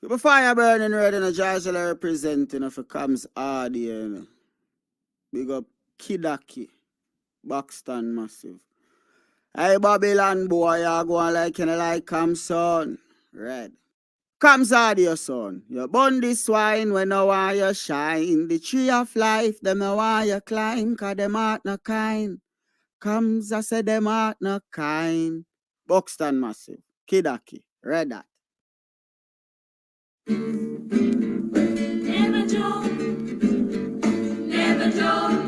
Keep a fire burning red and a Georgia representing if it comes hard here. You know. Big up Kidaki, Buxton Massive. Hey Babylon boy, you go on like come son. Red. Comes hard your son. You burn this wine when no want you shine. The tree of life, them no want you climb, cause them heart no kind. Comes I say them heart no kind. Buxton Massive, Kidaki, Red Hat. Never joke, never joke,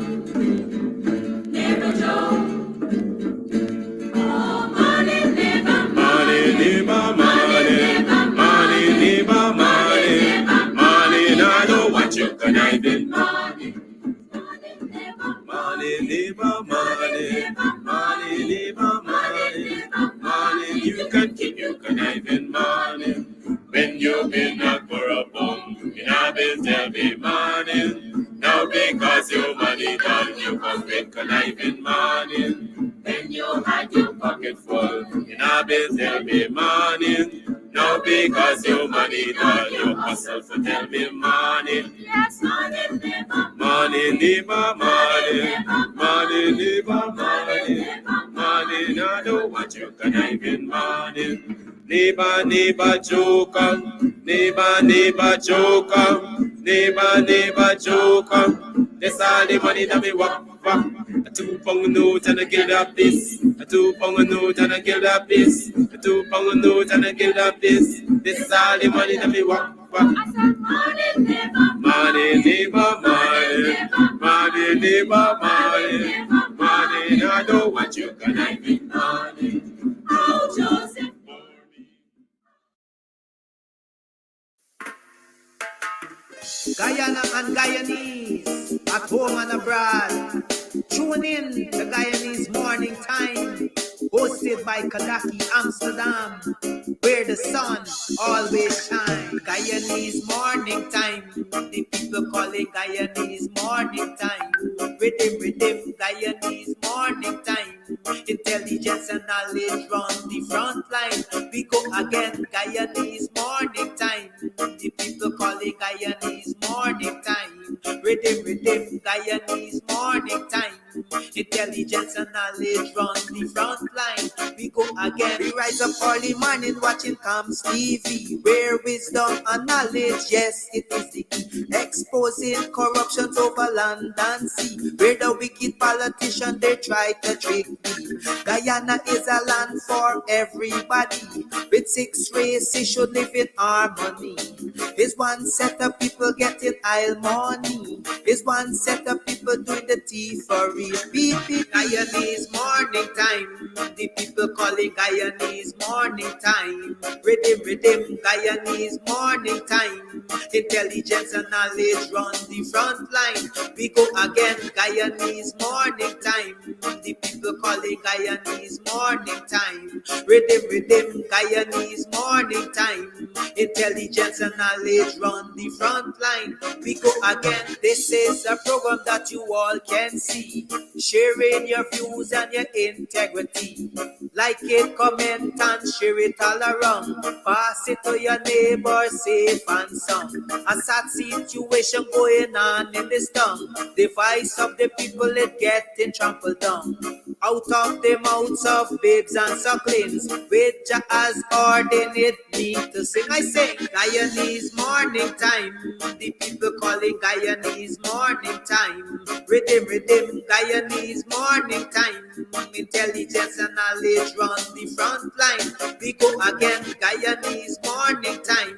never joke. Oh, money, never money, never money, money, never money, money, I know what you conniving, money, money, never money, never money, money, never money, money, you can keep your conniving money. When you've been knocked for a bum, you have been tell me money. Now because your money done, you come with conniving money. When you had your pocket full, you have been tell me money. Now because your money done, you hustle for tell me money. Yes, money, never money, never money, money, never money, money, now know what you conniving money. Neighbor, neighbor, joker. Neighbor, neighbor, joker. Neighbor, neighbor, joker. That's all the money that me walk. A 2 pound note and a guild of this. A 2 pound note and a guild of this. A 2 pound note and a guild of this. This is all the money that me walk. I said money, neighbor, money, neighbor, money, money, neighbor, money, money. I know what you can I be money. Oh, Joseph. Guyana and Guyanese, at home and abroad. Tune in the Guyanese Morning Time, hosted by Kadaki Amsterdam, where the sun always shines. Guyanese Morning Time, the people call it Guyanese Morning Time. Rhythm, Guyanese Morning Time. Intelligence and knowledge run the front line. We go again, Guyanese Morning Time. The people call it Guyanese Morning Time. Rhythm, Guyanese Morning Time. Intelligence and knowledge run the front line. We go again. We rise up early morning watching Comes TV, where wisdom and knowledge, yes, it is the key. Exposing corruption over land and sea, where the wicked politicians they try to trick me. Guyana is a land for everybody. With 6 races should live in harmony. Is one set of people getting aisle money. Is one set of people doing the thievery. Guyanese Morning Time. The people calling Guyanese Morning Time. Rhythm, Guyanese Morning Time. Intelligence and knowledge run the front line. We go again, Guyanese Morning Time. The people calling Guyanese Morning Time. Rhythm, Guyanese Morning Time. Intelligence and knowledge run the front line. We go again. This is a program that you all can see. Sharing your views and your integrity. Like it, comment and share it all around. Pass it to your neighbor, safe and sound. A sad situation going on in this town. The voice of the people is getting trampled down. Out of the mouths of babes and sucklings, which has ordained me to sing. I sing Guyanese Morning Time. The people calling Guyanese Morning Time. Rhythm, Guyanese Morning Time. Intelligence and knowledge run the front line. We go again, Guyanese Morning Time.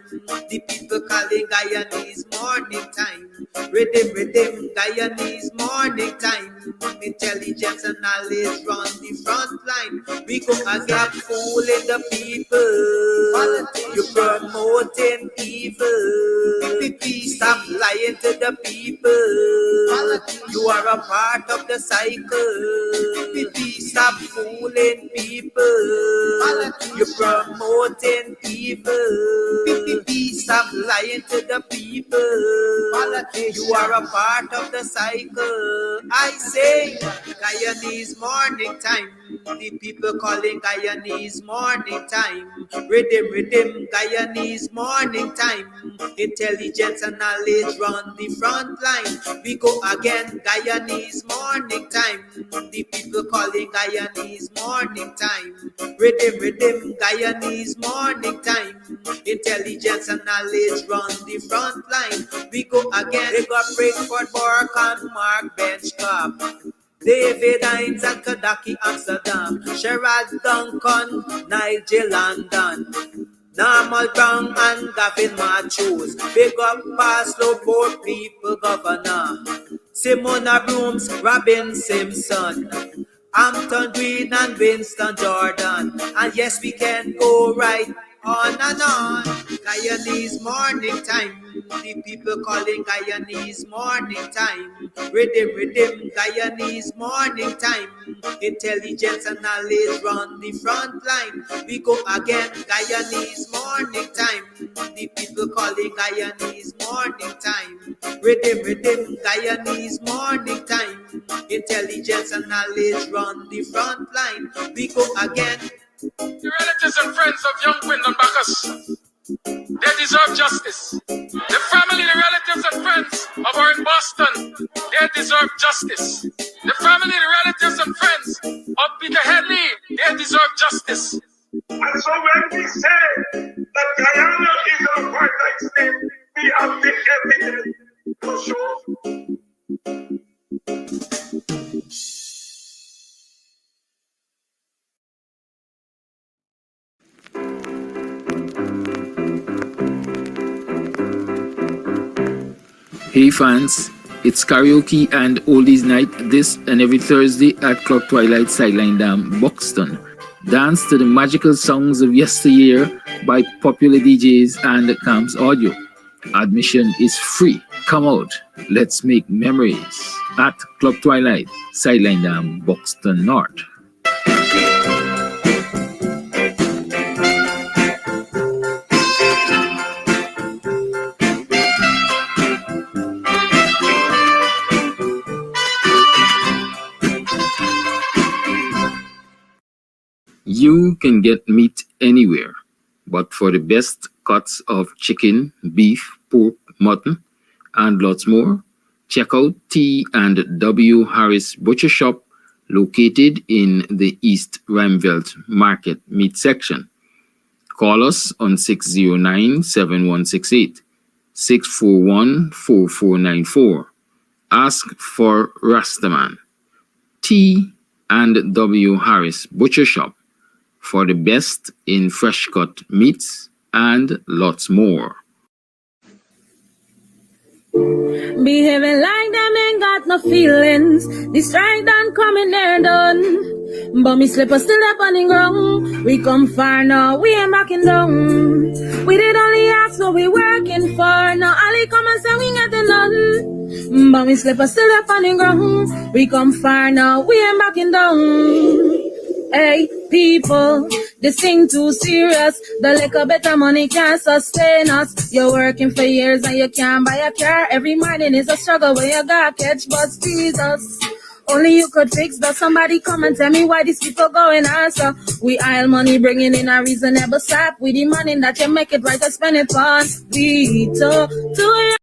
The people calling Guyanese Morning Time. Rhythm, Guyanese Morning Time. Intelligence and knowledge run the front line. We go again, fooling the people. You promoting evil. Stop lying to the people. You are a part of the cycle. Stop fooling people. You're promoting evil. Stop lying to the people. You are a part of the cycle. I say, Guyanese Morning Time. The people calling Guyanese morning time. Rhythm, Guyanese morning time. Intelligence and knowledge run the front line. We go again, Guyanese morning time. The people calling Guyanese morning time. Rhythm, Guyanese morning time. Intelligence and knowledge run the front line. We go again. They got Breakford, Bork and Mark Benchcop. David Hines and Kadaki Amsterdam. Sherrod Duncan, Nigel London. Normal Brown and Gavin Matthews. Big up Paslow, poor people governor. Simona Brooms, Robin Simpson. Hampton Green and Winston Jordan. And yes, we can go right on and on. Guyanese morning time. The people calling Guyanese morning time. Rhythm, Guyanese morning time. Intelligence and knowledge run the front line. We go again, Guyanese morning time. The people calling Guyanese morning time. Rhythm, Guyanese morning time. Intelligence and knowledge run the front line. We go again. The relatives and friends of young Quinton Bacchus, they deserve justice. The family, the relatives and friends of our in Boston, they deserve justice. The family, the relatives and friends of Peter Headley, they deserve justice. And so when we say that Guyana is an apartheid state, we have the evidence to show. Hey fans, it's karaoke and oldies night this and every Thursday at Clock Twilight Sideline Dam, Buxton. Dance to the magical songs of yesteryear by popular DJs and Camps Audio. Admission is free. Come out, let's make memories at Clock Twilight Sideline Dam, Buxton North. You can get meat anywhere, but for the best cuts of chicken, beef, pork, mutton, and lots more, check out T&W Harris Butcher Shop located in the East Ramvelt Market Meat Section. Call us on 609-7168, 641-4494. Ask for Rastaman. T&W Harris Butcher Shop for the best in fresh cut meats and lots more. Behaving like them ain't got no feelings. The strike done coming there done. But me slipper still up on the ground. We come far now, we ain't backing down. We did only ask what we working for. Now Ali come and say we ain't getting none. But me slipper still up on the ground. We come far now, we ain't backing down. Hey, people, this thing too serious. The liquor better money can't sustain us. You're working for years and you can't buy a car. Every morning is a struggle when you gotta catch bus. Jesus, only you could fix that. Somebody come and tell me why these people going answer. We aisle money bringing in a reasonable stop. We the money that you make it right to spend it on. We talk to you.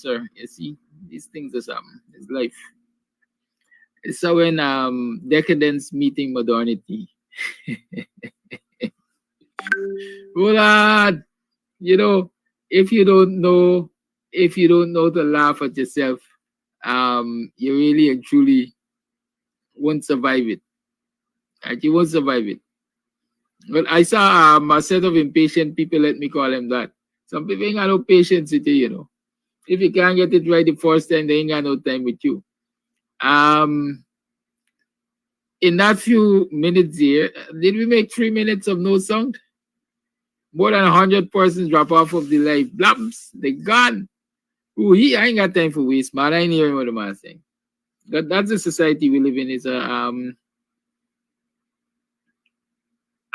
sir. You see, these things is it's life. It's so when decadence meeting modernity. Well, you know, if you don't know to laugh at yourself, you really and truly won't survive it. Right? You won't survive it. Well, I saw a set of impatient people, let me call them that. Some people ain't got no patience with you, you know. If you can't get it right the first time, they ain't got no time with you. In that few minutes here, did we make 3 minutes of no sound? More than 100 persons drop off of the live. Blabs, they gone. Ooh, I ain't got time for waste, man. I ain't hearing what the man saying. That's the society we live in. It's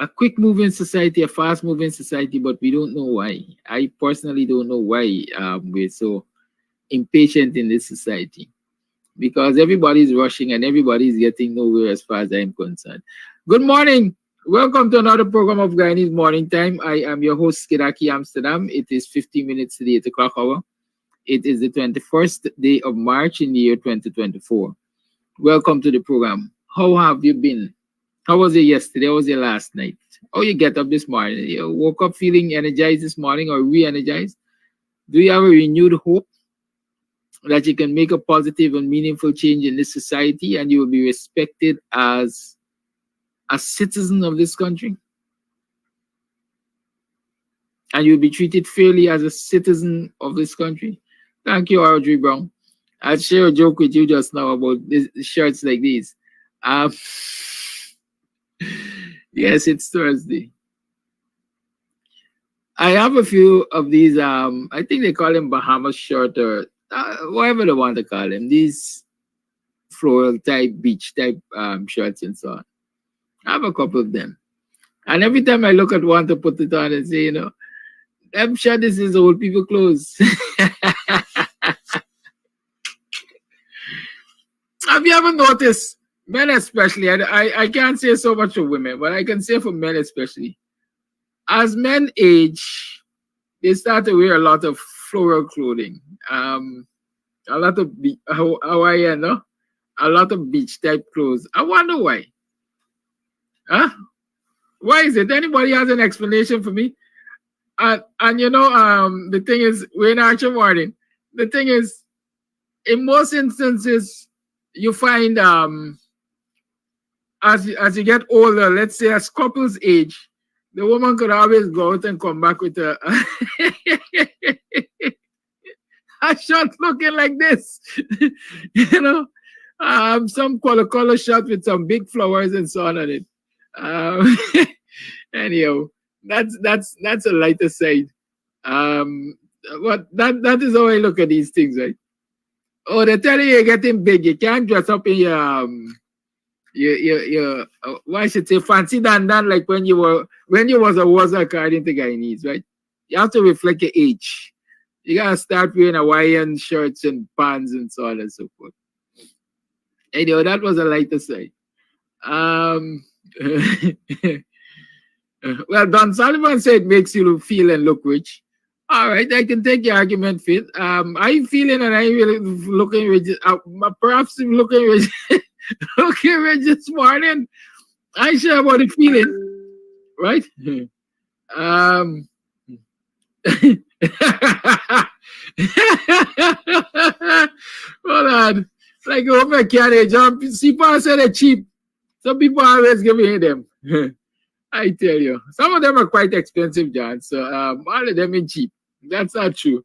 a quick moving society, a fast moving society, but we don't know why. I personally don't know why we're so impatient in this society, because everybody's rushing and everybody's getting nowhere as far as I'm concerned. Good morning. Welcome to another program of Guyanese Morning Time. I am your host, Kidaki Amsterdam. It is 15 minutes to the 8 o'clock hour. It is the 21st day of March in the year 2024. Welcome to the program. How have you been? How was it yesterday? How was it last night? Oh, you get up this morning. You woke up feeling energized this morning or re-energized? Do you have a renewed hope that you can make a positive and meaningful change in this society and you will be respected as a citizen of this country? And you'll be treated fairly as a citizen of this country? Thank you, Audrey Brown. I'll share a joke with you just now about this, shirts like these. Yes, it's Thursday. I have a few of these, I think they call them Bahamas shirt or whatever they want to call them. These floral type, beach type shirts and so on. I have a couple of them. And every time I look at one to put it on and say, you know, I'm sure this is old people clothes. Have you ever noticed, men especially, I can't say so much for women, but I can say for men especially, as men age, they start to wear a lot of floral clothing, a lot of Hawaiian, no? A lot of beach type clothes. I wonder why. Huh? Why is it? Anybody has an explanation for me? And you know, the thing is, we're in Archer Morning. The thing is, in most instances, you find as you get older, let's say as couples age, the woman could always go out and come back with a shot looking like this. You know, some color shot with some big flowers and so on it. Anyhow, that's a lighter side. But that is how I look at these things, right? Oh, they're telling you you're getting big. You can't dress up in your why should say fancy dandan like when you was a waza according to Guyanese, right? You have to reflect your age. You gotta start wearing Hawaiian shirts and pants and so on and so forth. Anyway, that was a lighter side. Well, Don Sullivan said it makes you feel and look rich. All right, I can take your argument, Fit. I'm feeling and I'm really looking rich. Perhaps looking rich, looking rich this morning. I share about the feeling, right? Hold on. Like, oh my carriage, people say they're cheap. Some people always give me them. I tell you, some of them are quite expensive, John. So all of them ain't cheap. That's not true.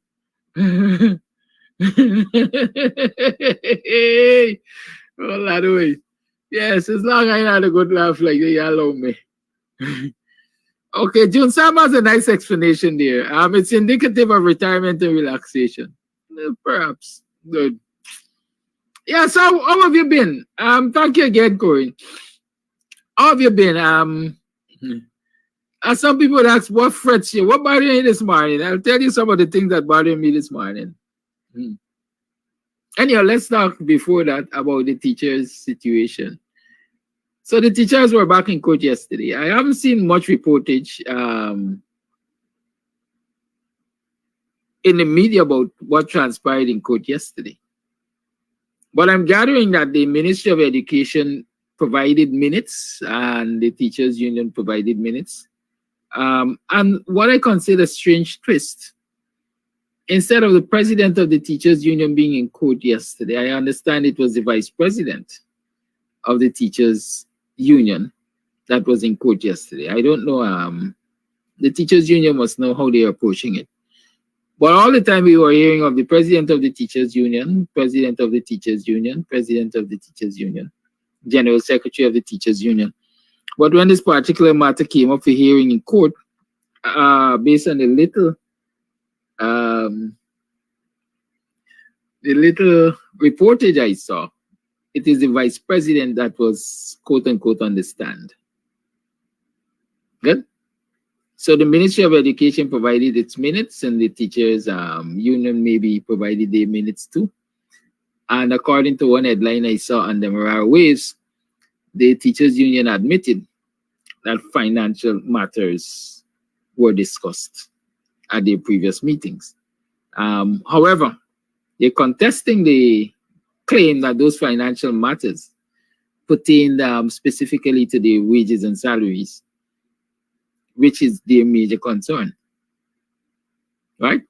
Well, that way. Yes, as long as I had a good laugh like that, you allow me. Okay, June Sam has a nice explanation there. It's indicative of retirement and relaxation. Perhaps. Good. Yeah, so how have you been? Thank you again, Corey. How have you been? As some people ask, what frets you? What bothered you this morning? I'll tell you some of the things that bothered me this morning. Anyhow, let's talk before that about the teachers' situation. So the teachers were back in court yesterday. I haven't seen much reportage in the media about what transpired in court yesterday. But I'm gathering that the Ministry of Education provided minutes and the Teachers Union provided minutes. And what I consider a strange twist, instead of the president of the Teachers Union being in court yesterday, I understand it was the vice president of the Teachers Union that was in court yesterday. I don't know, the Teachers Union must know how they're approaching it. But all the time we were hearing of the president of the Teachers Union, president of the Teachers Union, president of the Teachers Union, general secretary of the Teachers Union. But when this particular matter came up for hearing in court, based on the little reportage I saw, it is the vice president that was quote unquote on the stand. Good. So the Ministry of Education provided its minutes, and the Teachers Union maybe provided their minutes too. And according to one headline I saw on the Marara Waves, the Teachers Union admitted that financial matters were discussed at their previous meetings. However, they're contesting the claim that those financial matters pertain specifically to the wages and salaries, which is their major concern, right?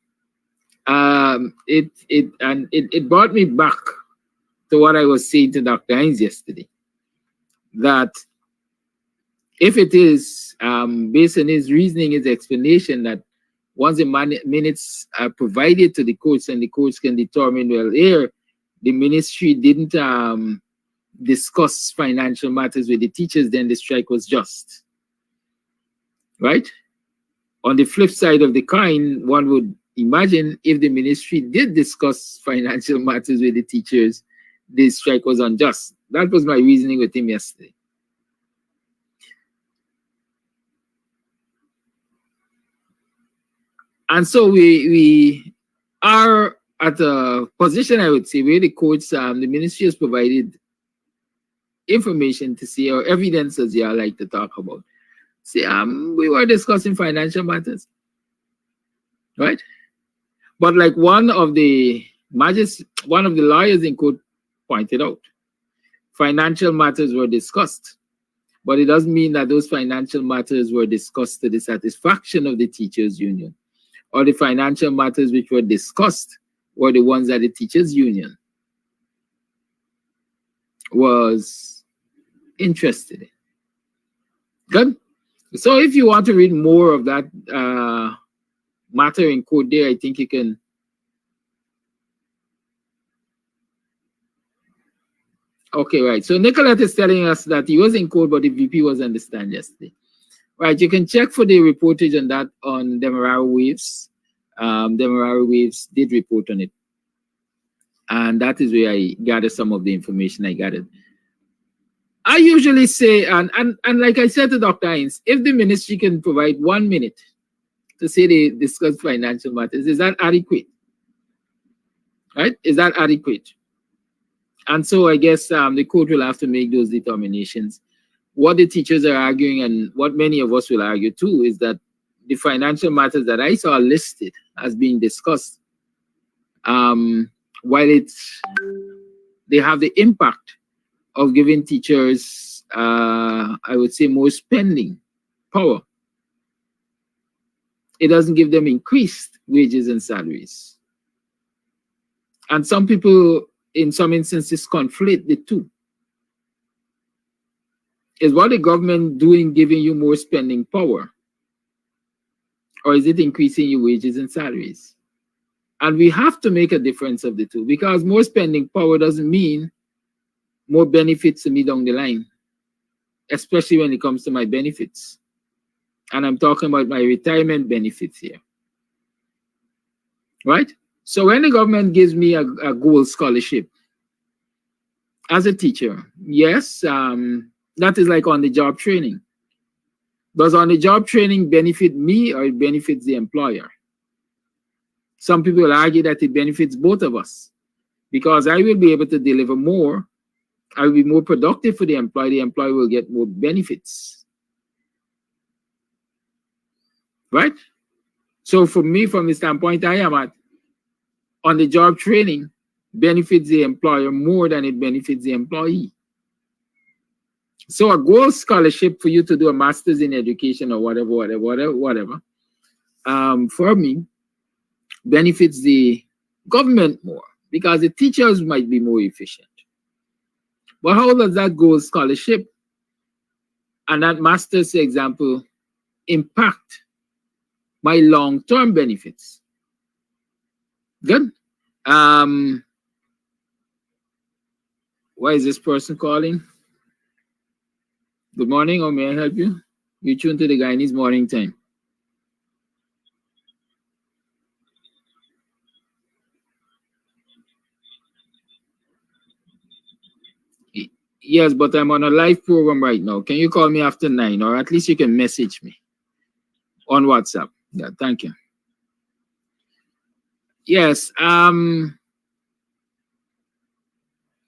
It brought me back to what I was saying to Dr. Hines yesterday, that if it is based on his reasoning, his explanation, that once the minutes are provided to the courts and the courts can determine, well, here the ministry didn't discuss financial matters with the teachers, then the strike was just. Right? On the flip side of the coin, one would imagine if the ministry did discuss financial matters with the teachers, the strike was unjust. That was my reasoning with him yesterday. And so we are at a position, I would say, where the courts, the ministry has provided information to see, or evidence, as you like to talk about. See, we were discussing financial matters, right? But like one of the lawyers in court pointed out, financial matters were discussed, but it doesn't mean that those financial matters were discussed to the satisfaction of the Teachers Union, or the financial matters which were discussed were the ones that the Teachers Union was interested in. Good. So if you want to read more of that matter in court there, I think you can. Okay, right. So Nicolette is telling us that he was in court, but the VP was on the stand yesterday. Right, you can check for the reportage on that on Demerara Waves. Demerara Waves did report on it. And that is where I gathered some of the information I gathered. I usually say, and like I said to Dr. Hines, if the ministry can provide 1 minute to say they discuss financial matters, is that adequate? Right? Is that adequate? And so I guess the court will have to make those determinations. What the teachers are arguing, and what many of us will argue too, is that the financial matters that I saw listed as being discussed, while they have the impact of giving teachers, I would say, more spending power, it doesn't give them increased wages and salaries. And some people, in some instances, conflate the two. Is what the government doing giving you more spending power? Or is it increasing your wages and salaries? And we have to make a difference of the two, because more spending power doesn't mean more benefits to me down the line, especially when it comes to my benefits. And I'm talking about my retirement benefits here. Right? So when the government gives me a gold scholarship as a teacher, yes, that is like on-the-job training. Does on-the-job training benefit me, or it benefits the employer? Some people will argue that it benefits both of us, because I will be able to deliver more. I will be more productive for the employer will get more benefits. Right? So for me, from the standpoint I am at, on-the-job training benefits the employer more than it benefits the employee. So a gold scholarship for you to do a master's in education or whatever, for me, benefits the government more because the teachers might be more efficient. But how does that gold scholarship and that master's example impact my long-term benefits? Good. Why is this person calling? Good morning, or may I help you? You tune to the Guyanese Morning Time. Yes, but I'm on a live program right now. Can you call me after 9, or at least you can message me on WhatsApp? Yeah, thank you. Yes.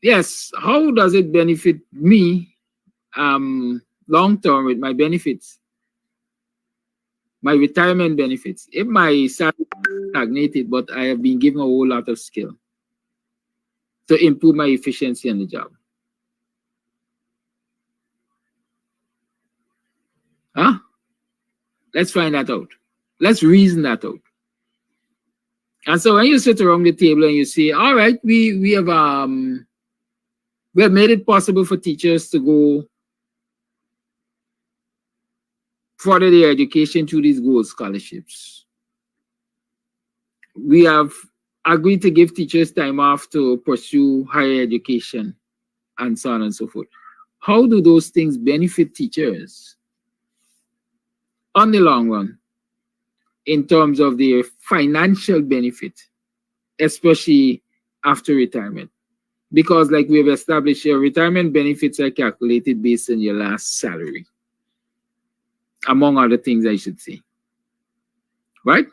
Yes. How does it benefit me long term with my benefits, my retirement benefits? If my salary stagnated, but I have been given a whole lot of skill to improve my efficiency on the job. Huh? Let's find that out. Let's reason that out. And so when you sit around the table and you say, all right, we have made it possible for teachers to go further their education through these gold scholarships. We have agreed to give teachers time off to pursue higher education and so on and so forth. How do those things benefit teachers on the long run in terms of their financial benefit, especially after retirement? Because like we have established, your retirement benefits are calculated based on your last salary, among other things, I should say. Right?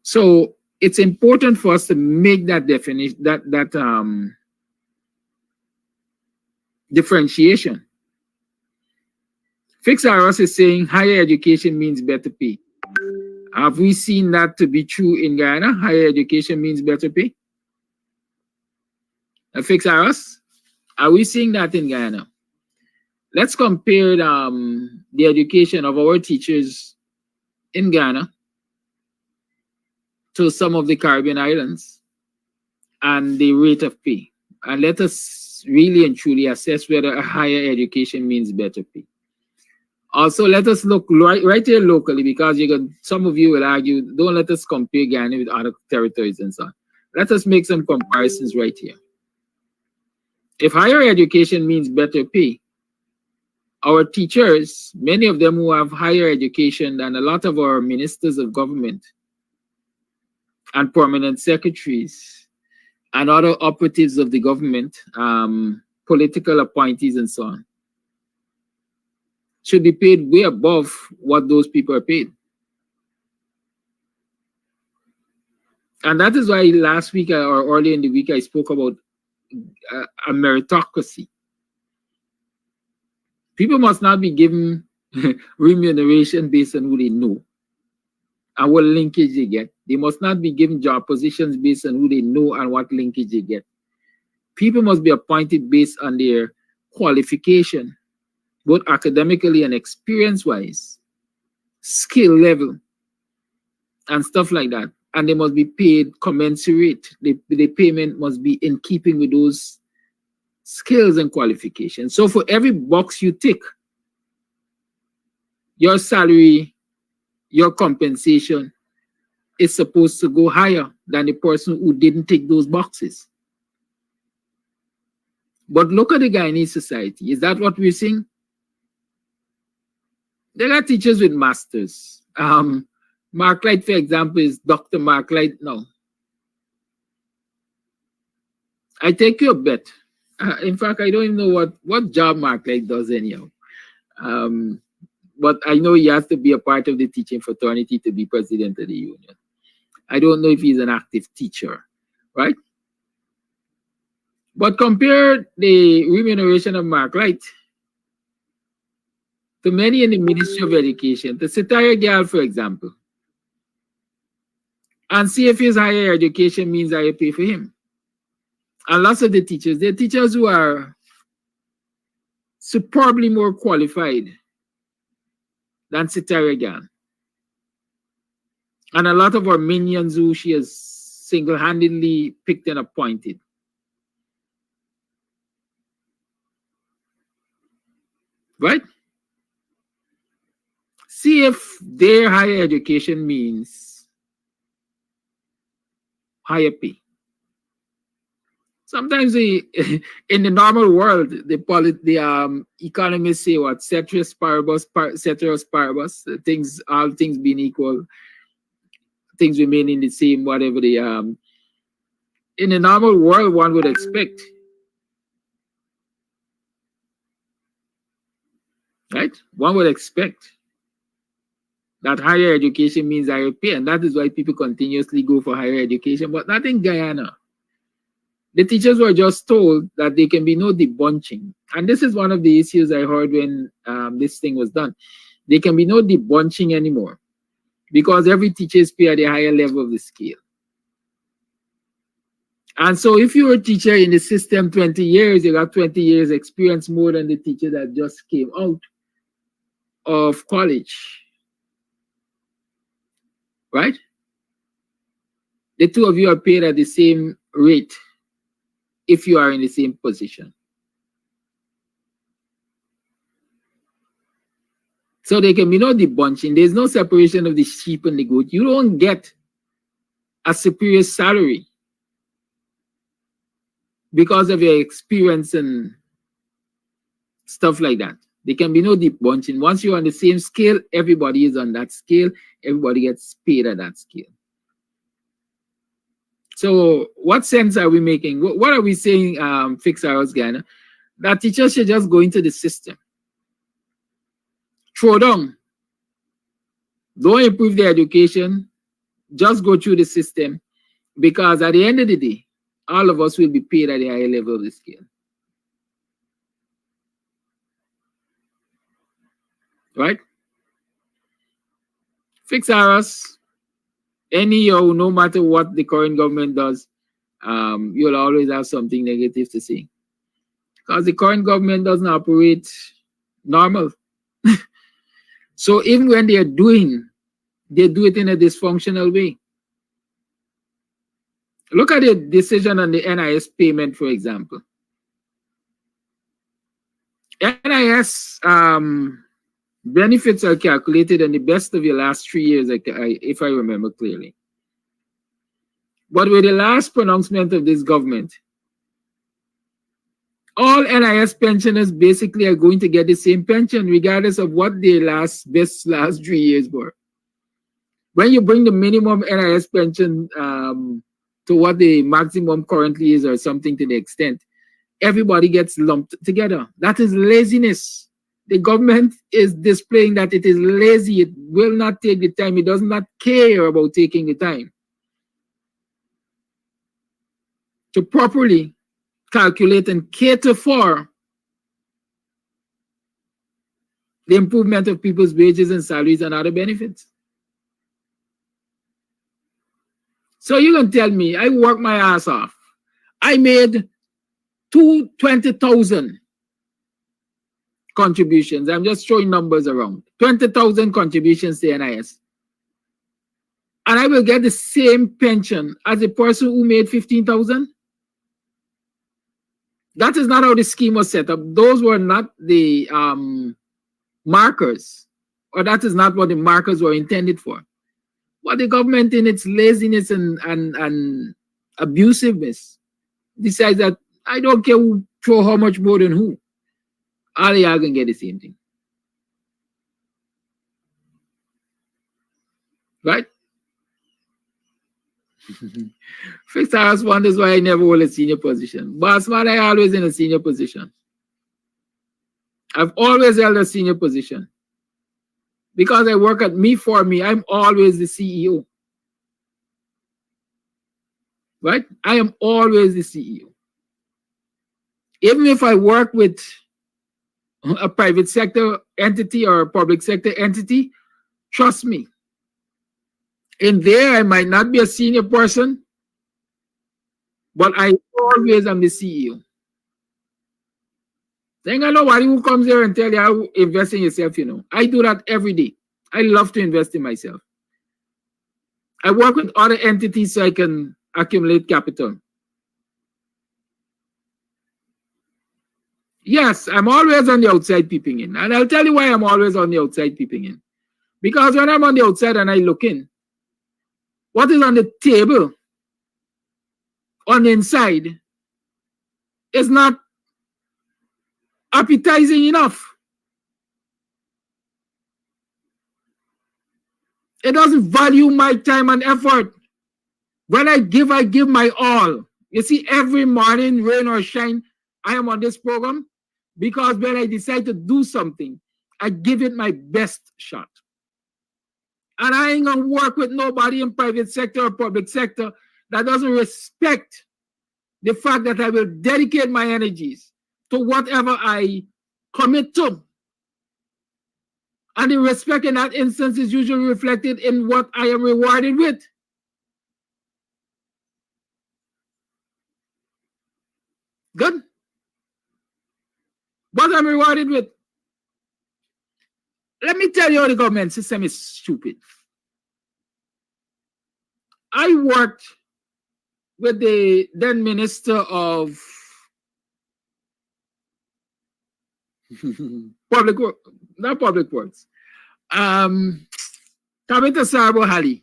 So it's important for us to make that definition, that differentiation. Fix RS is saying higher education means better pay. Have we seen that to be true in Guyana? Higher education means better pay? Fix RS? Are we seeing that in Guyana? Let's compare the education of our teachers in Ghana to some of the Caribbean islands and the rate of pay. And let us really and truly assess whether a higher education means better pay. Also, let us look right here locally, because some of you will argue, don't let us compare Ghana with other territories and so on. Let us make some comparisons right here. If higher education means better pay, our teachers, many of them who have higher education than a lot of our ministers of government and permanent secretaries and other operatives of the government, political appointees and so on, should be paid way above what those people are paid. And that is why last week or earlier in the week, I spoke about a meritocracy. People must not be given remuneration based on who they know and what linkage they get. They must not be given job positions based on who they know and what linkage they get. People must be appointed based on their qualification, both academically and experience-wise, skill level, and stuff like that. And they must be paid commensurate. The payment must be in keeping with those skills and qualifications. So for every box you tick, your salary, your compensation is supposed to go higher than the person who didn't tick those boxes. But look at the Guyanese society. Is that what we're seeing? There are teachers with masters. Mark Light, for example, is Dr. Mark Light now. I take your bet. In fact, I don't even know what job Mark Light does anyhow. But I know he has to be a part of the teaching fraternity to be president of the union. I don't know if he's an active teacher, right? But compare the remuneration of Mark Light to many in the Ministry of Education, to Sitara Gyal, for example. and see if his higher education means higher pay for him. And lots of the teachers who are superbly more qualified than Sitaragan. And a lot of our minions who she has single-handedly picked and appointed. Right? See if their higher education means higher pay. Sometimes in the normal world, the economists say what? Ceteris paribus, all things being equal, things remaining the same, whatever they in the normal world one would expect. Right? One would expect that higher education means higher pay, and that is why people continuously go for higher education, but not in Guyana. The teachers were just told that there can be no debunching. And this is one of the issues I heard when this thing was done. There can be no debunching anymore because every teacher is paid at a higher level of the scale. And so if you're a teacher in the system 20 years, you got 20 years experience more than the teacher that just came out of college. Right? The two of you are paid at the same rate if you are in the same position. So there can be no debunching. There's no separation of the sheep and the goat. You don't get a superior salary because of your experience and stuff like that. There can be no debunching. Once you're on the same scale, everybody is on that scale. Everybody gets paid at that scale. So what sense are we making? What are we saying, Fix Hours Ghana? That teachers should just go into the system. Throw down. Don't improve their education. Just go through the system. Because at the end of the day, all of us will be paid at a higher level of the scale. Right? Fix Hours. Anyhow, no matter what the current government does, you'll always have something negative to say. Because the current government doesn't operate normal. So even when they do it in a dysfunctional way. Look at the decision on the NIS payment, for example. NIS benefits are calculated in the best of your last 3 years, if I remember clearly. But with the last pronouncement of this government, all NIS pensioners basically are going to get the same pension regardless of what their last 3 years were. When you bring the minimum NIS pension to what the maximum currently is or something to the extent, everybody gets lumped together. That is laziness. The government is displaying that it is lazy. It will not take the time. It does not care about taking the time to properly calculate and cater for the improvement of people's wages and salaries and other benefits. So you can tell me, I worked my ass off. I made 20,000 contributions. I'm just throwing numbers around. 20,000 contributions to NIS. And I will get the same pension as a person who made 15,000. That is not how the scheme was set up. Those were not the markers, or that is not what the markers were intended for. But the government, in its laziness and abusiveness, decides that I don't care who throw how much more than who. All of y'all can get the same thing. Right? Fixed Hours wonders why I never hold a senior position. Boss man, I always in a senior position. I've always held a senior position. Because I work at me for me, I'm always the CEO. Right? I am always the CEO. Even if I work with a private sector entity or a public sector entity, trust me, In there, I might not be a senior person, but I always am the CEO. Then I know nobody who comes here and tell you how to invest in yourself, you know. I do that every day. I love to invest in myself. I work with other entities so I can accumulate capital. Yes, I'm always on the outside peeping in. And I'll tell you why I'm always on the outside peeping in. Because when I'm on the outside and I look in, what is on the table on the inside is not appetizing enough. It doesn't value my time and effort. When I give my all. You see, every morning, rain or shine, I am on this program because when I decide to do something, I give it my best shot. And I ain't gonna work with nobody in private sector or public sector that doesn't respect the fact that I will dedicate my energies to whatever I commit to. And the respect in that instance is usually reflected in what I am rewarded with. Good. What I'm rewarded with. Let me tell you how the government system is stupid. I worked with the then Minister of Public Works, not Public Works, Kabita Sabo Hali,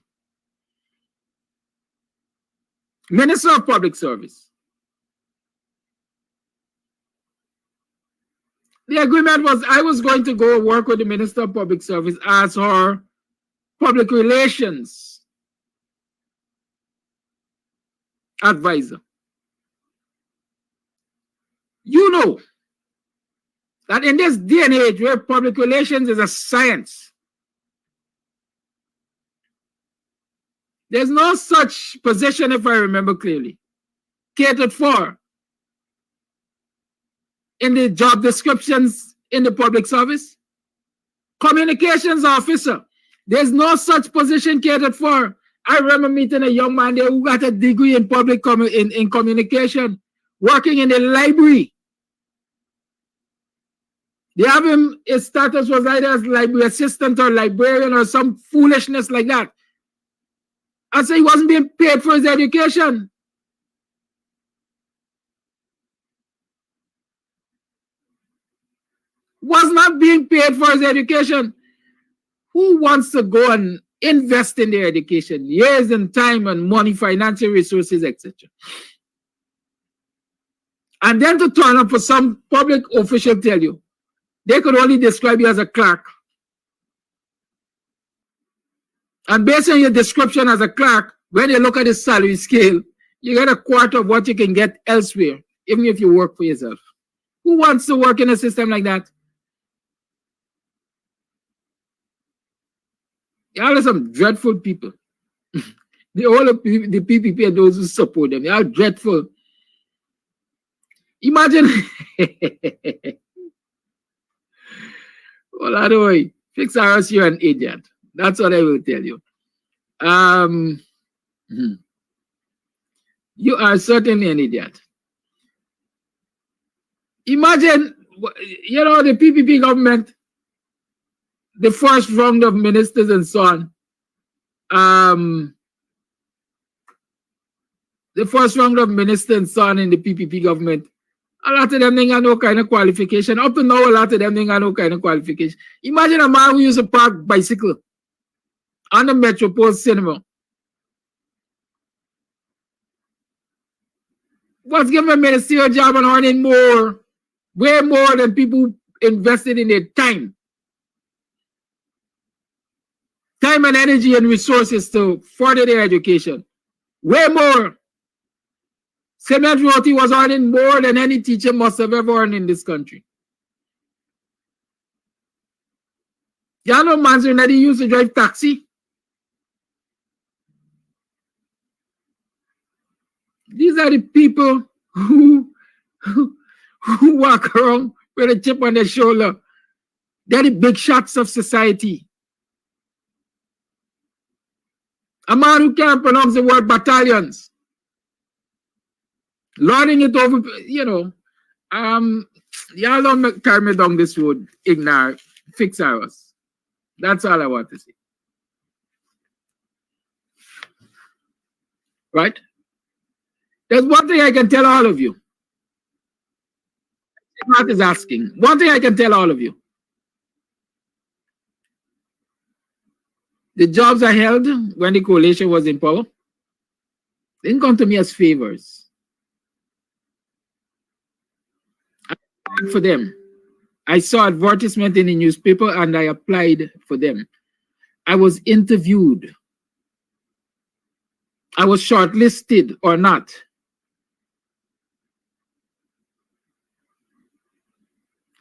Minister of Public Service. The agreement was I was going to go work with the Minister of Public Service as her public relations advisor. You know that in this day and age where public relations is a science, there's no such position, if I remember clearly, catered for in the job descriptions in the public service. Communications officer, there's no such position catered for. I remember meeting a young man there who got a degree in public in communication, working in the library. They have him, his status was either as library assistant or librarian or some foolishness like that. I say he wasn't being paid for his education. Was not being paid for his education. Who wants to go and invest in their education? Years and time and money, financial resources, etc. And then to turn up for some public official tell you, they could only describe you as a clerk. And based on your description as a clerk, when you look at the salary scale, you get a quarter of what you can get elsewhere, even if you work for yourself. Who wants to work in a system like that? Y'all are some dreadful people. The PPP and those who support them, they are dreadful. Imagine. Well, I don't fix us, you're an idiot. That's what I will tell you. You are certainly an idiot. Imagine, you know, the PPP government, the first round of ministers and so on. The first round of ministers and so on in the PPP government, a lot of them didn't have no kind of qualification. Up to now, a lot of them didn't have no kind of qualification. Imagine a man who used to park bicycle on the Metropole Cinema. Was given a ministerial job and earning more, way more than people who invested in their time. Time and energy and resources to further their education. Way more. Cement Roti was earning more than any teacher must have ever earned in this country. Y'all know Mansour that he used to drive taxi? These are the people who walk around with a chip on their shoulder. They're the big shots of society. A man who can't pronounce the word battalions. Learning it over, you know. Y'all don't carry me down this road, ignore, fix ours. That's all I want to say. Right? There's one thing I can tell all of you. Matt is asking. One thing I can tell all of you. The jobs I held when the coalition was in power didn't come to me as favors. I applied for them. I saw advertisement in the newspaper and I applied for them. I was interviewed. I was shortlisted or not.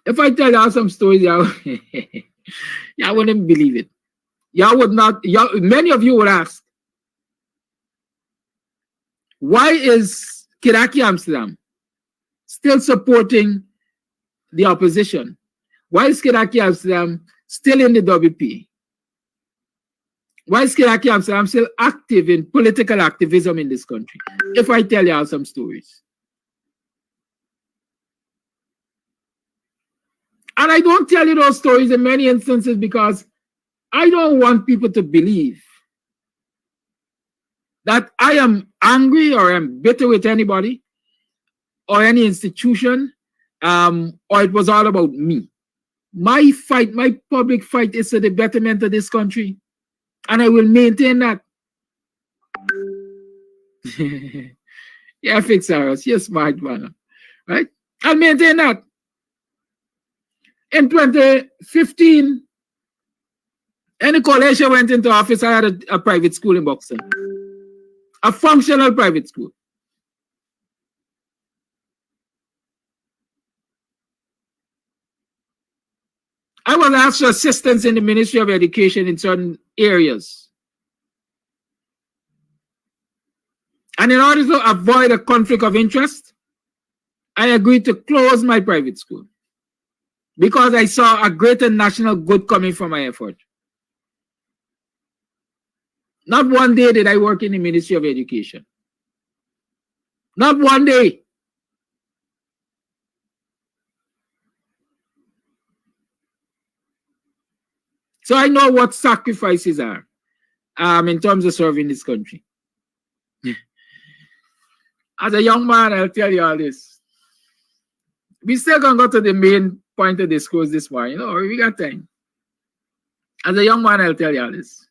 If I tell y'all some stories, y'all wouldn't believe it. Y'all would not, many of you would ask, why is Kidaki Amsterdam still supporting the opposition? Why is Kidaki Amsterdam still in the WP? Why is Kidaki Amsterdam still active in political activism in this country? If I tell y'all some stories. And I don't tell you those stories in many instances because I don't want people to believe that I am angry or am bitter with anybody or any institution, or it was all about me. My fight, my public fight is for the betterment of this country, and I will maintain that. Yeah, fix ours. Yes, smart man. Right? I'll maintain that. In 2015, any coalition went into office, I had a private school in Buxton. A functional private school. I was asked for assistance in the Ministry of Education in certain areas. And in order to avoid a conflict of interest, I agreed to close my private school because I saw a greater national good coming from my effort. Not one day did I work in the Ministry of Education. Not one day. So I know what sacrifices are in terms of serving this country. As a young man, I'll tell you all this. We still gonna go to the main point of discourse this morning. You know, we got time. As a young man, I'll tell you all this.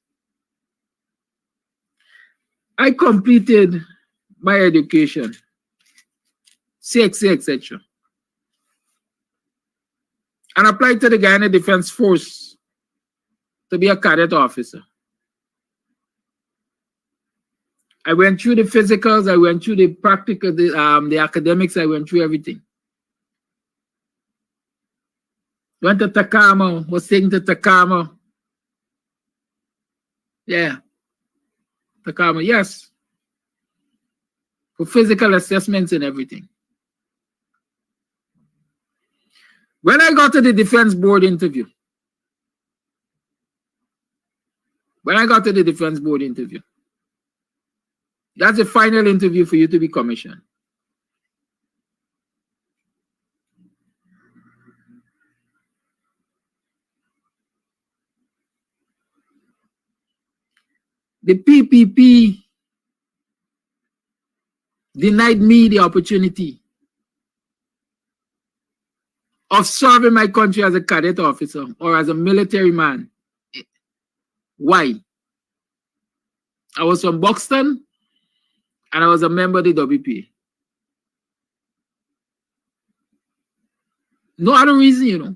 I completed my education, CXC, etc., and applied to the Guyana Defense Force to be a cadet officer. I went through the physicals, I went through the practical, the academics, I went through everything. Went to Takama, was taken to Takama. Yeah. Takama, yes. For physical assessments and everything. When I got to the Defense Board interview, that's the final interview for you to be commissioned. The PPP denied me the opportunity of serving my country as a cadet officer or as a military man. Why? I was from Buxton and I was a member of the WP. No other reason, you know.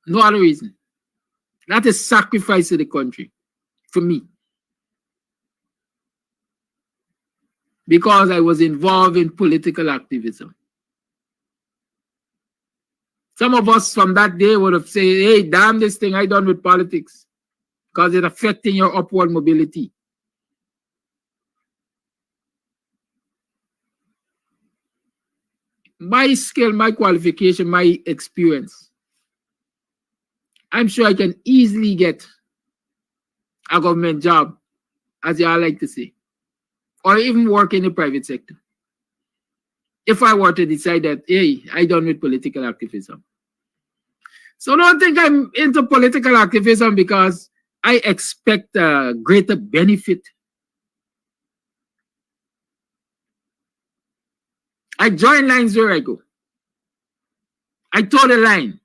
No other reason. That is sacrifice to the country for me. Because I was involved in political activism. Some of us from that day would have said, hey, damn this thing I done with politics. Because it's affecting your upward mobility. My skill, my qualification, my experience, I'm sure I can easily get a government job, as you all like to say, or even work in the private sector. If I were to decide that, hey, I done with political activism. So don't think I'm into political activism because I expect a greater benefit. I join lines where I go. I toe the line.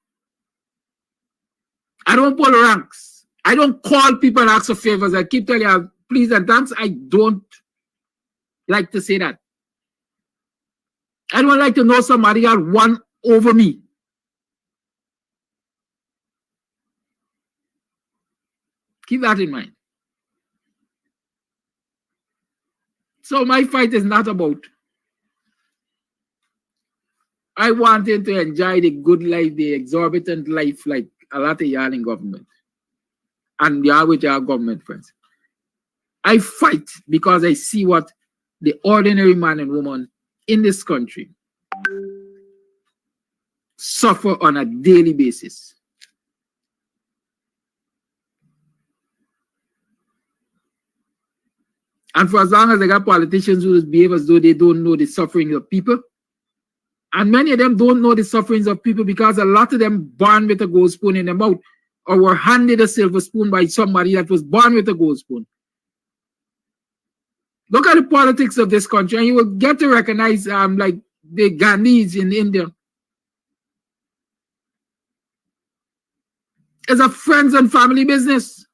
I don't pull ranks. I don't call people and ask for favors. I keep telling you, please and thanks. I don't like to say that. I don't like to know somebody got one over me. Keep that in mind. So my fight is not about I want him to enjoy the good life, the exorbitant life like a lot of y'all in government. And y'all with your government friends. I fight because I see what the ordinary man and woman in this country suffer on a daily basis. And for as long as they got politicians who behave as though they don't know the suffering of people, and many of them don't know the sufferings of people because a lot of them born with a gold spoon in their mouth or were handed a silver spoon by somebody that was born with a gold spoon. Look at the politics of this country and you will get to recognize like the Guyanese in India. It's a friends and family business.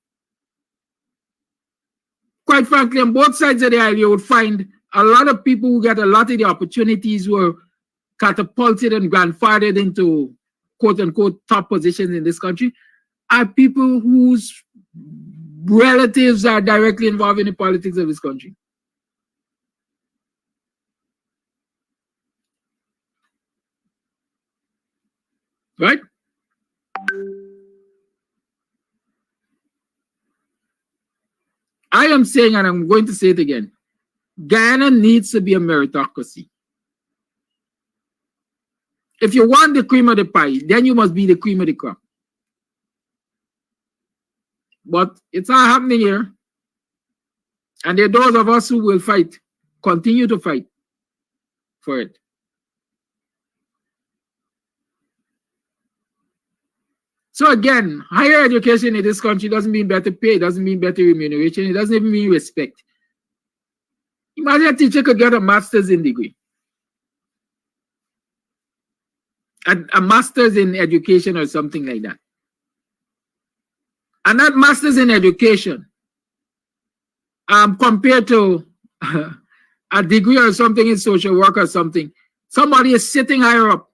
Quite frankly, on both sides of the aisle, you would find a lot of people who get a lot of the opportunities were catapulted and grandfathered into quote-unquote top positions in this country are people whose relatives are directly involved in the politics of this country. Right? I am saying, and I'm going to say it again, Guyana needs to be a meritocracy. If you want the cream of the pie, then you must be the cream of the crop. But it's not happening here. And there are those of us who will fight, continue to fight for it. So again, higher education in this country doesn't mean better pay, doesn't mean better remuneration, it doesn't even mean respect. Imagine a teacher could get a master's in degree. A master's in education or something like that. And that master's in education, compared to a degree or something in social work or something, somebody is sitting higher up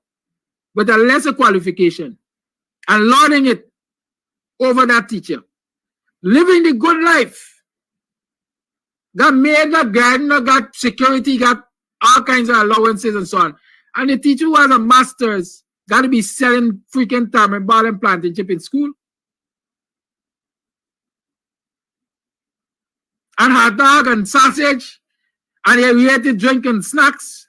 with a lesser qualification and learning it over that teacher, living the good life, got maid, got gardener, got security, got all kinds of allowances and so on. And the teacher who has a master's got to be selling freaking tamarind ball and plantain chip in school. And hot dog and sausage and aerated drink and snacks.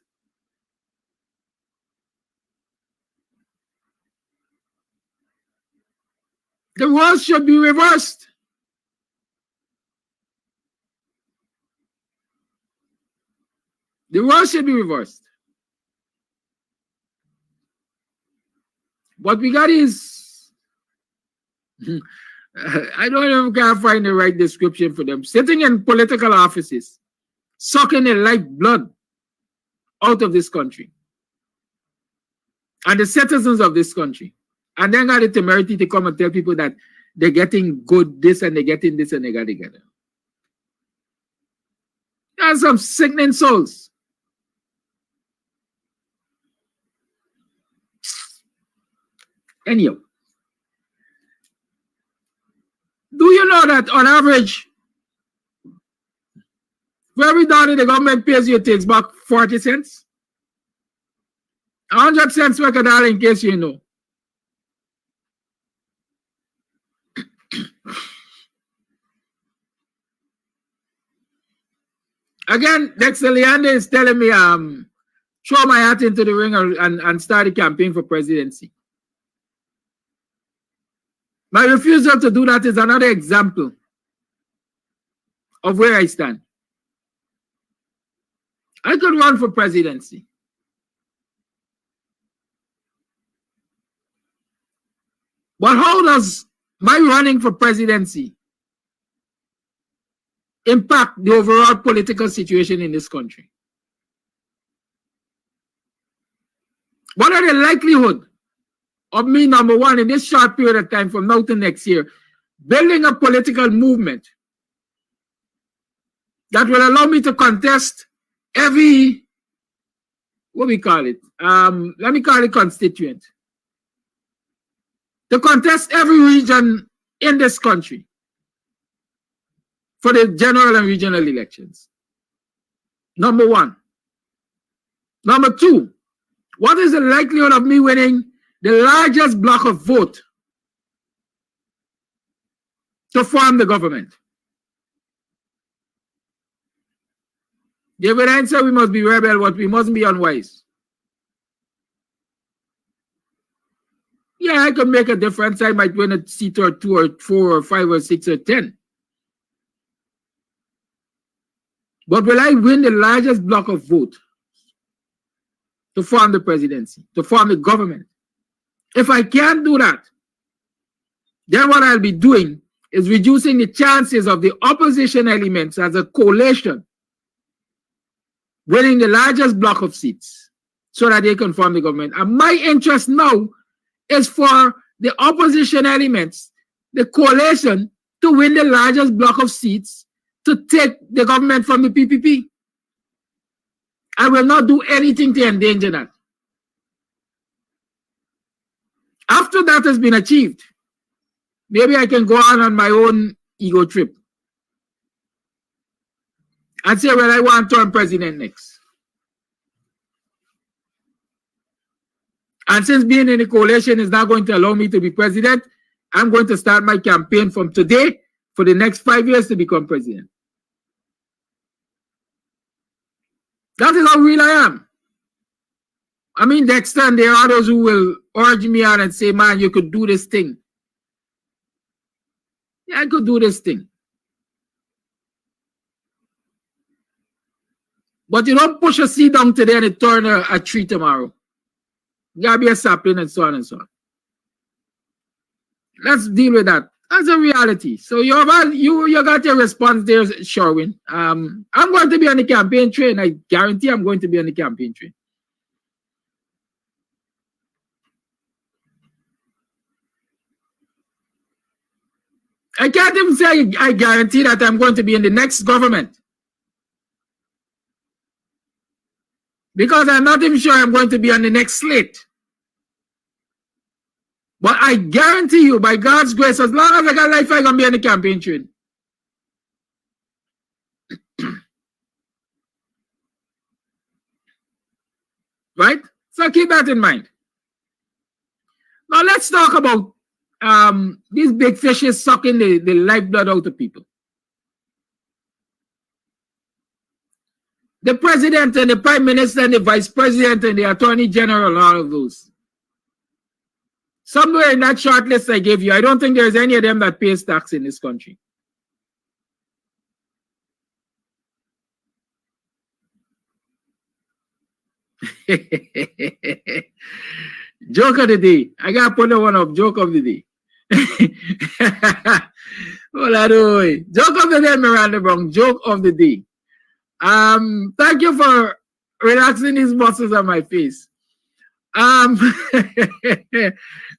The roles should be reversed. The roles should be reversed. What we got is, I don't even can't find the right description for them. Sitting in political offices, sucking the lifeblood out of this country and the citizens of this country. And then got the temerity to come and tell people that they're getting good this and they're getting this and they got together. There's some sickening souls. Anyhow, do you know that on average, for every dollar the government pays you, it takes back 40 cents? 100 cents worth a dollar, in case you know. Again, Dexter Leander is telling me, throw my hat into the ring and start a campaign for presidency. My refusal to do that is another example of where I stand. I could run for presidency. But how does my running for presidency impact the overall political situation in this country? What are the likelihood of me, number one, in this short period of time from now to next year, building a political movement that will allow me to contest every, what we call it, let me call it constituent, to contest every region in this country for the general and regional elections? Number one. Number two, what is the likelihood of me winning the largest block of vote to form the government? David answer, we must be rebel, but we mustn't be unwise. Yeah, I could make a difference. I might win a seat or 2 or 4 or 5 or 6 or 10. But will I win the largest block of vote to form the presidency, to form the government? If I can't do that, then what I'll be doing is reducing the chances of the opposition elements as a coalition winning the largest block of seats so that they can form the government. And my interest now is for the opposition elements, the coalition, to win the largest block of seats to take the government from the PPP. I will not do anything to endanger that. After that has been achieved, maybe I can go on my own ego trip and say, well, I want to turn president next. And since being in a coalition is not going to allow me to be president, I'm going to start my campaign from today for the next 5 years to become president. That is how real I am. I mean, Dexter, and there are others who will urge me on and say, man, you could do this thing. Yeah, I could do this thing. But you don't push a seed down today and it turn a tree tomorrow. You gotta be a sapling and so on and so on. Let's deal with that. That's a reality. So you got your response there, Sherwin. I'm going to be on the campaign train. I guarantee I'm going to be on the campaign train. I can't even say I guarantee that I'm going to be in the next government, because I'm not even sure I'm going to be on the next slate. But I guarantee you, by God's grace, as long as I got life, I'm going to be on the campaign train. Right? So keep that in mind. Now let's talk about these big fishes sucking the lifeblood out of people. The president and the prime minister and the vice president and the attorney general and all of those. Somewhere in that short list I gave you, I don't think there's any of them that pays tax in this country. Joke of the day. I gotta put that one up. Joke of the day. Joke of the day, Miranda Brown. Joke of the day. Thank you for relaxing these muscles on my face.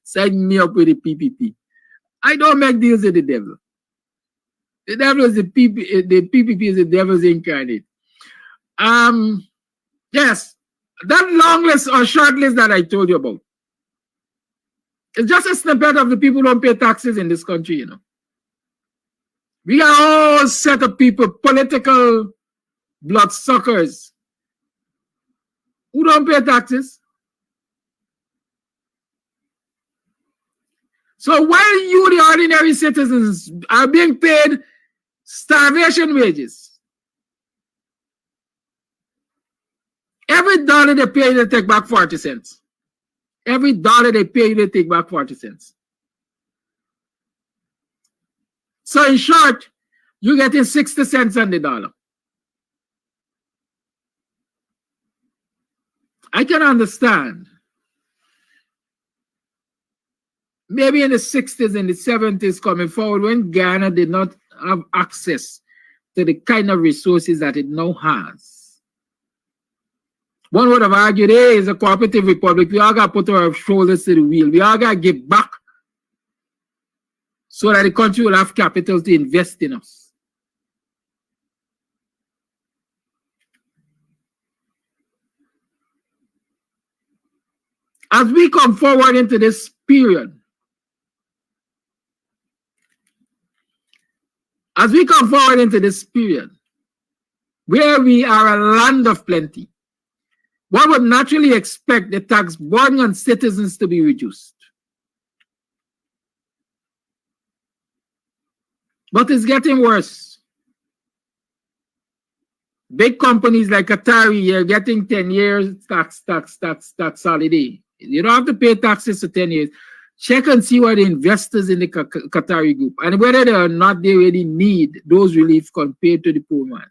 Sign me up with the PPP. I don't make deals with the devil. The devil is the PPP is the devil's incarnate. Yes, that long list or short list that I told you about, it's just a snippet of the people who don't pay taxes in this country, you know. We are all set of people, political bloodsuckers, who don't pay taxes. So while you, the ordinary citizens, are being paid starvation wages, every dollar they pay you, they take back 40 cents. Every dollar they pay you, they take back 40 cents. So in short, you're getting 60 cents on the dollar. I can understand. Maybe in the 60s and the 70s coming forward, when Ghana did not have access to the kind of resources that it now has. One would have argued, hey, it's a cooperative republic. We all got to put our shoulders to the wheel. We all got to give back so that the country will have capital to invest in us. As we come forward into this period, where we are a land of plenty, one would naturally expect the tax burden on citizens to be reduced. But it's getting worse. Big companies like Atari, you're getting 10 years tax holiday. You don't have to pay taxes for 10 years. Check and see what the investors in the Qatari group and whether they or not they really need those relief compared to the poor man.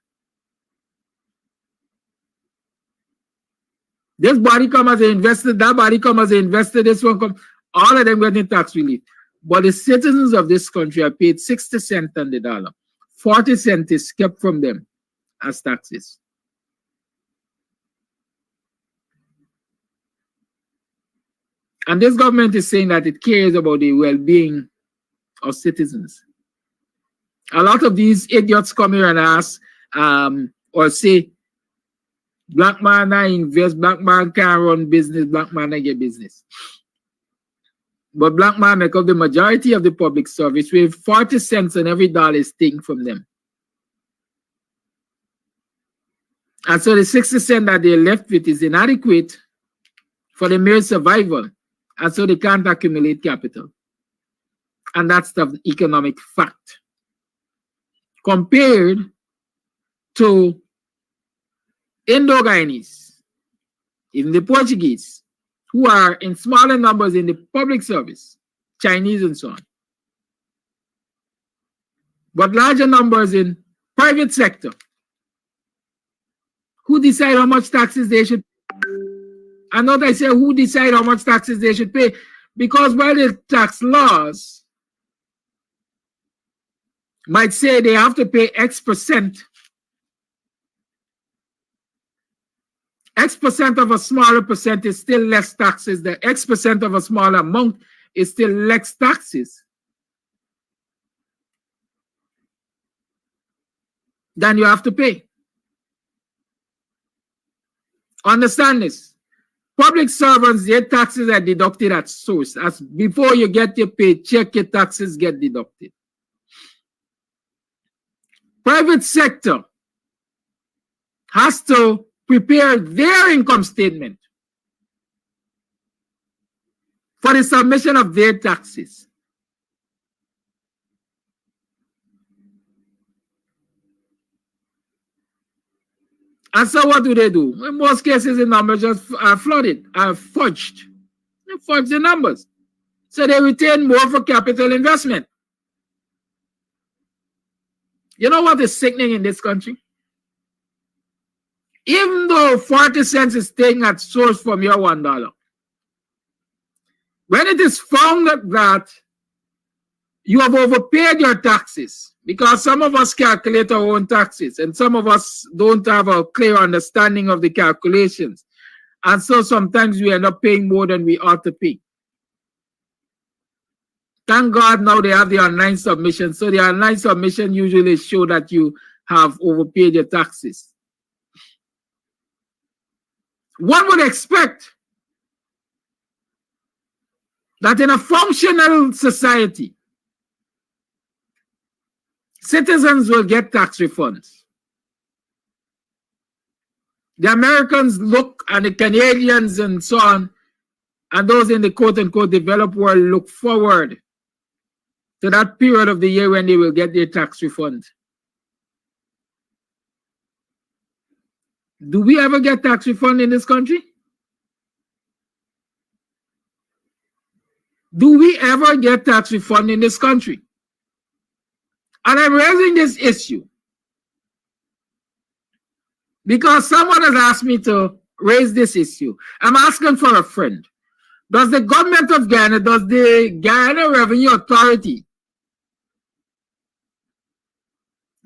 This body come as an investor, that body come as an investor, this one come, all of them getting tax relief. But the citizens of this country are paid 60 cents on the dollar. 40 cents is kept from them as taxes. And this government is saying that it cares about the well-being of citizens. A lot of these idiots come here and ask or say, black man I invest, black man can run business, black man I get business. But black man make up the majority of the public service with 40 cents on every dollar is taken from them. And so the 60 cents that they're left with is inadequate for the mere survival. And so they can't accumulate capital. And that's the economic fact. Compared to Indo-Guyanese, even the Portuguese, who are in smaller numbers in the public service, Chinese and so on, but larger numbers in private sector, who decide how much taxes they should pay. And not I say who decide how much taxes they should pay, because by the tax laws might say they have to pay X percent. X percent of a smaller percent is still less taxes. The X percent of a smaller amount is still less taxes than you have to pay. Understand this. Public servants, their taxes are deducted at source. As before you get your paycheck, your taxes get deducted. Private sector has to prepare their income statement for the submission of their taxes. And so what do? In most cases, the numbers just are flooded, are fudged. They fudge the numbers. So they retain more for capital investment. You know what is sickening in this country? Even though 40 cents is taken at source from your $1, when it is found that you have overpaid your taxes, because some of us calculate our own taxes and some of us don't have a clear understanding of the calculations. And so sometimes we end up paying more than we ought to pay. Thank God now they have the online submission. So the online submission usually show that you have overpaid your taxes. One would expect that in a functional society, citizens will get tax refunds. The Americans look, and the Canadians and so on, and those in the quote-unquote developed world look forward to that period of the year when they will get their tax refund. Do we ever get tax refund in this country? Do we ever get tax refund in this country? And I'm raising this issue because someone has asked me to raise this issue. I'm asking for a friend. Does the government of Guyana, does the Guyana Revenue Authority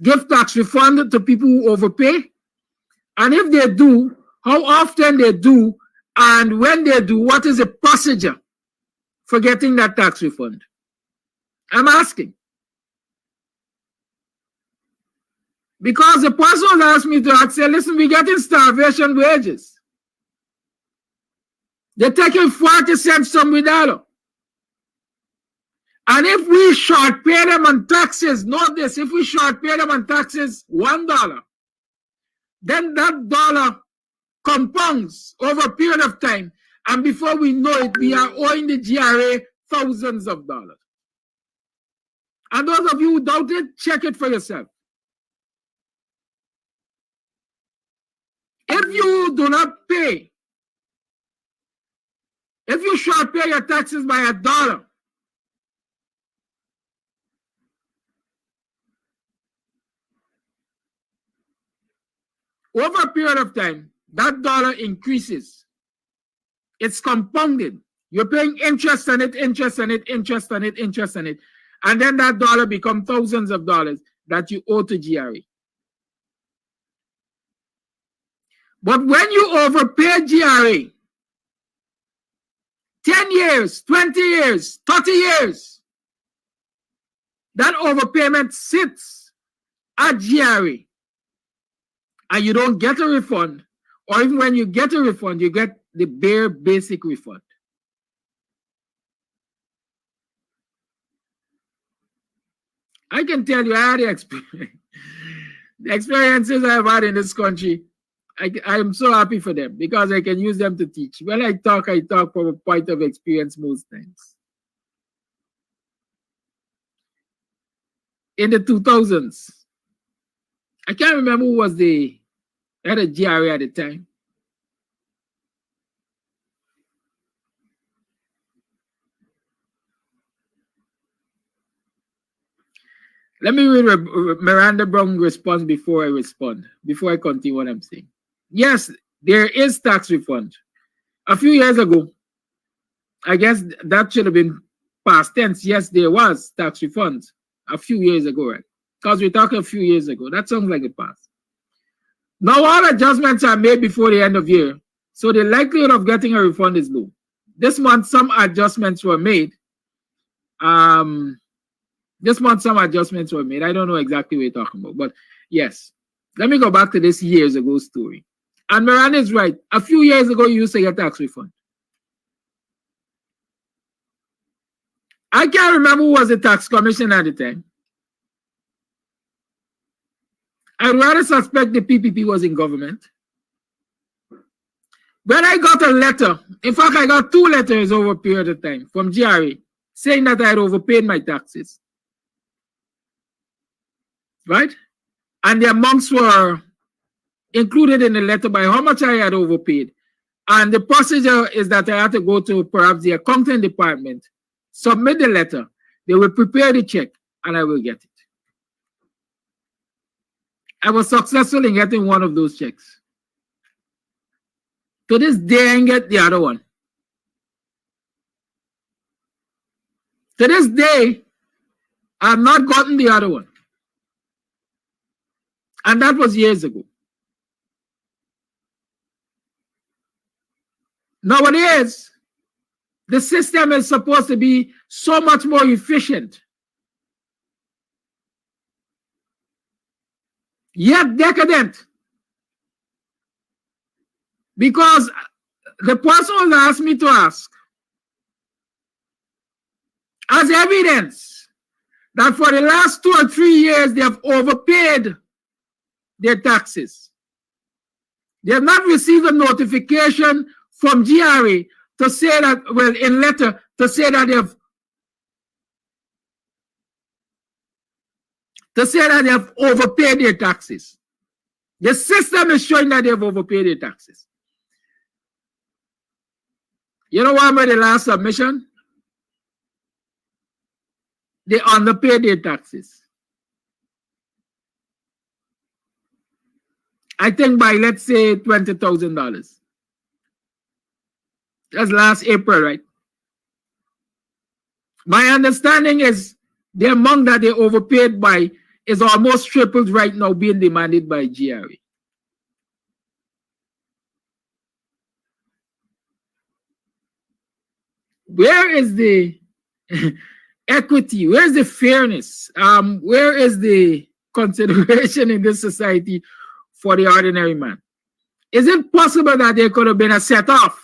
give tax refund to people who overpay? And if they do, how often they do, and when they do, what is the procedure for getting that tax refund? I'm asking. Because the person asked me to ask, say, listen, we're getting starvation wages. They're taking 40 cents from the dollar. And if we short pay them on taxes, note this, if we short pay them on taxes $1, then that dollar compounds over a period of time. And before we know it, we are owing the GRA thousands of dollars. And those of you who doubt it, check it for yourself. If you do not pay, if you short pay your taxes by $1, over a period of time, that dollar increases. It's compounded. You're paying interest on it, interest on it, interest on it, interest on it. And then that dollar becomes thousands of dollars that you owe to GRA. But when you overpay GRA, 10 years, 20 years, 30 years, that overpayment sits at GRA and you don't get a refund, or even when you get a refund, you get the bare basic refund. I can tell you, I had the experiences I've had in this country. I'm so happy for them because I can use them to teach. When I talk from a point of experience most times. In the 2000s, I can't remember who was the head of GRA at the time. Let me read Miranda Brown's response before I continue what I'm saying. Yes, there is tax refund. A few years ago, I guess that should have been past tense. Yes, there was tax refunds a few years ago, right? Because we're talking a few years ago. That sounds like it passed. Now all adjustments are made before the end of year, so the likelihood of getting a refund is low. This month, some adjustments were made. This month, some adjustments were made. I don't know exactly what you're talking about, but yes. Let me go back to this years ago story. And Miranda is right. A few years ago, you used to get tax refund. I can't remember who was the tax commissioner at the time. I'd rather suspect the PPP was in government. When I got a letter, in fact, I got 2 letters over a period of time from GRA saying that I had overpaid my taxes. Right? And the amounts were included in the letter by how much I had overpaid. And the procedure is that I had to go to perhaps the accounting department, submit the letter, they will prepare the check, and I will get it. I was successful in getting one of those checks. To this day, I didn't get the other one. To this day, I have not gotten the other one. And that was years ago. Nowadays, the system is supposed to be so much more efficient, yet decadent. Because the person who asked me to ask, as evidence that for the last 2 or 3 years they have overpaid their taxes. They have not received a notification from GRA to say that, well, in letter, to say that they have overpaid their taxes. The system is showing that they have overpaid their taxes. You know what made the last submission? They underpaid their taxes. I think by, let's say, $20,000. That's last April, right? My understanding is the amount that they overpaid by is almost tripled right now, being demanded by GRA. Where is the equity? Where is the fairness? Where is the consideration in this society for the ordinary man? Is it possible that there could have been a set-off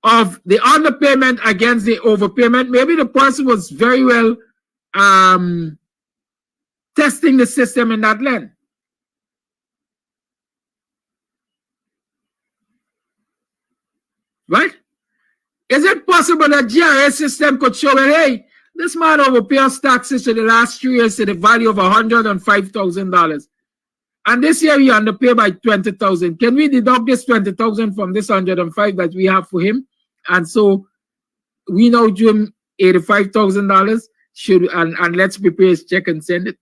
of the underpayment against the overpayment? Maybe the person was very well testing the system in that lens. Right? Is it possible that GRA system could show that, hey, this man overpays taxes for the last 3 years to the value of $105,000, and this year he underpaid by $20,000. Can we deduct this $20,000 from this $105,000 that we have for him, and so we now do him $85,000? And let's prepare his check and send it.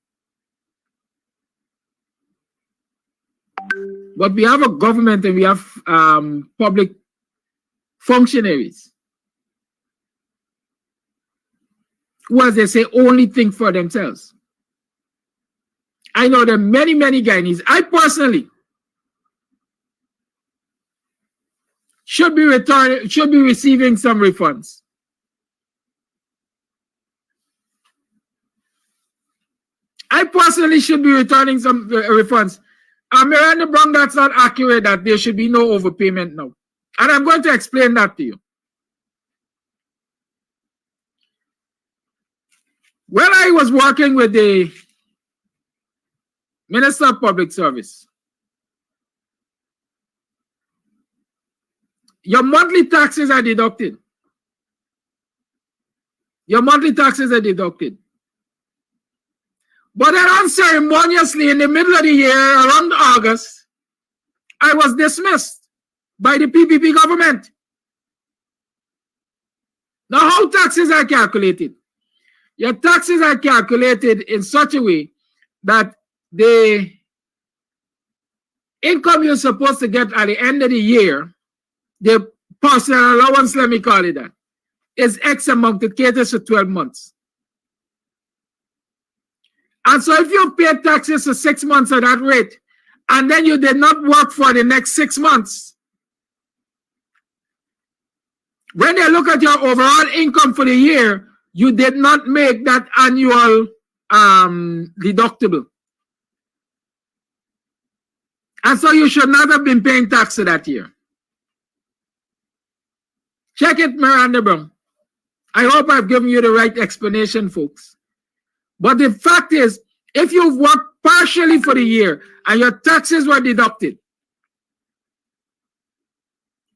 But we have a government and we have public functionaries who, as they say, only think for themselves. I know there are many, many Guyanese. I personally should be receiving some refunds. I personally should be returning some refunds. Miranda Brown, that's not accurate, that there should be no overpayment now. And I'm going to explain that to you. When I was working with the Minister of Public Service, your monthly taxes are deducted. Your monthly taxes are deducted. But then unceremoniously, in the middle of the year, around August, I was dismissed by the PPP government. Now, how taxes are calculated? Your taxes are calculated in such a way that the income you're supposed to get at the end of the year, the personal allowance, let me call it that, is X amount. It caters for 12 months. And so if you pay taxes for 6 months at that rate, and then you did not work for the next 6 months, when they look at your overall income for the year, you did not make that annual deductible. And so you should not have been paying tax for that year. Check it, Miranda Brown. I hope I've given you the right explanation, folks. But the fact is, if you've worked partially for the year and your taxes were deducted,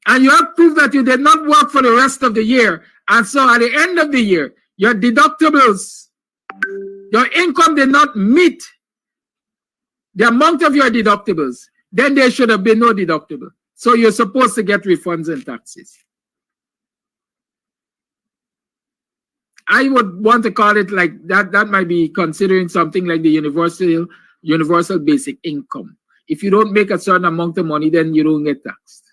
and you have proof that you did not work for the rest of the year, and so at the end of the year, your deductibles, your income did not meet the amount of your deductibles, then there should have been no deductible. So you're supposed to get refunds and taxes. I would want to call it like that. That might be considering something like the universal basic income. If you don't make a certain amount of money, then you don't get taxed.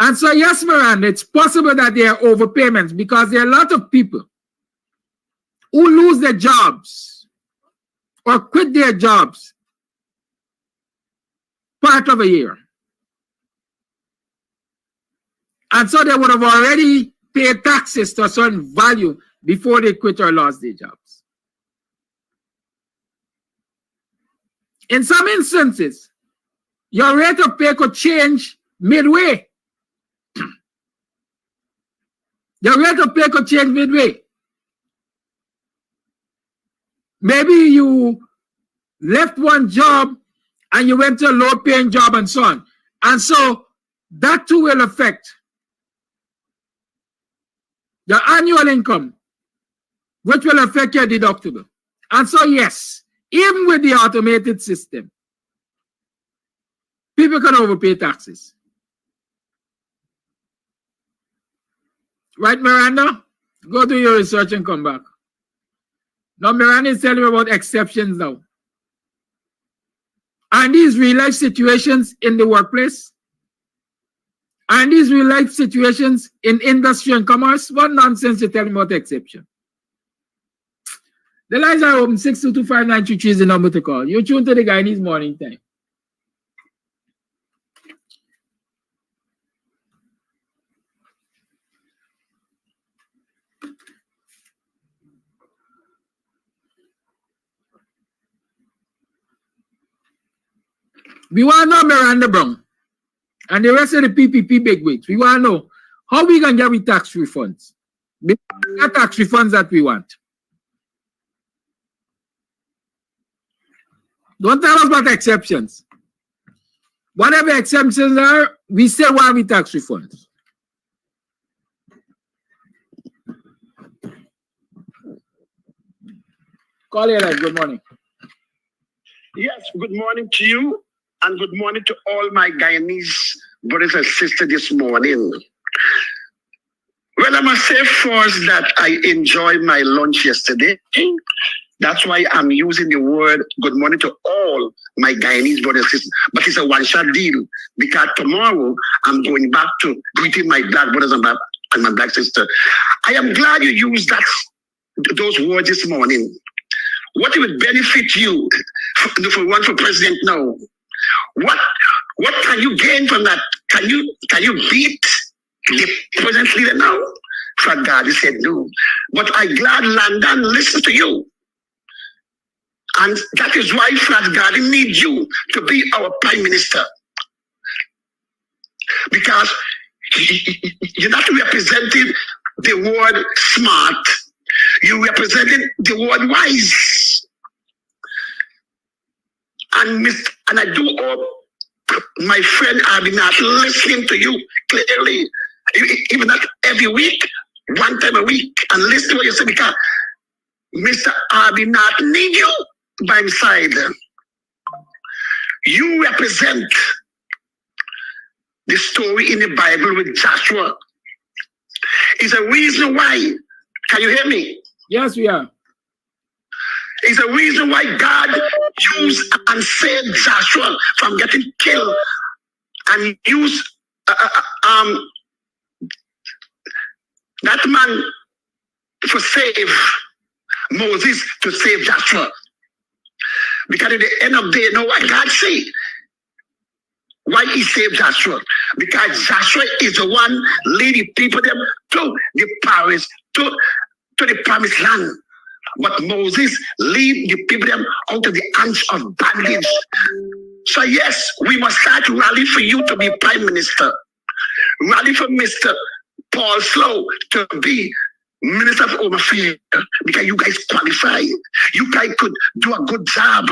And so, yes, Miranda, it's possible that there are overpayments because there are a lot of people who lose their jobs or quit their jobs part of a year. And so they would have already paid taxes to a certain value before they quit or lost their jobs. In some instances, your rate of pay could change midway. Your rate of pay could change midway. Maybe you left one job and you went to a low-paying job and so on. And so that too will affect your annual income, which will affect your deductible. And so, yes, even with the automated system, people can overpay taxes. Right, Miranda? Go do your research and come back. Now, Miran is telling me about exceptions now. And these real life situations in the workplace, and these real life situations in industry and commerce, what nonsense you tell me about exception? The lines are open. 6225923 is the number to call. You tune to the Guyanese Morning Time. We want to know Miranda Brown and the rest of the PPP bigwigs. We want to know how we can get with tax refunds. The tax refunds that we want. Don't tell us about exceptions. Whatever exceptions are, we still want with tax refunds. Call it like, good morning. Yes, good morning to you. And good morning to all my Guyanese brothers and sisters this morning. Well, I must say first that I enjoyed my lunch yesterday. That's why I'm using the word good morning to all my Guyanese brothers and sisters. But it's a one-shot deal because tomorrow I'm going back to greeting my black brothers and my black sister. I am glad you used those words this morning. What would benefit you for one for president now? What can you gain from that? Can you beat the present leader now? Frat Garden said no. But I glad London listen to you. And that is why Frat Garden needs you to be our prime minister. Because you're not representing the word smart, you're representing the word wise. And I do hope my friend Abinat listening to you clearly, even not every week, one time a week, and listen to what you say because Mr. Abinat need you by his side. You represent the story in the Bible with Joshua. It's a reason why. Can you hear me? Yes, we are. It's a reason why God used and saved Joshua from getting killed and used that man to save Moses to save Joshua. Because at the end of the day, you know what God said? Why he saved Joshua? Because Joshua is the one leading people them to the Paris, to the promised land. But Moses lead the people them out of the hands of bondage. So yes, we must start to rally for you to be prime minister. Rally for Mr. Paul Slow to be Minister of Home Affairs because you guys qualify. You guys could do a good job.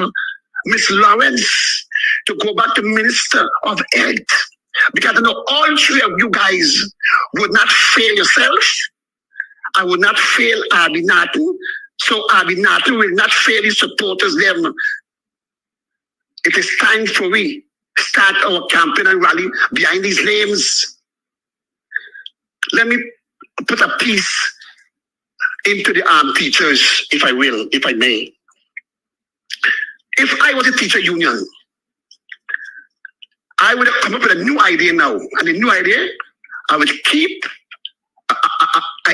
Miss Lawrence to go back to Minister of Health because I know all three of you guys would not fail yourself. I would not fail Abinatu. So Abinatu will not fail his supporters them. It is time for we start our campaign and rally behind these names. Let me put a piece into the teachers, if I will, if I may. If I was a teacher union, I would have come up with a new idea now. And the new idea, I would keep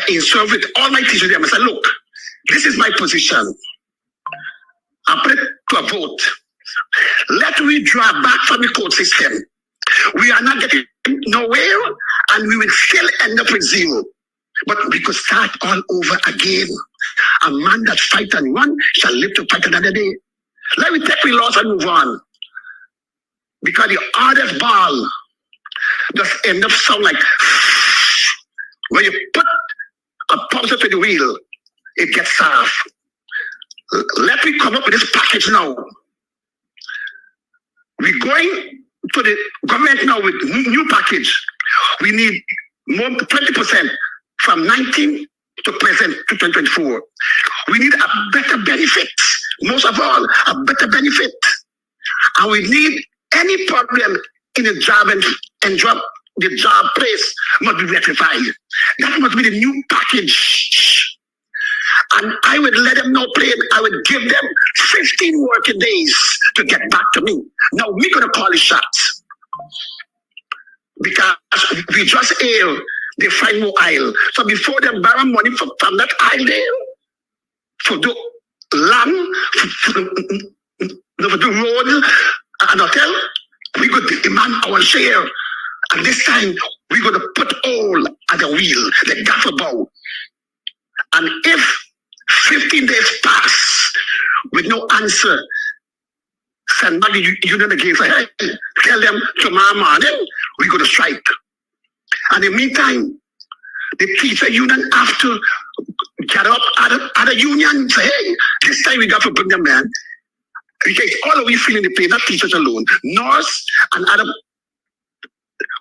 in service with all my teachers there. I said, look, this is my position. I put it to a vote. Let me draw back from the court system. We are not getting nowhere and we will still end up with zero. But we could start all over again. A man that fight and run shall live to fight another day. Let me take the loss and move on. Because the hardest ball just end up sound like when you put a pulsar to the wheel, it gets soft. Let me come up with this package now. We're going to the government now with new package. We need more 20% from 19 to present to 2024. We need a better benefit. Most of all, a better benefit. And we need any problem in the job and job, the job place must be rectified. That must be the new package. And I would let them know plain. I would give them 15 working days to get back to me. Now we're going to call the shots. Because we just ail, they find more aisle. So before they borrow money from that aisle there, for the land, for the road, and hotel, we're going to demand our share. And this time, we're going to put all at the wheel, the gaffer bow. And if 15 days pass with no answer, send back the union again. Say, hey, tell them tomorrow morning we're going to strike. And in the meantime, the teacher union have to get up at a union and say, hey, this time we got to bring them in. Because all of we feeling the pain, not teachers alone, nurse and other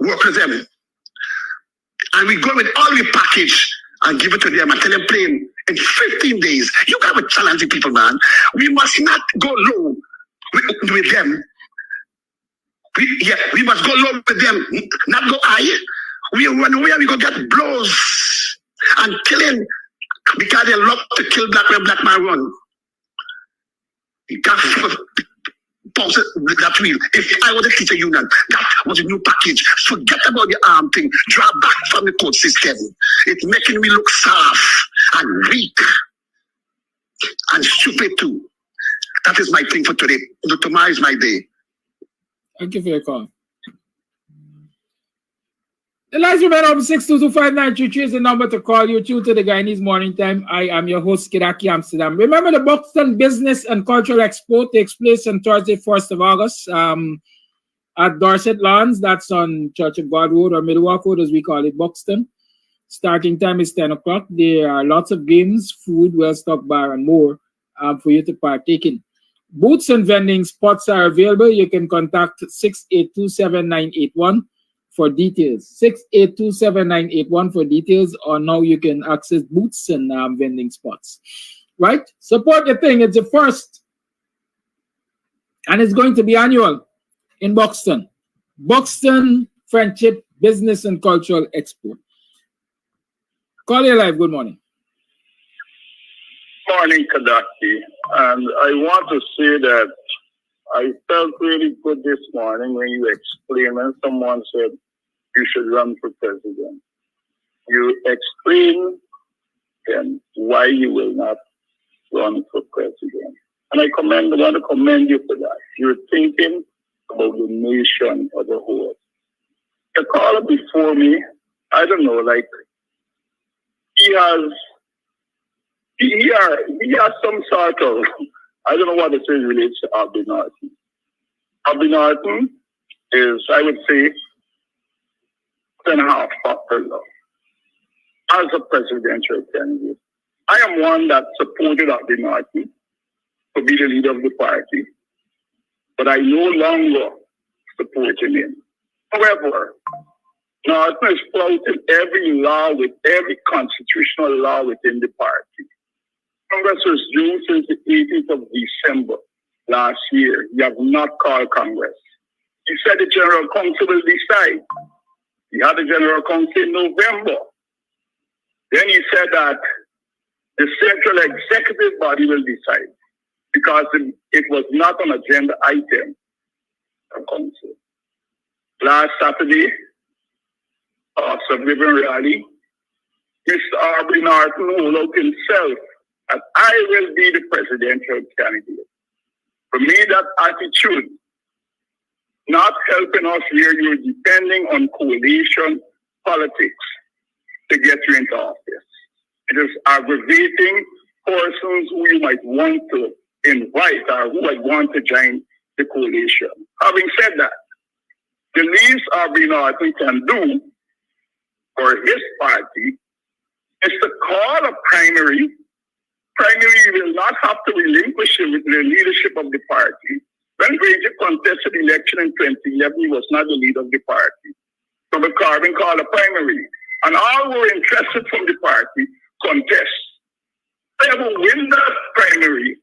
workers them. And we go with all we package and give it to them and tell them plain in 15 days. You got to challenge the people, man. We must not go low with them. We must go low with them, not go high. We run away and we go get blows and killing because they love to kill black man run. You got to pause that wheel. If I was a teacher union, that was a new package. Forget about the arm thing. Draw back from the court system. It's making me look soft and weak and stupid too. That is my thing for today. Tomorrow is my day. Thank you for your call. The last remain of 6225933 is the number to call you. Tune to the Guyanese Morning Time. I am your host, Kidaki Amsterdam. Remember, the Buxton Business and Cultural Expo takes place on Thursday, 1st of August at Dorset Lawns. That's on Church of God Road or Middlewalk Road, as we call it, Buxton. Starting time is 10 o'clock. There are lots of games, food, well-stocked bar, and more for you to partake in. Booths and vending spots are available. You can contact 6827981 for details. 6827981 for details, or now you can access booths and vending spots. Right? Support the thing. It's the first, and it's going to be annual in Buxton. Buxton Friendship Business and Cultural Expo. Call you live. Good morning. Morning, Kadaki. And I want to say that I felt really good this morning when you explained, and someone said you should run for president. You explain then why you will not run for president. And I want to commend you for that. You're thinking about the nation as a whole. The caller before me, I don't know, like he has some sort of, I don't know what it is relates to Abby Norton. Abby Norton is, I would say, 10.5 popular as a presidential candidate. I am one that supported Abby Norton to be the leader of the party, but I no longer support him. However, Norton is flouting every law with every constitutional law within the party. Congress was due since the 18th of December last year. You have not called Congress. He said the General Council will decide. He had the General Council in November. Then he said that the central executive body will decide because it was not an agenda item of Council. Last Saturday, after Ribbon Rally, Mr. Aubrey Norton rolled out himself and I will be the presidential candidate. For me, that attitude, not helping us where you're depending on coalition politics to get you into office. It is aggravating persons who you might want to invite or who might want to join the coalition. Having said that, the least Aubrey Norton can do for his party is to call a primary. Primary will not have to relinquish the leadership of the party. When Granger contested the election in 2011, he was not the leader of the party. So the Carvin called a primary. And all who were interested from the party contest. Whoever win that primary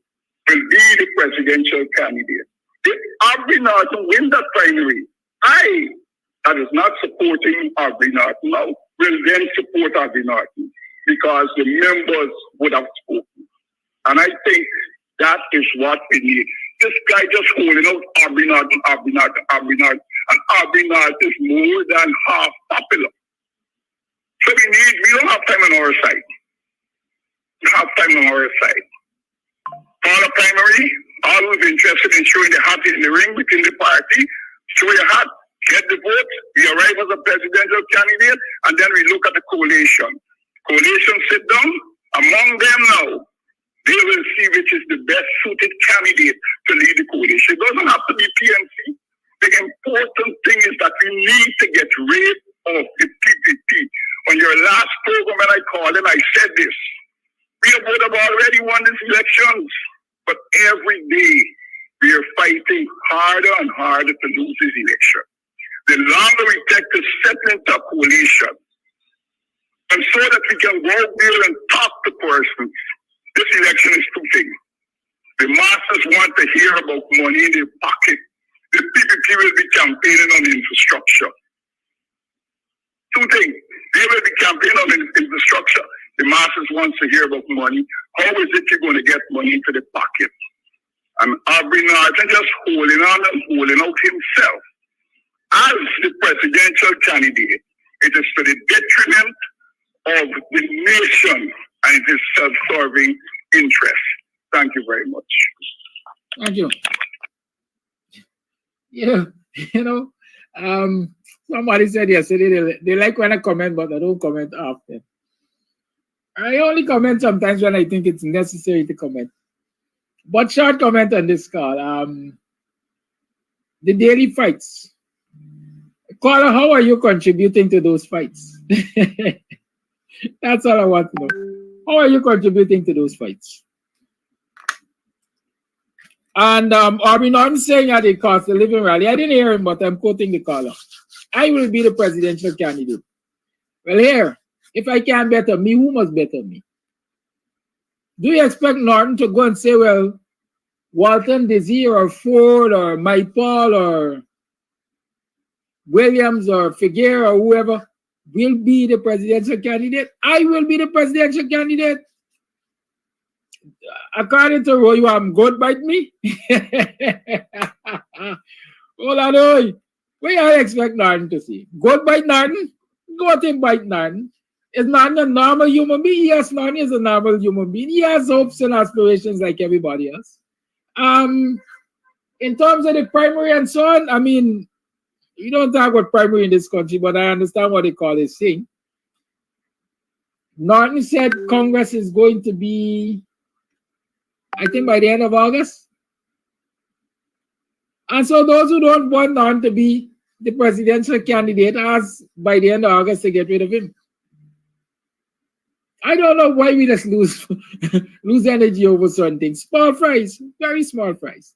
will be the presidential candidate. If Aubrey Norton win that primary, that is not supporting Aubrey Norton now, will then support Aubrey Norton. because the members would have spoken. And I think that is what we need. This guy just holding out Arbinard and Arbinard and Arbinard, and Arbinard is more than half popular. So we don't have time on our side. We have time on our side. For the primary, all who's interested in showing the hat in the ring within the party, show your hat, get the vote, we arrive as a presidential candidate, and then we look at the coalition. Coalition sit down, among them now, they will see which is the best suited candidate to lead the coalition. It doesn't have to be PNC. The important thing is that we need to get rid of the PPP. On your last program when I called and I said this, we would have already won these elections, but every day we are fighting harder and harder to lose this election. The longer we take to settle into a coalition, and so that we can go out there and talk to persons, this election is two things. The masses want to hear about money in their pocket. The PPP will be campaigning on infrastructure. Two things. They will be campaigning on infrastructure. The masses want to hear about money. How is it you're going to get money into the pocket? And Arbinard just holding on and holding out himself. As the presidential candidate, it is to the detriment of the nation and it is self-serving interest. Thank you very much. Thank you. Yeah, somebody said yesterday they like when I comment, but I don't comment often. I only comment sometimes when I think it's necessary to comment. But short comment on this call. The daily fights. Caller, how are you contributing to those fights? That's all I want to know. How are you contributing to those fights? And I'm saying at the cost of living rally, I didn't hear him, but I'm quoting the caller. I will be the presidential candidate. Well, here, if I can't better me, who must better me? Do you expect Norton to go and say, well, Walton Desir or Ford or Mike Paul or Williams or Figueroa or whoever will be the presidential candidate? I will be the presidential candidate. According to Roy, I'm good bite me. Hold on, what do I expect Norton to say? Good bite Norton? Go to bite Norton. Is Norton a normal human being? Yes, Norton is a normal human being. He has hopes and aspirations like everybody else. In terms of the primary and so on, I mean, you don't talk about primary in this country, but I understand what they call this thing. Norton said Congress is going to be, I think, by the end of August. And so those who don't want Norton to be the presidential candidate ask by the end of August to get rid of him. I don't know why we just lose energy over certain things. Small fries, very small fries.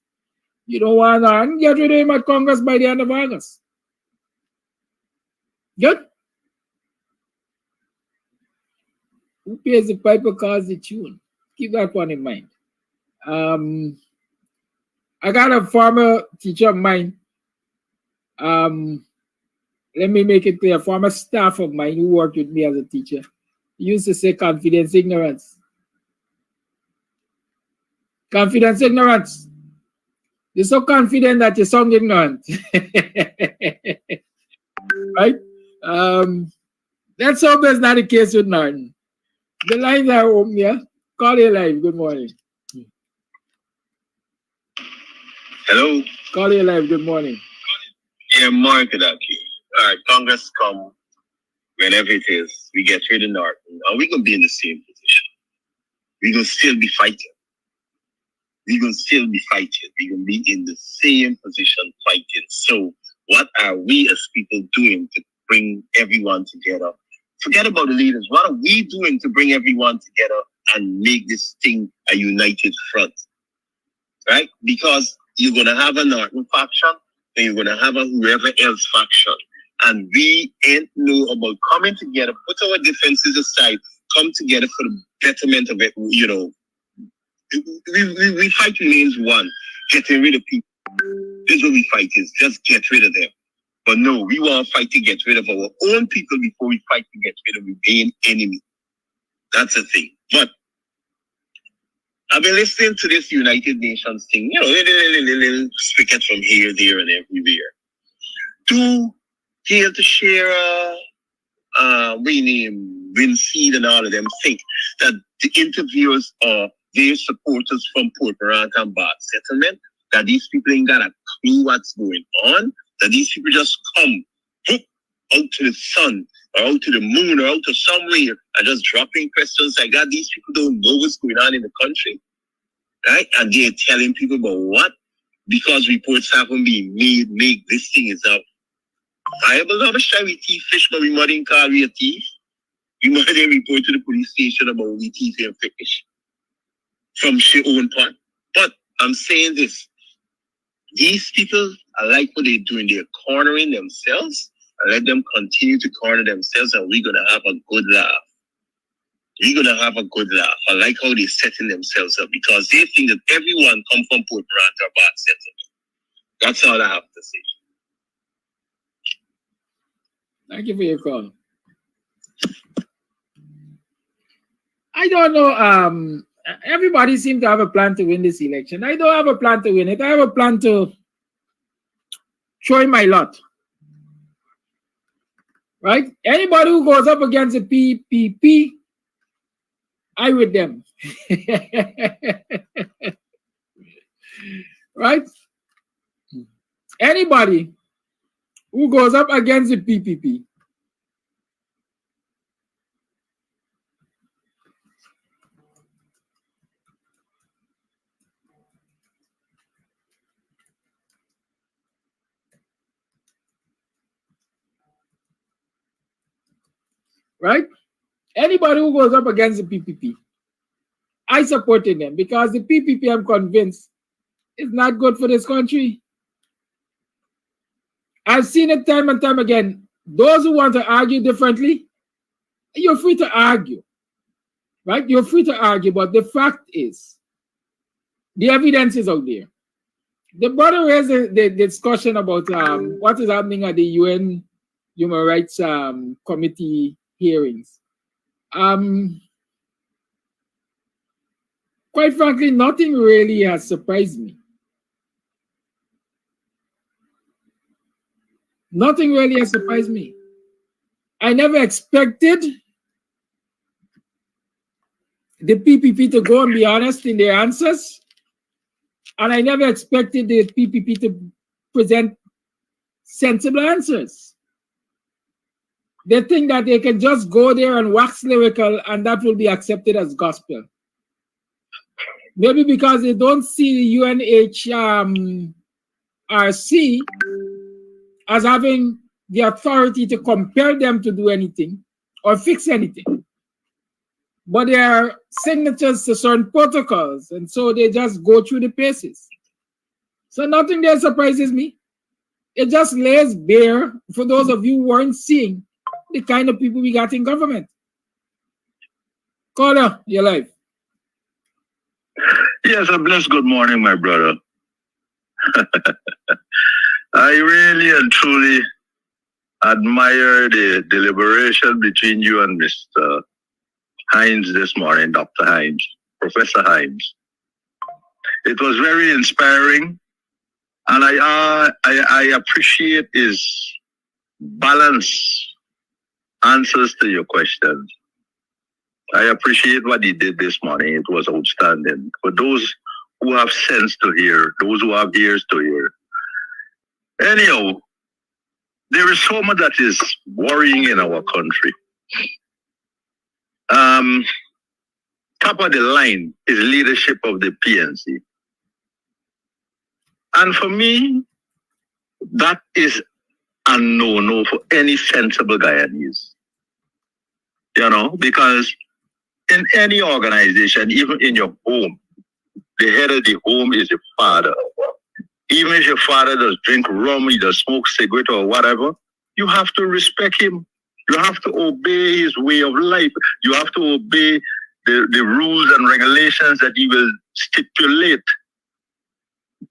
You don't want Norton, get rid of him at Congress by the end of August. Good? Who pays the piper calls the tune? Keep that one in mind. I got a former teacher of mine. Let me make it clear. Former staff of mine who worked with me as a teacher. He used to say confidence, ignorance. Confidence, ignorance. You're so confident that you sound ignorant. Right? Let's hope that's not the case with Norton. The lines are open here. Call you live. Good morning. Hello. Call you live. Good morning. Yeah, Mark Kadaki. All right, Congress come whenever it is. We get rid of Norton. And we're going to be in the same position. We're going to still be fighting. We're going to still be fighting. We're going to be in the same position fighting. So what are we as people doing to bring everyone together? Forget about the leaders. What are we doing to bring everyone together and make this thing a united front? Right? Because you're going to have a Norton faction and you're going to have a whoever else faction. And we ain't know about coming together, put our differences aside, come together for the betterment of it. You know, we fight remains one, getting rid of people. This is what we fight is, just get rid of them. But no, we want to fight to get rid of our own people before we fight to get rid of the main enemy. That's the thing. But I've been listening to this United Nations thing, you know, little spigot from here, there, and everywhere. To here to share, we name Winseed and all of them think that the interviewers are their supporters from Port Morant and Bath Settlement, that these people ain't got a clue what's going on, that these people just come out to the sun or out to the moon or out to somewhere and just dropping questions like that. These people don't know what's going on in the country, right? And they're telling people about what? Because reports haven't been made, make this thing is up. I believe shy we thief fish, but we mustn't call we a thief. We mustn't report to the police station about we thief and fish from their own part. But I'm saying this. These people, I like what they're doing. They're cornering themselves. I let them continue to corner themselves, and we're going to have a good laugh. We're going to have a good laugh. I like how they're setting themselves up because they think that everyone come from Port Morant or Bath Settlement. That's all I have to say. Thank you for your call. I don't know. Everybody seems to have a plan to win this election. I don't have a plan to win it. I have a plan to show in my lot. Right? Anybody who goes up against the PPP, I with them. Right? Anybody who goes up against the PPP, right? Anybody who goes up against the PPP, I supported them because the PPP, I'm convinced, is not good for this country. I've seen it time and time again. Those who want to argue differently, you're free to argue, right? You're free to argue, but the fact is, the evidence is out there. The brother raised the discussion about what is happening at the UN Human Rights Committee hearings. Quite frankly, nothing really has surprised me. Nothing really has surprised me. I never expected the PPP to go and be honest in their answers. And I never expected the PPP to present sensible answers. They think that they can just go there and wax lyrical and that will be accepted as gospel. Maybe because they don't see the UNHRC as having the authority to compel them to do anything or fix anything. But they are signatures to certain protocols, and so they just go through the paces. So nothing there surprises me. It just lays bare, for those of you who weren't seeing, the kind of people we got in government. Caller, you're live. Yes, a blessed good morning, my brother. I really and truly admire the deliberation between you and Mr. Hines this morning, Dr. Hines, Professor Hines. It was very inspiring, and I appreciate his balanced answers to your questions. I appreciate what he did this morning. It was outstanding. For those who have sense to hear, those who have ears to hear. Anyhow, there is so much that is worrying in our country. Top of the line is leadership of the PNC. And for me, that is a no-no for any sensible Guyanese. You know, because in any organization, even in your home, the head of the home is your father. Even if your father does drink rum, he does smoke cigarette or whatever, you have to respect him. You have to obey his way of life. You have to obey the rules and regulations that he will stipulate.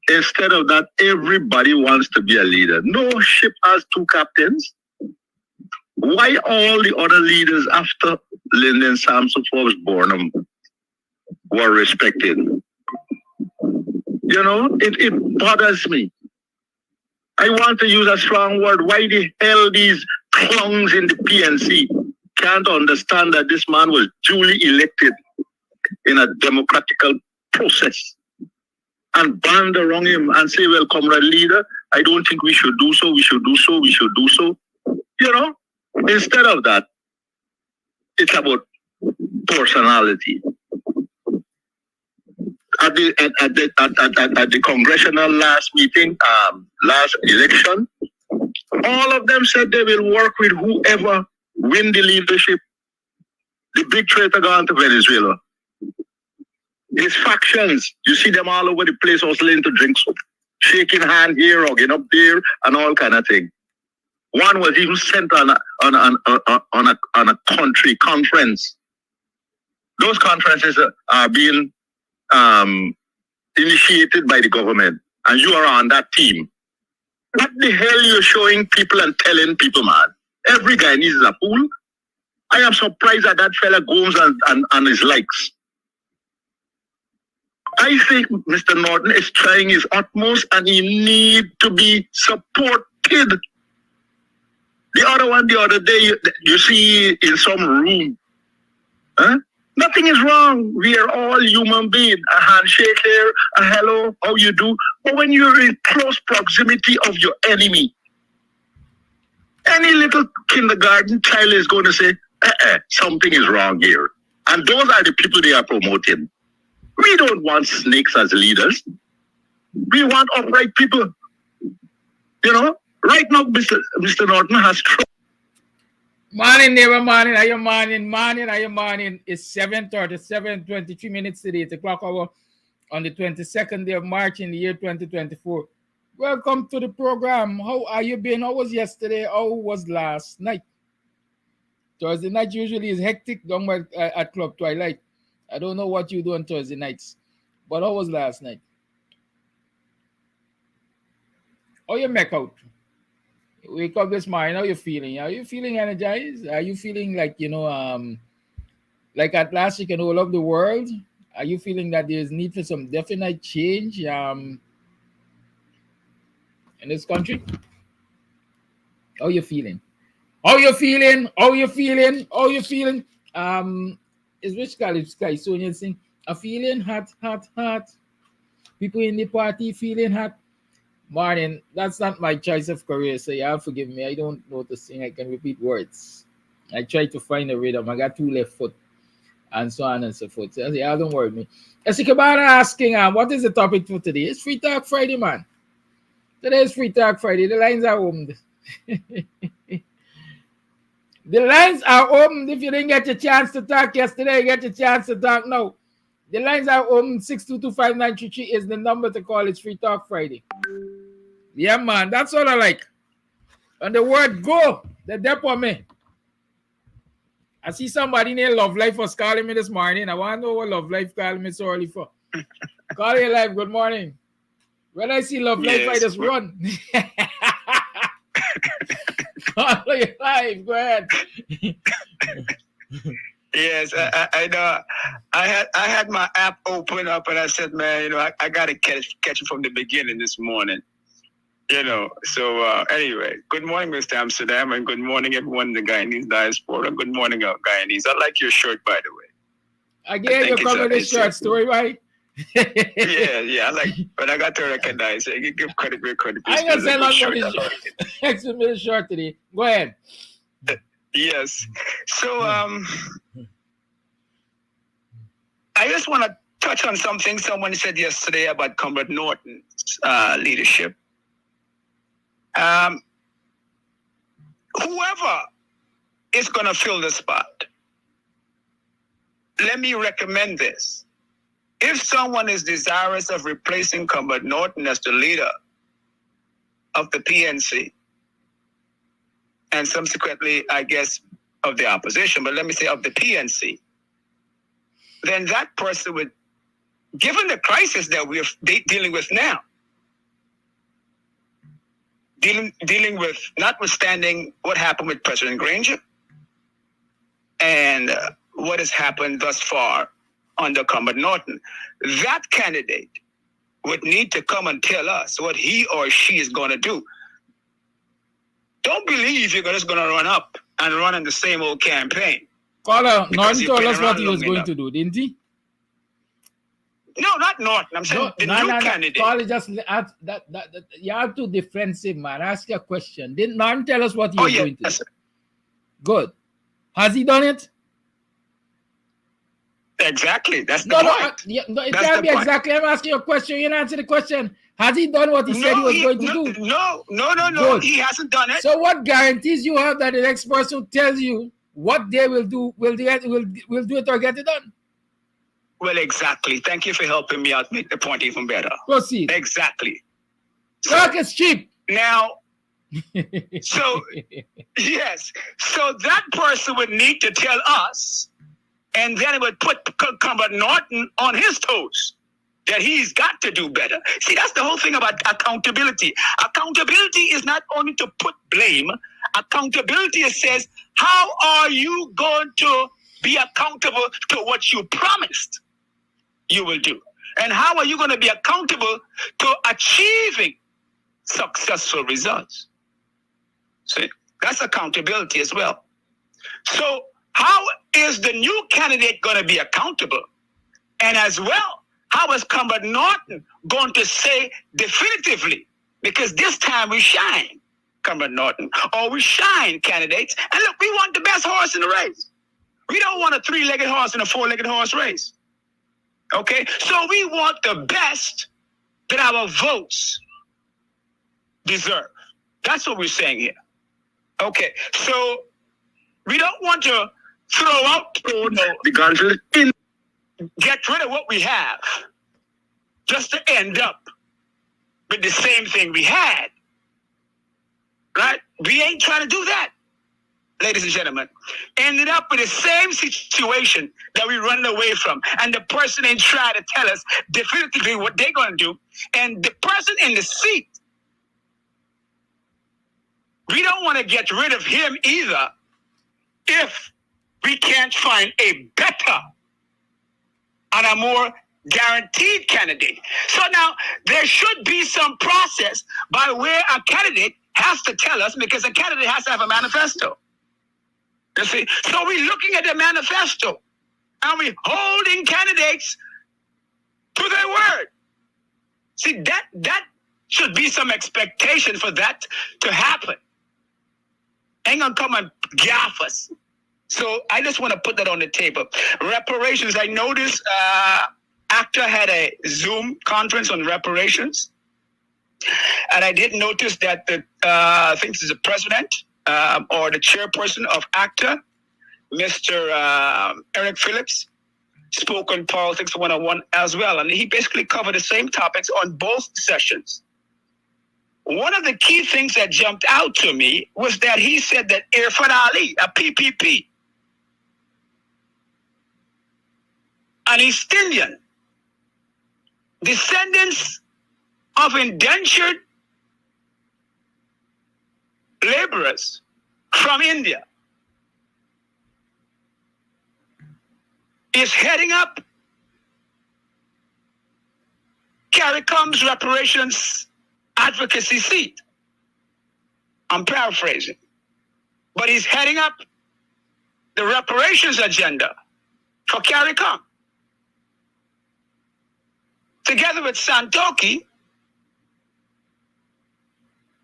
Instead of that, everybody wants to be a leader. No ship has two captains. Why all the other leaders after Lyndon Sampson was born were respected? You know, it bothers me. I want to use a strong word. Why the hell these clowns in the PNC can't understand that this man was duly elected in a democratical process and band around him and say, well, comrade leader, I don't think we should do so, we should do so, we should do so. You know, instead of that, it's about personality. At the congressional last meeting, last election, all of them said they will work with whoever win the leadership. The big traitor gone to Venezuela. His factions, you see them all over the place hustling to drink soup, shaking hand here, hugging up there, and all kind of thing. One was even sent on a country conference. Those conferences are being initiated by the government, and you are on that team. What the hell you're showing people and telling people, man? Every guy needs a fool. I am surprised that that fella goes and his likes. I think Mr. Norton is trying his utmost and he needs to be supported. The other one, the other day, you see in some room, huh? Nothing is wrong. We are all human beings. A handshake here, a hello, how you do. But when you're in close proximity of your enemy, any little kindergarten child is going to say, something is wrong here. And those are the people they are promoting. We don't want snakes as leaders. We want upright people. You know, right now, Mr. Norton has trouble. Morning, neighbor, morning. Are you morning? Morning, are you morning? It's 7:37, 23 minutes today. It's the clock hour on the 22nd day of March in the year 2024. Welcome to the program. How are you been? How was yesterday? How was last night? Thursday night usually is hectic down at Club Twilight. I don't know what you do on Thursday nights, but how was last night? How you make out? Wake up this morning, how you feeling? Are you feeling energized? Are you feeling like, you know, like at last you can all of the world? Are you feeling that there's need for some definite change in this country? How you feeling? How you feeling? How you feeling? How you feeling? Is which college Sky Sonia sing? A feeling hot, hot, hot. People in the party feeling hot. Morning, that's not my choice of career, so you have to forgive me. I don't know to sing. I can repeat words. I try to find a rhythm. I got 2 left foot, and so on and so forth. So, yeah, don't worry me. Esikabara asking, what is the topic for today? It's Free Talk Friday, man. Today is Free Talk Friday. The lines are open. The lines are open. If you didn't get your chance to talk yesterday, you get your chance to talk now. The lines are open. 6225933 is the number to call. It's Free Talk Friday. Yeah, man. That's all I like. And the word go, the depot me. I see somebody named Love Life was calling me this morning. I want to know what Love Life calling me so early for. Call your life. Good morning. When I see Love Life, I just run. Call your life. Go ahead. Yes, I know. I had my app open up and I said, man, you know, I got to catch it from the beginning this morning. You know, so anyway, good morning, Mr. Amsterdam, and good morning, everyone in the Guyanese diaspora. Good morning, Guyanese. I like your shirt, by the way. Again, you come with this short story, right? yeah, I like, but I got to recognize it. You give credit where credit is. I'm going to say not for this extra short today. Go ahead. Yes. So I just want to touch on something someone said yesterday about Comrade Norton's leadership. Whoever is going to fill the spot, let me recommend this. If someone is desirous of replacing Comrade Norton as the leader of the PNC, and subsequently, I guess, of the opposition, but let me say of the PNC, then that person would, given the crisis that we're dealing with now, dealing with, notwithstanding what happened with President Granger and what has happened thus far under Comrade Norton, that candidate would need to come and tell us what he or she is going to do. Don't believe you're just going to run up and run in the same old campaign. Caller, Norton told us what he was going to do, didn't he? No, not Norton. I'm saying the new candidate. Caller, just that you have to defensive, man. Ask your question. Didn't Norton tell us what he was going to do? Good. Has he done it? Exactly. That's the point. It can't be exactly. I'm asking you a question. You answer the question. Has he done what he said he was going to do? No. Good. He hasn't done it. So what guarantees you have that the next person tells you what they will do, will do it or get it done? Well, exactly. Thank you for helping me out make the point even better. Proceed. Exactly. Talk is cheap. Now, so, yes. So that person would need to tell us, and then it would put Comrade Norton on his toes, that he's got to do better. See, that's the whole thing about accountability. Accountability is not only to put blame. Accountability says, how are you going to be accountable to what you promised you will do? And how are you going to be accountable to achieving successful results? See, that's accountability as well. So how is the new candidate going to be accountable? And as well, how is Comrade Norton going to say definitively, because this time we shine, Comrade Norton, or we shine, candidates, and look, we want the best horse in the race. We don't want a 3-legged horse in a 4-legged horse race. Okay? So we want the best that our votes deserve. That's what we're saying here. Okay, so we don't want to throw out, get rid of what we have, just to end up with the same thing we had. Right? We ain't trying to do that, ladies and gentlemen. Ended up with the same situation that we're running away from. And the person ain't trying to tell us definitively what they're going to do. And the person in the seat, we don't want to get rid of him either if we can't find a better and a more guaranteed candidate. So now there should be some process by where a candidate has to tell us, because a candidate has to have a manifesto. You see? So we're looking at the manifesto and we're holding candidates to their word. See, that should be some expectation for that to happen. Ain't gonna come and gaff us. So I just want to put that on the table. Reparations, I noticed ACTA had a Zoom conference on reparations. And I did notice that I think this is the president or the chairperson of ACTA, Mr. Eric Phillips, spoke on Politics 101 as well. And he basically covered the same topics on both sessions. One of the key things that jumped out to me was that he said that Irfan Ali, a PPP, an East Indian, descendants of indentured laborers from India, is heading up CARICOM's reparations advocacy seat. I'm paraphrasing. But he's heading up the reparations agenda for CARICOM. Together with Santoki,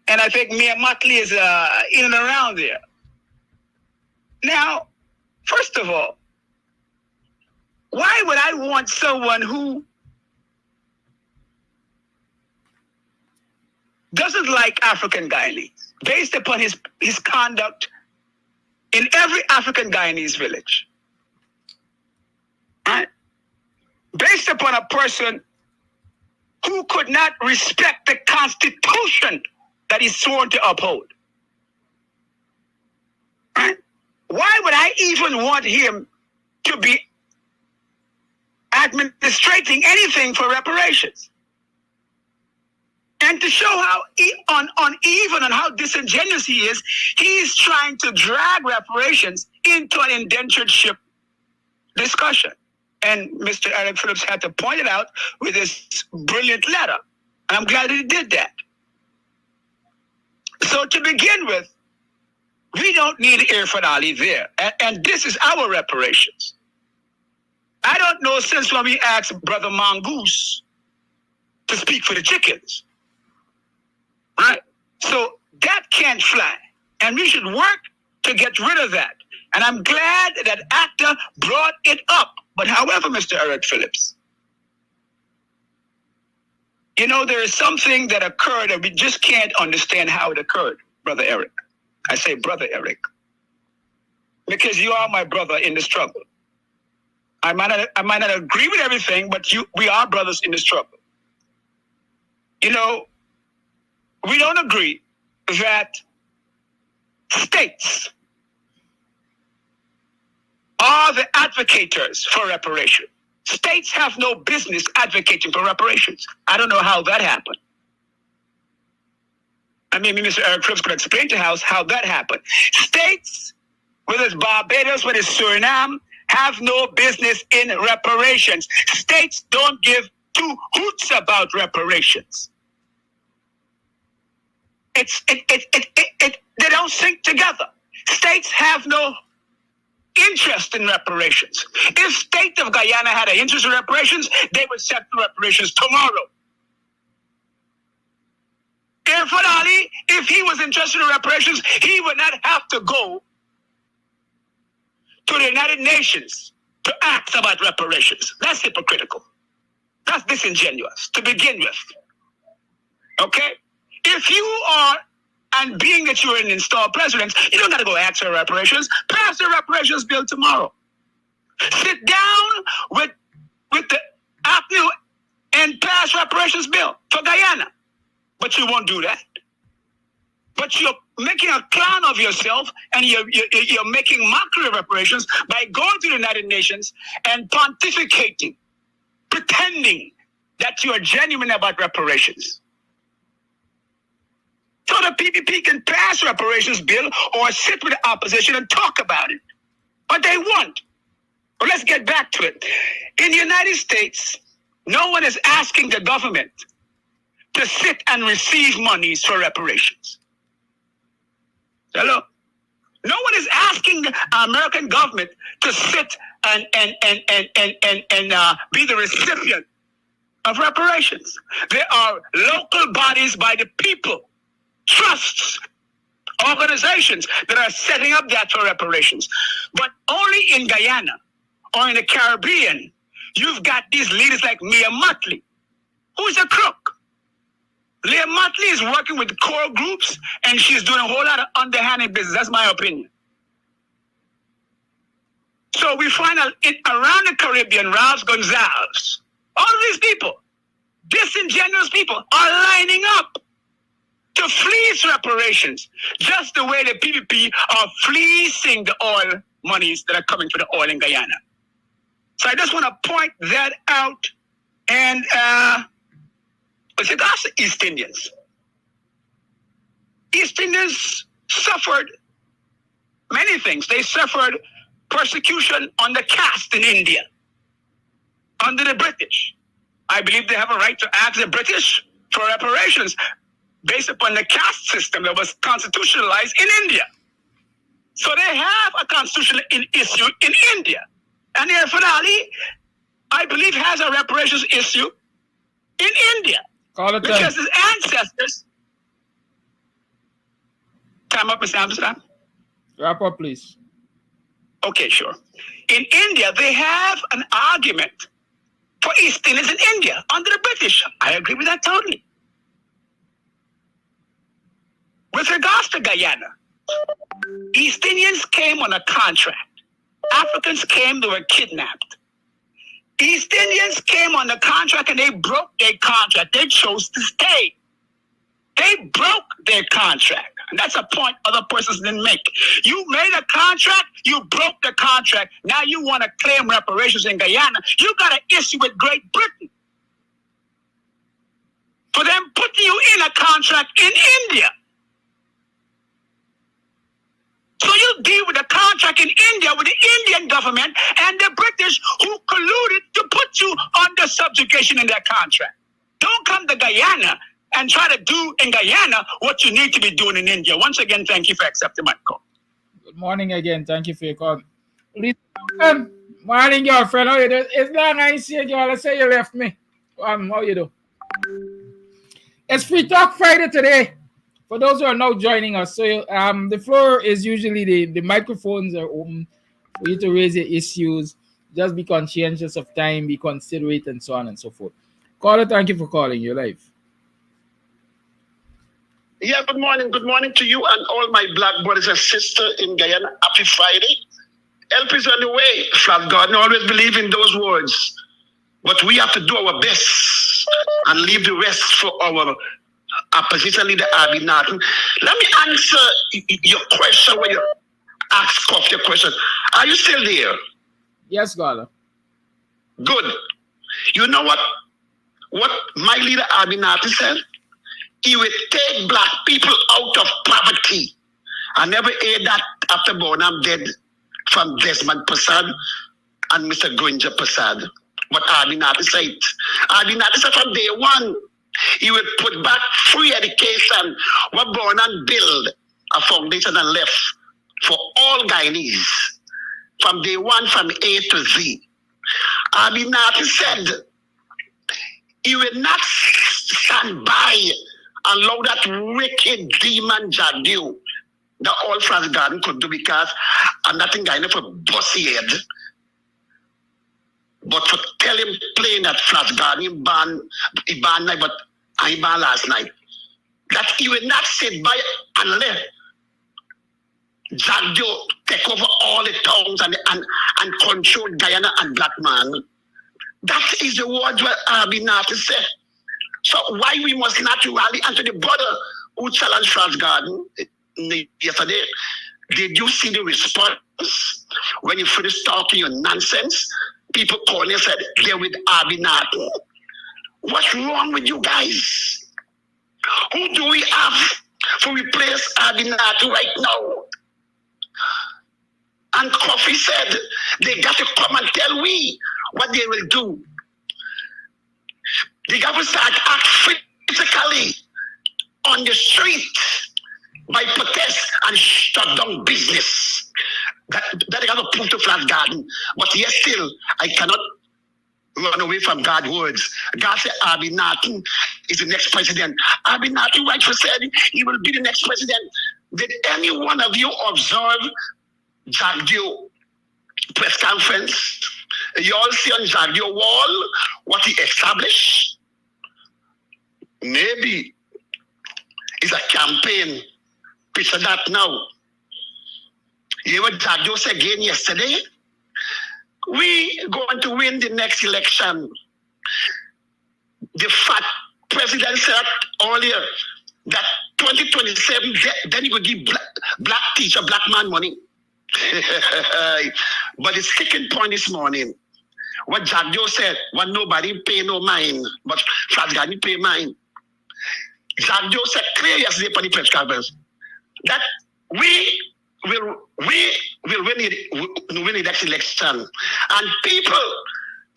and I think Mia Motley is in and around there. Now, first of all, why would I want someone who doesn't like African Guyanese, based upon his conduct in every African Guyanese village? Right? Based upon a person who could not respect the Constitution that he's sworn to uphold. Right? Why would I even want him to be administrating anything for reparations? And to show how uneven and how disingenuous he is, he's trying to drag reparations into an indentured ship discussion. And Mr. Eric Phillips had to point it out with his brilliant letter. And I'm glad he did that. So to begin with, we don't need Irfan Ali there. And this is our reparations. I don't know since when we asked Brother Mongoose to speak for the chickens. Right? So that can't fly. And we should work to get rid of that. And I'm glad that ACTA brought it up. But however, Mr. Eric Phillips, you know, there is something that occurred and we just can't understand how it occurred, Brother Eric. I say Brother Eric, because you are my brother in the struggle. I might not agree with everything, but we are brothers in the struggle. You know, we don't agree that states are the advocators for reparation. States have no business advocating for reparations. I don't know how that happened. I mean, Mr. Eric Phillips could explain to House how that happened. States, whether it's Barbados, whether it's Suriname, have no business in reparations. States don't give two hoots about reparations. They don't sync together. States have no interest in reparations. If state of Guyana had an interest in reparations, they would set the reparations tomorrow. Irfan Ali, if he was interested in reparations, he would not have to go to the United Nations to ask about reparations. That's hypocritical. That's disingenuous to begin with. Okay? If you are, and being that you're an installed president, you don't got to go ask for reparations. Pass the reparations bill tomorrow. Sit down with the ACNU and pass reparations bill for Guyana. But you won't do that. But you're making a clown of yourself and you're making mockery of reparations by going to the United Nations and pontificating, pretending that you are genuine about reparations. So the PPP can pass reparations bill or sit with the opposition and talk about it. But they won't. Well, let's get back to it. In the United States, no one is asking the government to sit and receive monies for reparations. Hello? No one is asking the American government to sit and be the recipient of reparations. There are local bodies by the people, trusts, organizations that are setting up that for reparations. But only in Guyana or in the Caribbean, you've got these leaders like Mia Mottley, who's a crook. Leah Mottley is working with core groups and she's doing a whole lot of underhanded business. That's my opinion. So we find out around the Caribbean, Ralph Gonzalez, all of these people, disingenuous people, are lining up to fleece reparations, just the way the PPP are fleecing the oil monies that are coming for the oil in Guyana. So I just want to point that out. And with regards to East Indians suffered many things. They suffered persecution under caste in India, under the British. I believe they have a right to ask the British for reparations based upon the caste system that was constitutionalized in India. So they have a constitutional issue in India. And Irfan Ali, I believe, has a reparations issue in India. Because his ancestors. Time up, Mr. Amsterdam. Wrap up, please. Okay, sure. In India, they have an argument for East Indians in India under the British. I agree with that totally. With regards to Guyana, East Indians came on a contract. Africans came, they were kidnapped. East Indians came on the contract and they broke their contract. They chose to stay. They broke their contract. And that's a point other persons didn't make. You made a contract, you broke the contract. Now you want to claim reparations in Guyana. You got an issue with Great Britain for them putting you in a contract in India. So you deal with a contract in India with the Indian government and the British who colluded to put you under subjugation in their contract. Don't come to Guyana and try to do in Guyana what you need to be doing in India. Once again, thank you for accepting my call. Good morning again. Thank you for your call. Morning, girlfriend. How you doing? It's long I see you, girl. Let's say you left me. How you do? It's Free Talk Friday today. For those who are now joining us, so the floor is usually the microphones are open for you to raise your issues. Just be conscientious of time, be considerate, and so on and so forth. Caller, thank you for calling. You're live. Yeah, good morning. Good morning to you and all my black brothers and sisters in Guyana. Happy Friday. Help is on the way. Flat God, I always believe in those words. But we have to do our best and leave the rest for our opposition leader, Abby Norton. Let me answer your question when you ask off your question. Are you still there? Yes, Gala. Good. You know what my leader, Abby Norton, said? He will take black people out of poverty. I never heard that after Bonham dead from Desmond Prasad and Mr. Granger Prasad. But Abby Norton said it. Abby Norton said from day one, he will put back free education, what Bonham build a foundation and left for all Guyanese from day one, from A to Z. Abby Norton said he will not stand by and allow that wicked demon Jadu that all France Garden could do, because I'm nothing Guyana for bossy head. But for tell him plain that France Garden he banned night, but I banned last night. That he will not sit by and let Jadu take over all the towns and control Guyana and black man. That is the word what Abby Norton said. So why we must not rally into the brother who challenged France Garden yesterday? Did you see the response when you finished talking your nonsense? People calling and said they're with Abby Norton. What's wrong with you guys? Who do we have to replace Abby Norton right now? And Coffee said they got to come and tell we what they will do. They got to start act physically on the street by protest and shut down business. That they got to prove to Flat Garden. But yet still, I cannot run away from God's words. God said Abby Norton is the next president. Abby Norton rightfully said he will be the next president. Did any one of you observe Jagdio press conference? You all see on Jagdio wall what he established? Maybe it's a campaign. Picture that now. You hear what Jagdio said again yesterday? We going to win the next election. The fat president said earlier that 2027, then he will give black teacher, black man money. But the second point this morning, what Jagdio said, what nobody pay no mind, but Fazgani pay mind. Jagdio said clear yesterday for the press conference that we will win the next election. And people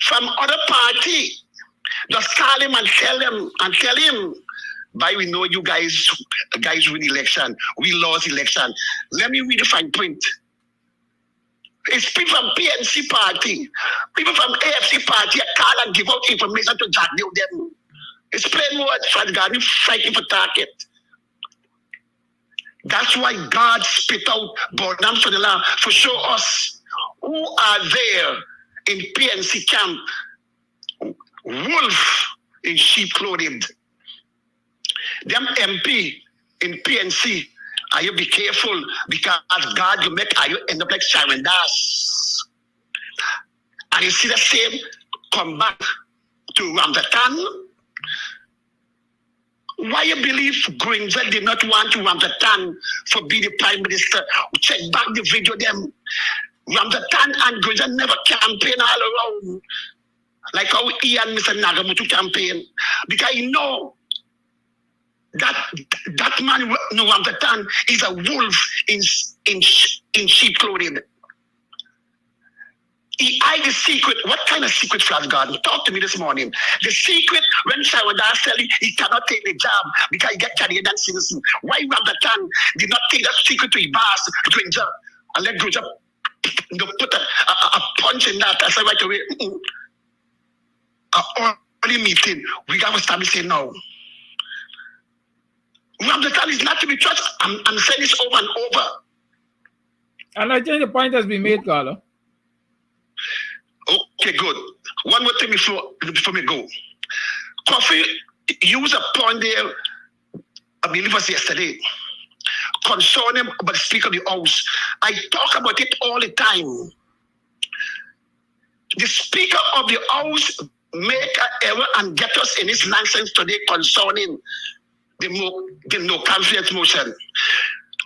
from other party just call him and tell him, by we know you guys win election. We lost election. Let me read the fine print. It's people from PNC party, people from AFC party call and give out information to Jagdio them. It's plain words, Fat God, you fighting for target. That's why God spit out Bonham for the land, for show us who are there in PNC camp. Wolf in sheep clothing. Them MP in PNC, are you be careful, because God you make you end up like Sharon Das. And you see the same come back to Ramzatan. Why you believe Granger did not want Ramzatan for be the prime minister? Check back the video them. Ramzatan and Granger never campaign all around. Like how he and Mr. Nagamutu campaign. Because you know that man, Nwangatan, is a wolf in sheep clothing. He hide the secret. What kind of secret, Flash Garden? Talk to me this morning. The secret, when Shawada said he cannot take the job because he get Canadian citizen. Why Nwangatan did not take that secret to his boss, to his job, and let Gruja put a punch in that? I said right away, early meeting, we got to start saying no. Nwangatan is not to be trusted. I'm saying this over and over. And I think the point has been made, Carlo. Okay, good. One more thing before me go. Coffee, use a point there, I believe it was yesterday, concerning about the Speaker of the House. I talk about it all the time. The Speaker of the House make an error and get us in this nonsense today concerning the no confidence motion.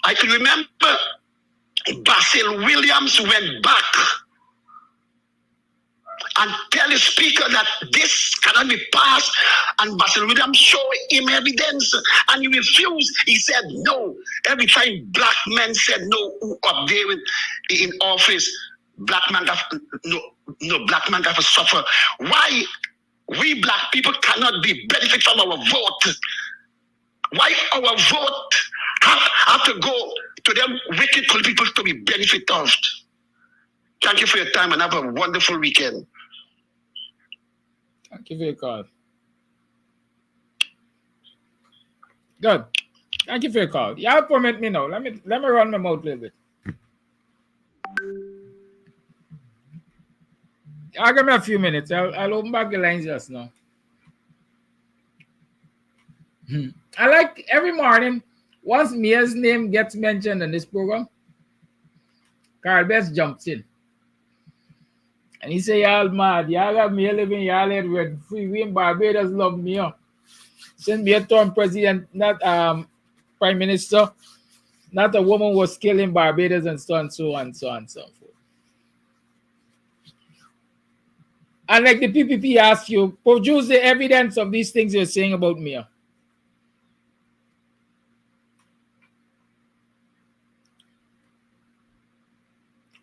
I can remember Basil Williams went back and tell the speaker that this cannot be passed, and Basil Williams showed him evidence, and he refused. He said no. Every time black men said no up there in office, black man have black man have to suffer. Why we black people cannot be benefit from our vote? Why our vote have to go to them wicked people to be benefit of? Thank you for your time and have a wonderful weekend. Thank you for your call. Good. Thank you for your call. You have permit me now. Let me run my mouth a little bit. I'll give me a few minutes. I'll open back the lines just now. I like every morning, once Mia's name gets mentioned in this program, Carl Best jumps in. And he say, y'all mad, y'all have me living, y'all had red free. We in Barbados love me. Since me a term president, not prime minister, not a woman was killed in Barbados and so on, so on, so on, and so forth. And like the PPP asked you, produce the evidence of these things you're saying about me.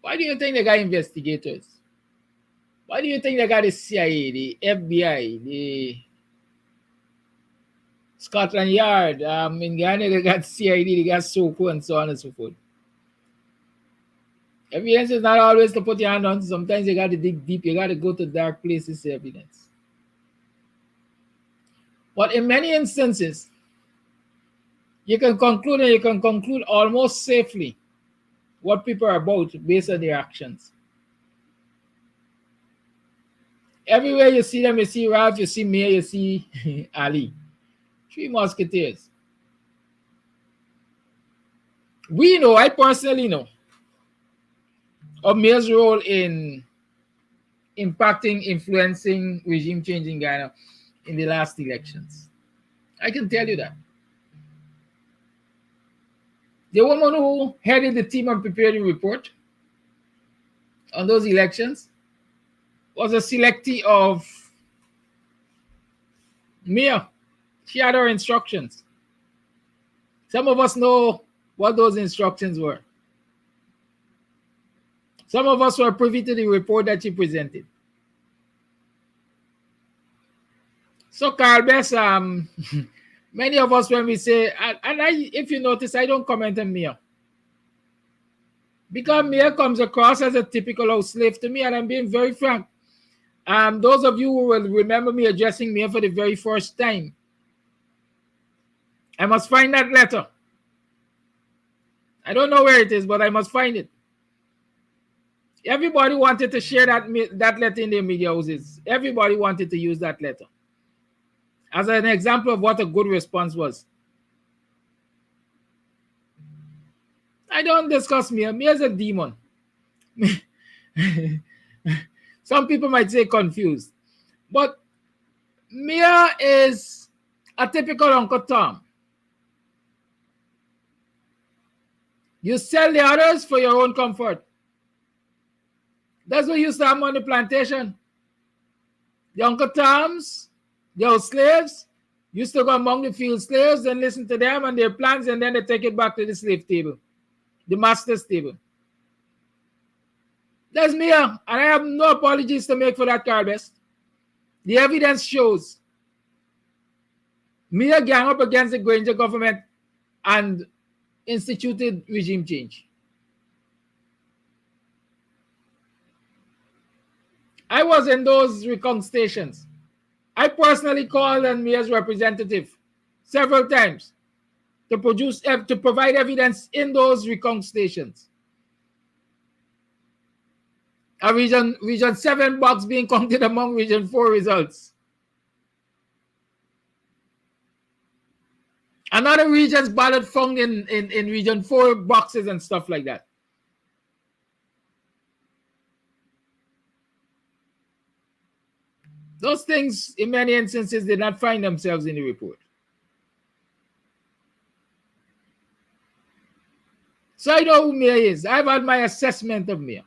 Why do you think they got investigators? Why do you think they got the CIA, the FBI, the Scotland Yard? In Ghana, they got CID, they got SOCO, and so on and so forth. Evidence is not always to put your hand on. Sometimes you got to dig deep. You got to go to dark places for evidence. But in many instances, you can conclude, and you can conclude almost safely what people are about based on their actions. Everywhere you see them, you see Ralph, you see Mia, you see Ali. 3 musketeers. We know, I personally know, of Mia's role in impacting, influencing regime change in Ghana in the last elections. I can tell you that. The woman who headed the team and prepared the report on those elections was a selectee of Mia. She had her instructions. Some of us know what those instructions were. Some of us were privy to the report that she presented. So, Carl Bess, many of us, when we say, if you notice, I don't comment on Mia. Because Mia comes across as a typical house slave to me, and I'm being very frank. Those of you who will remember me addressing Mia for the very first time, I must find that letter. I don't know where it is, but I must find it. Everybody wanted to share that letter in their media houses. Everybody wanted to use that letter as an example of what a good response was. I don't discuss Mia. Mia's a demon. Some people might say confused. But Mia is a typical Uncle Tom. You sell the others for your own comfort. That's what used to happen on the plantation. The Uncle Toms, the old slaves, Used to go among the field slaves and listen to them and their plans, and then they take it back to the slave table, the master's table. That's me, and I have no apologies to make for that, Carl Best. The evidence shows me gang up against the Granger government and instituted regime change. I was in those reconstations. I personally called on me as representative several times to provide evidence in those reconstations. A region 7 box being counted among region 4 results. Another region's ballot found in region 4 boxes and stuff like that. Those things, in many instances, did not find themselves in the report. So I know who Mia is. I've had my assessment of Mia.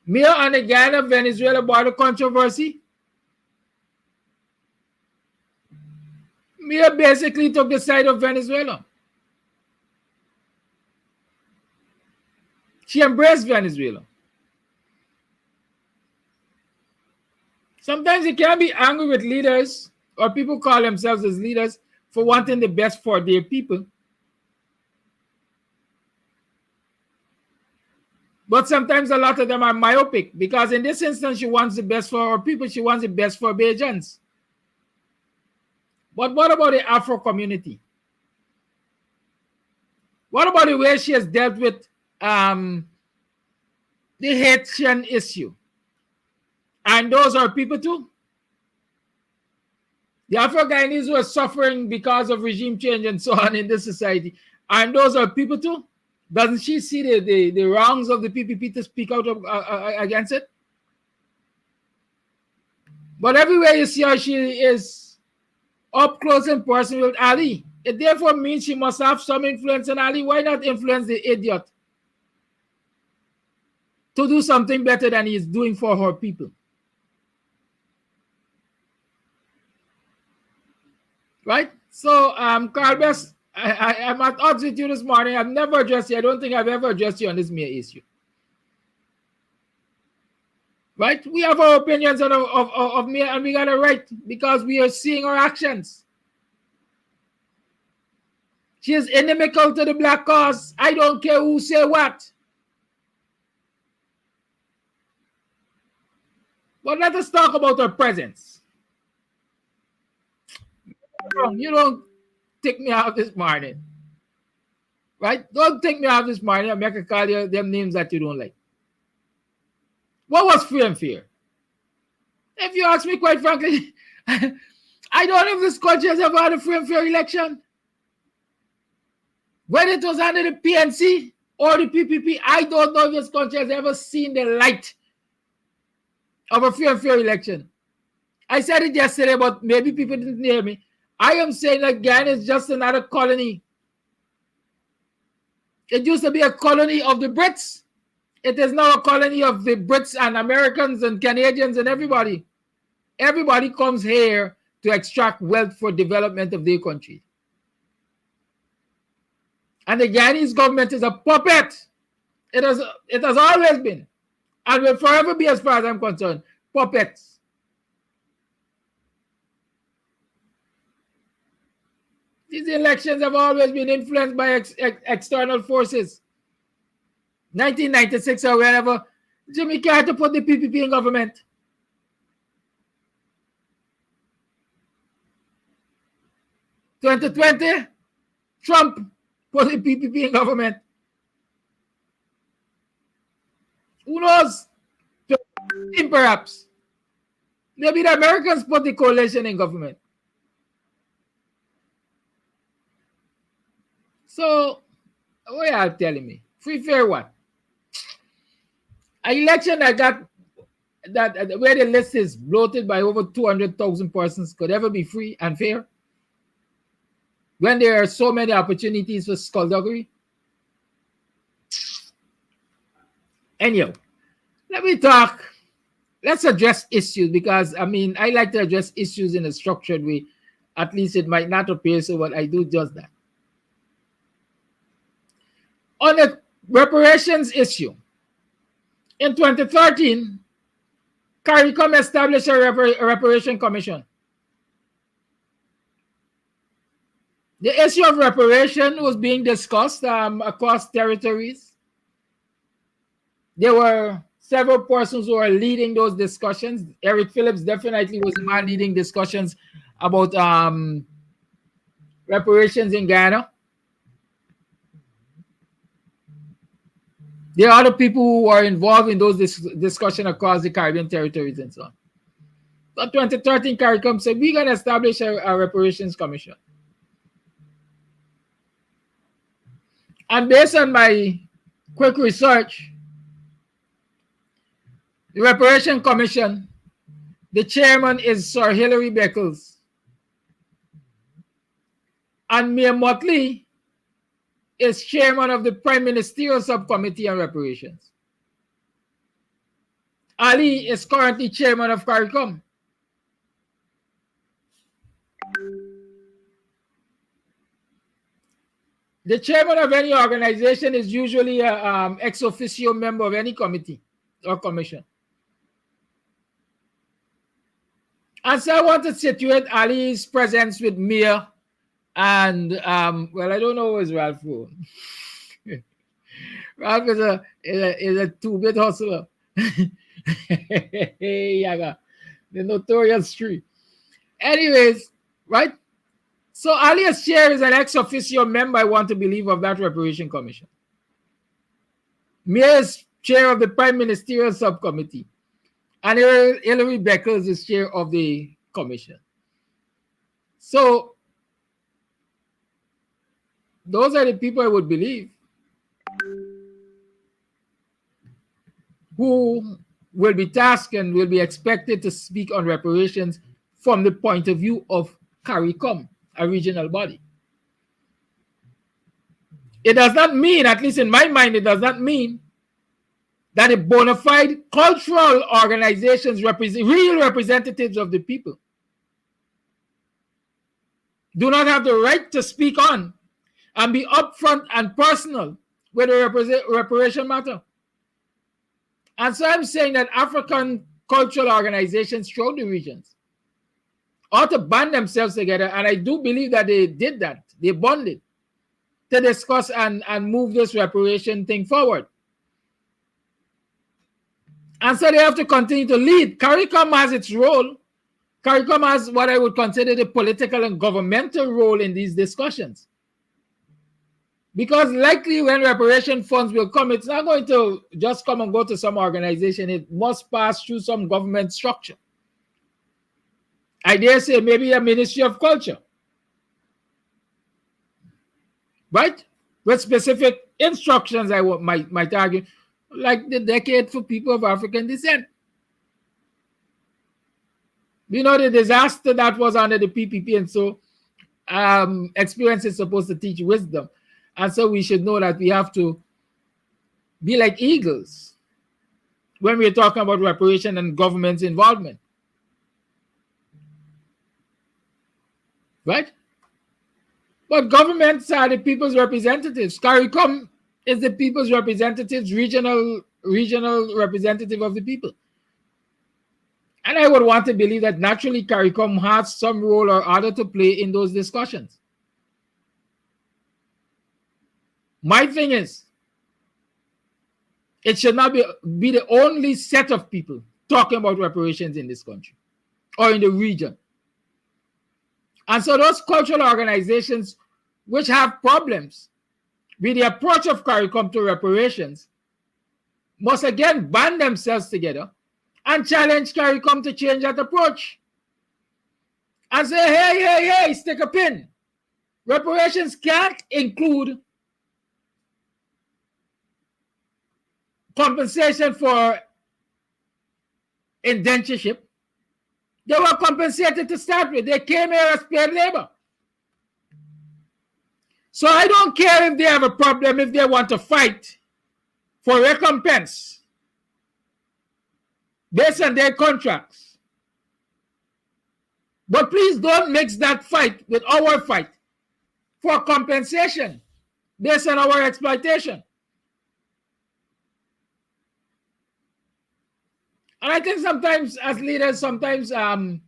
Mia and the Guyana-Venezuela border controversy. Mia basically took the side of Venezuela. She embraced Venezuela. Sometimes you can't be angry with leaders or people call themselves as leaders for wanting the best for their people. But sometimes a lot of them are myopic, because in this instance, she wants the best for our people. She wants the best for Bajans. But what about the Afro community? What about the way she has dealt with the Haitian issue? And those are people too. The Afro-Guyanese who are suffering because of regime change and so on in this society. And those are people too. Doesn't she see the wrongs of the PPP to speak out against it? But everywhere you see her, she is up close and personal with Ali. It therefore means she must have some influence on Ali. Why not influence the idiot to do something better than he is doing for her people? Right? So, Carl Best, I'm at odds with you this morning. I've never addressed you. I don't think I've ever addressed you on this mere issue. Right? We have our opinions of me, and we got it right because we are seeing her actions. She is inimical to the black cause. I don't care who say what. But let us talk about her presence. You don't take me out this morning. Right? Don't take me out this morning and make a call you them names that you don't like. What was free and fair? If you ask me, quite frankly, I don't know if this country has ever had a free and fair election. Whether it was under the PNC or the PPP, I don't know if this country has ever seen the light of a free and fair election. I said it yesterday, but maybe people didn't hear me. I am saying that Guyana is just another colony. It used to be a colony of the Brits. It is now a colony of the Brits and Americans and Canadians and everybody. Everybody comes here to extract wealth for development of their country. And the Guyanese government is a puppet. It has always been, and will forever be, as far as I'm concerned, puppets. These elections have always been influenced by external forces. 1996 or wherever, Jimmy Carter put the PPP in government. In 2020, Trump put the PPP in government. Who knows? Perhaps. Maybe the Americans put the coalition in government. So, what are you telling me? Free fair what? An election that where the list is bloated by over 200,000 persons could ever be free and fair? When there are so many opportunities for skullduggery? Anyhow, let me talk let's address issues, because I mean, I like to address issues in a structured way. At least it might not appear so, but I do just that. On the reparations issue, in 2013, CARICOM established a reparation commission. The issue of reparation was being discussed across territories. There were several persons who were leading those discussions. Eric Phillips definitely was the man leading discussions about reparations in Ghana. There are other people who are involved in those discussions across the Caribbean territories and so on. But 2013, CARICOM said, we're going to establish a reparations commission. And based on my quick research, the Reparation Commission, the chairman is Sir Hilary Beckles. And Mayor Motley is chairman of the Prime Ministerial Subcommittee on Reparations. Ali is currently chairman of CARICOM. The chairman of any organization is usually an ex officio member of any committee or commission. And so I want to situate Ali's presence with Mia and, well, I don't know who is Ralph for. Ralph is a two-bit hustler. Yaga, the notorious tree. Anyways, right? So Ali as chair is an ex officio member, I want to believe, of that Reparation Commission. Mia is chair of the Prime Ministerial Subcommittee. And Hilary Beckles is chair of the commission. So those are the people I would believe who will be tasked and will be expected to speak on reparations from the point of view of CARICOM, a regional body. It does not mean, at least in my mind, it does not mean that the bona fide cultural organizations real representatives of the people do not have the right to speak on and be upfront and personal with the reparation matter. And so I'm saying that African cultural organizations throughout the regions ought to band themselves together, and I do believe that they did that. They bonded to discuss and move this reparation thing forward. And so they have to continue to lead. CARICOM has its role. CARICOM has what I would consider the political and governmental role in these discussions. Because likely when reparation funds will come, it's not going to just come and go to some organization. It must pass through some government structure. I dare say maybe a Ministry of Culture. Right? With specific instructions, I might argue, like the Decade for People of African Descent. You know, the disaster that was under the PPP, and so experience is supposed to teach wisdom. And so we should know that we have to be like eagles when we're talking about reparation and government's involvement. Right? But governments are the people's representatives. CARICOM is the people's representatives, regional representative of the people. And I would want to believe that naturally CARICOM has some role or other to play in those discussions. My thing is, it should not be the only set of people talking about reparations in this country or in the region. And so those cultural organizations which have problems with the approach of CARICOM to reparations must again band themselves together and challenge CARICOM to change that approach. And say, hey, stick a pin. Reparations can't include compensation for indentureship. They were compensated to start with. They came here as paid labor. So I don't care if they have a problem, if they want to fight for recompense. based on their contracts. But please don't mix that fight with our fight for compensation based on our exploitation. And I think sometimes as leaders, again,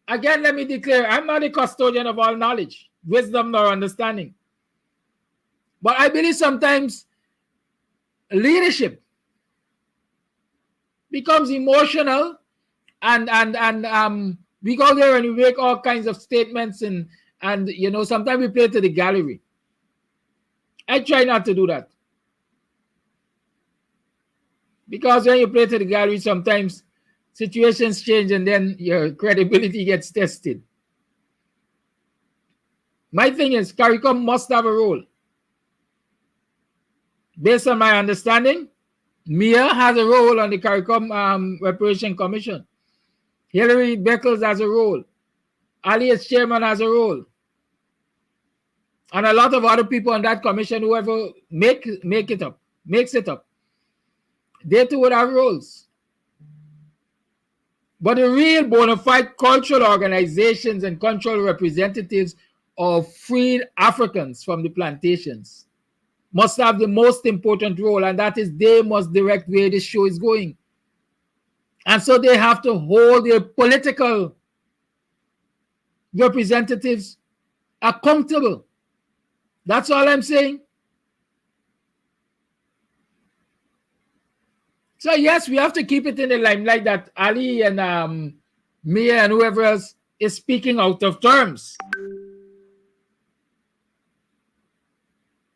let me declare, I'm not a custodian of all knowledge, wisdom, nor understanding. But I believe sometimes leadership becomes emotional and we go there and we make all kinds of statements and you know, sometimes we play to the gallery. I try not to do that. Because when you play to the gallery, sometimes situations change and then your credibility gets tested. My thing is, CARICOM must have a role. Based on my understanding, Mia has a role on the CARICOM Reparation Commission. Hilary Beckles has a role. Ali as chairman has a role. And a lot of other people on that commission, whoever makes it up, they too would have roles. But the real bona fide cultural organizations and cultural representatives of freed Africans from the plantations must have the most important role, and that is they must direct where the show is going. And so they have to hold their political representatives accountable. That's all I'm saying. So yes, we have to keep it in the limelight that Ali and Mia and whoever else is speaking out of terms.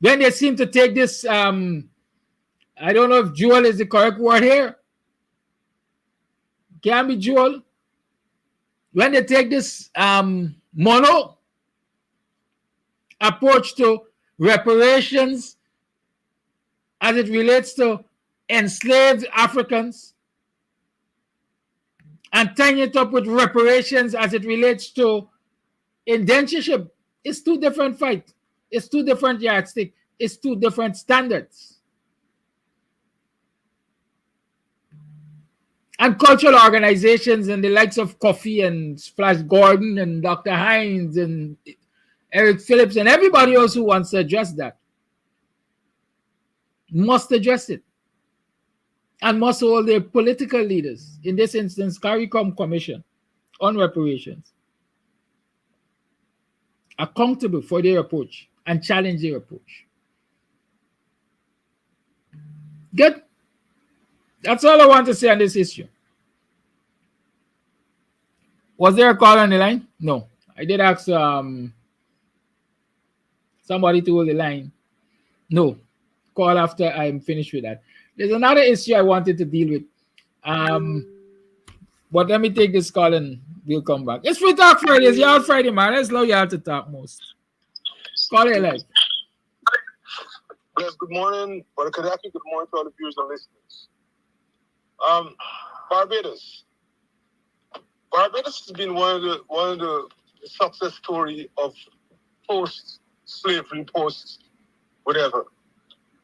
When they seem to take this, I don't know if dual is the correct word here. Can be dual. When they take this mono approach to reparations as it relates to enslaved Africans and tying it up with reparations as it relates to indentureship, it's two different fights. It's two different yardsticks. It's two different standards. And cultural organizations and the likes of Kofi and Flash Gordon and Dr. Hines and Eric Phillips and everybody else who wants to address that must address it. And must hold their political leaders, in this instance, CARICOM Commission on Reparations, accountable for their approach and challenge their approach. Good. That's all I want to say on this issue. Was there a call on the line? No. I did ask somebody to hold the line. No. Call after I'm finished with that. There's another issue I wanted to deal with. But let me take this call and we'll come back. It's Free Talk Friday. It's y'all Friday, man. Let's allow y'all to talk most. Call it live. Yes, good morning, Brother Kadaki. Good morning to all the viewers and listeners. Barbados. Barbados has been one of the success story of post-slavery, post-whatever.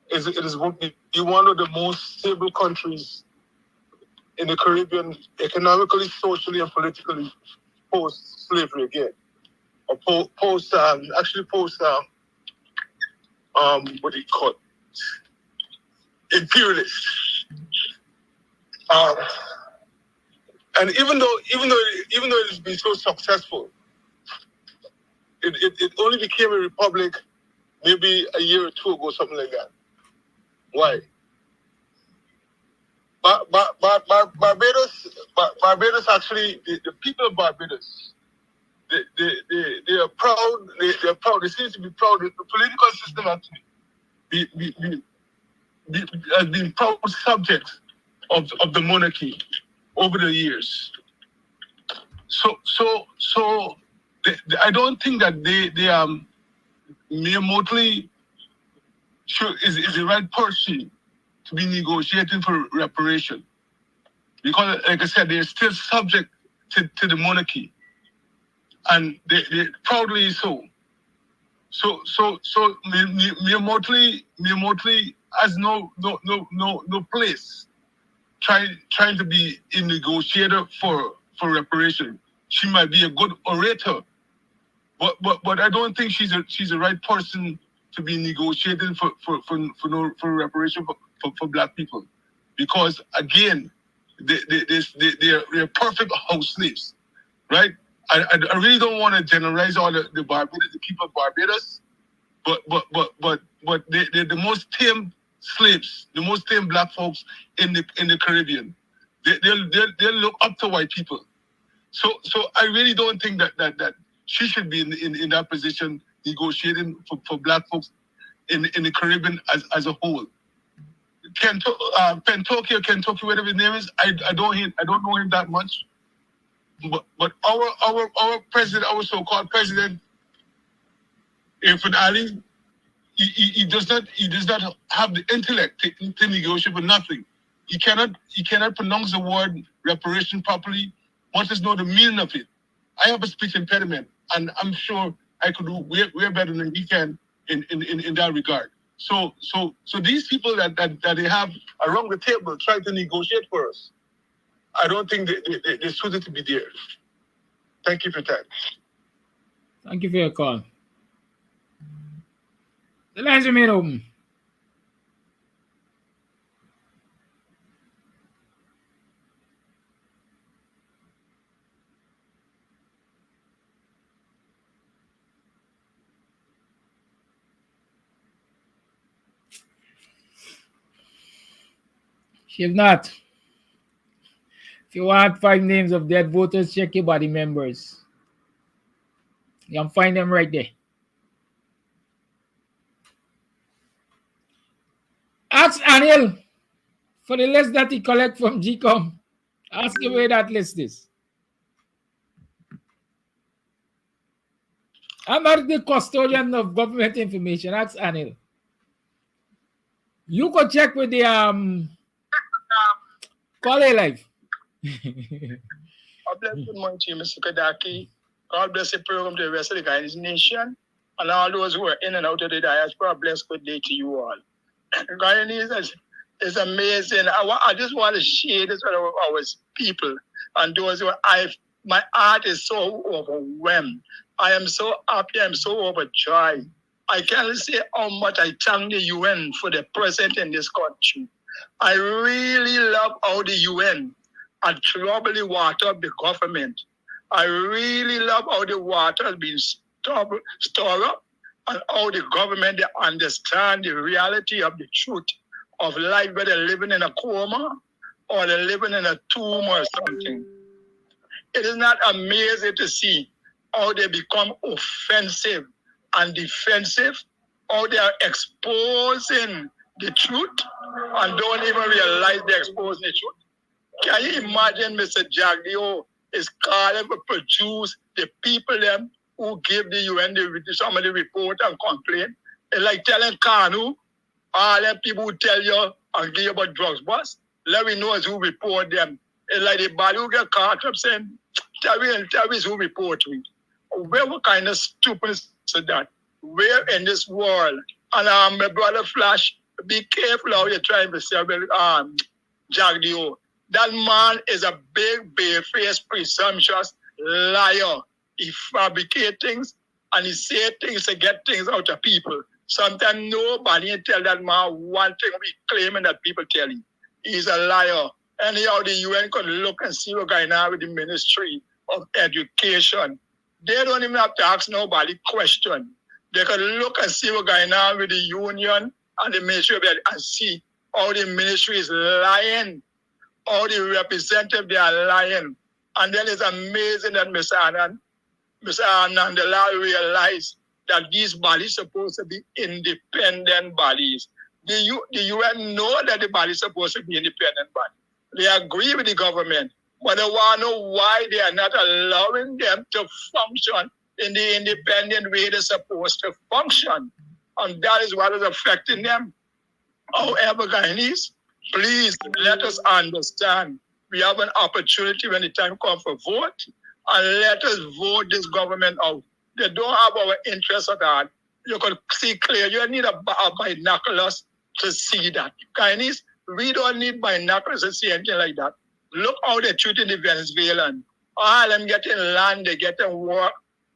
It is one of the most stable countries in the Caribbean, economically, socially, and politically, post-slavery again. Or what do you call it? Imperialist. And even though it has been so successful, it only became a republic maybe a year or two ago, something like that. Why? Barbados actually, the people of Barbados, they are proud. They're proud. They seem to be proud. The political system actually has been proud subjects of the monarchy over the years. So I don't think that they mere mortally sure is the right person to be negotiating for reparation, because, like I said, they're still subject to the monarchy, and they proudly so. So mere mortally has no place trying to be a negotiator for reparation. She might be a good orator, but I don't think she's the right person to be negotiating for reparation for Black people, because again, they're perfect house slaves, right? I really don't want to generalize all the people of Barbados, but they're the most tame slaves, the most tame Black folks in the Caribbean. They'll look up to white people. So I really don't think that she should be in that position negotiating for Black folks in the Caribbean as a whole. Kentucky, whatever his name is, I don't know him that much. But our president, our so-called president, Irfan Ali, he does not have the intellect to negotiate for nothing. He cannot pronounce the word reparation properly, much as know the meaning of it. I have a speech impediment, and I'm sure I could do way better than he can in that regard. So these people that they have around the table trying to negotiate for us, I don't think they're suited to be there. Thank you for that. Thank you for your call. The lines remain open. If not, if you want 5 names of dead voters, check your body members. You can find them right there. Ask Anil for the list that he collect from GCOM. Ask him where that list is. I'm not the custodian of government information. Ask Anil. You go check with the call a live. God bless good morning to you, Mr. Kadaki. God bless the program to the rest of the Guyanese nation and all those who are in and out of the diaspora. Bless good day to you all. Guyanese is amazing. I just want to share this with our people and those who my heart is so overwhelmed. I am so happy. I'm so overjoyed. I can't say how much I thank the UN for the presence in this country. I really love how the UN had troubled the water of the government. I really love how the water has been stored up and how the government they understand the reality of the truth of life, whether they're living in a coma or they're living in a tomb or something. It is not amazing to see how they become offensive and defensive, how they are exposing the truth and don't even realize they're exposing the truth. Can you imagine Mr. Jagdeo is calling to produce the people them who give the UN some of the report and complain? It's like telling Kanu, all them people who tell you and give you about drugs bust, let me know who report them. It's like the body who get caught up saying, tell me who report me. What kind of stupidness is that? Where in this world? And my brother Flash, be careful how you're trying to say Jagdeo. That man is a big, bare-faced, presumptuous liar. He fabricates things and he says things to get things out of people. Sometimes nobody tell that man one thing we claiming that people tell him. He's a liar. Anyhow, the UN could look and see what's going on with the Ministry of Education. They don't even have to ask nobody question. They could look and see what's going on with the union and the Ministry of Education and see how the ministry is lying. All the representatives, they are lying. And then it's amazing that Mr. Anandala realized that these bodies are supposed to be independent bodies. The UN know that the bodies are supposed to be independent bodies. They agree with the government, but they want to know why they are not allowing them to function in the independent way they're supposed to function. And that is what is affecting them. However, Guyanese, please let us understand we have an opportunity when the time comes for vote, and let us vote this government out. They don't have our interests at all. You can see clear. You need a binoculars to see that. Guyanese, We don't need binoculars to see anything like that. Look how they're treating the Venezuelan. All them getting land, they getting work.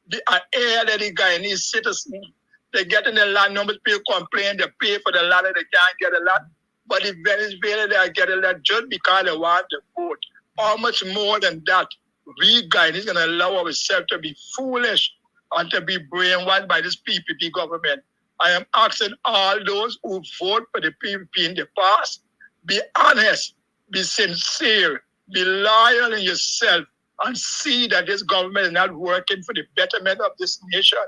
The air that the Guyanese citizens, they getting the land. Numbers people complain, they pay for the land and they can't get a lot. But the Venezuela, they are getting that just because they want the vote. How much more than that? We Guyanese going to allow ourselves to be foolish and to be brainwashed by this PPP government. I am asking all those who vote for the PPP in the past, be honest, be sincere, be loyal in yourself, and see that this government is not working for the betterment of this nation.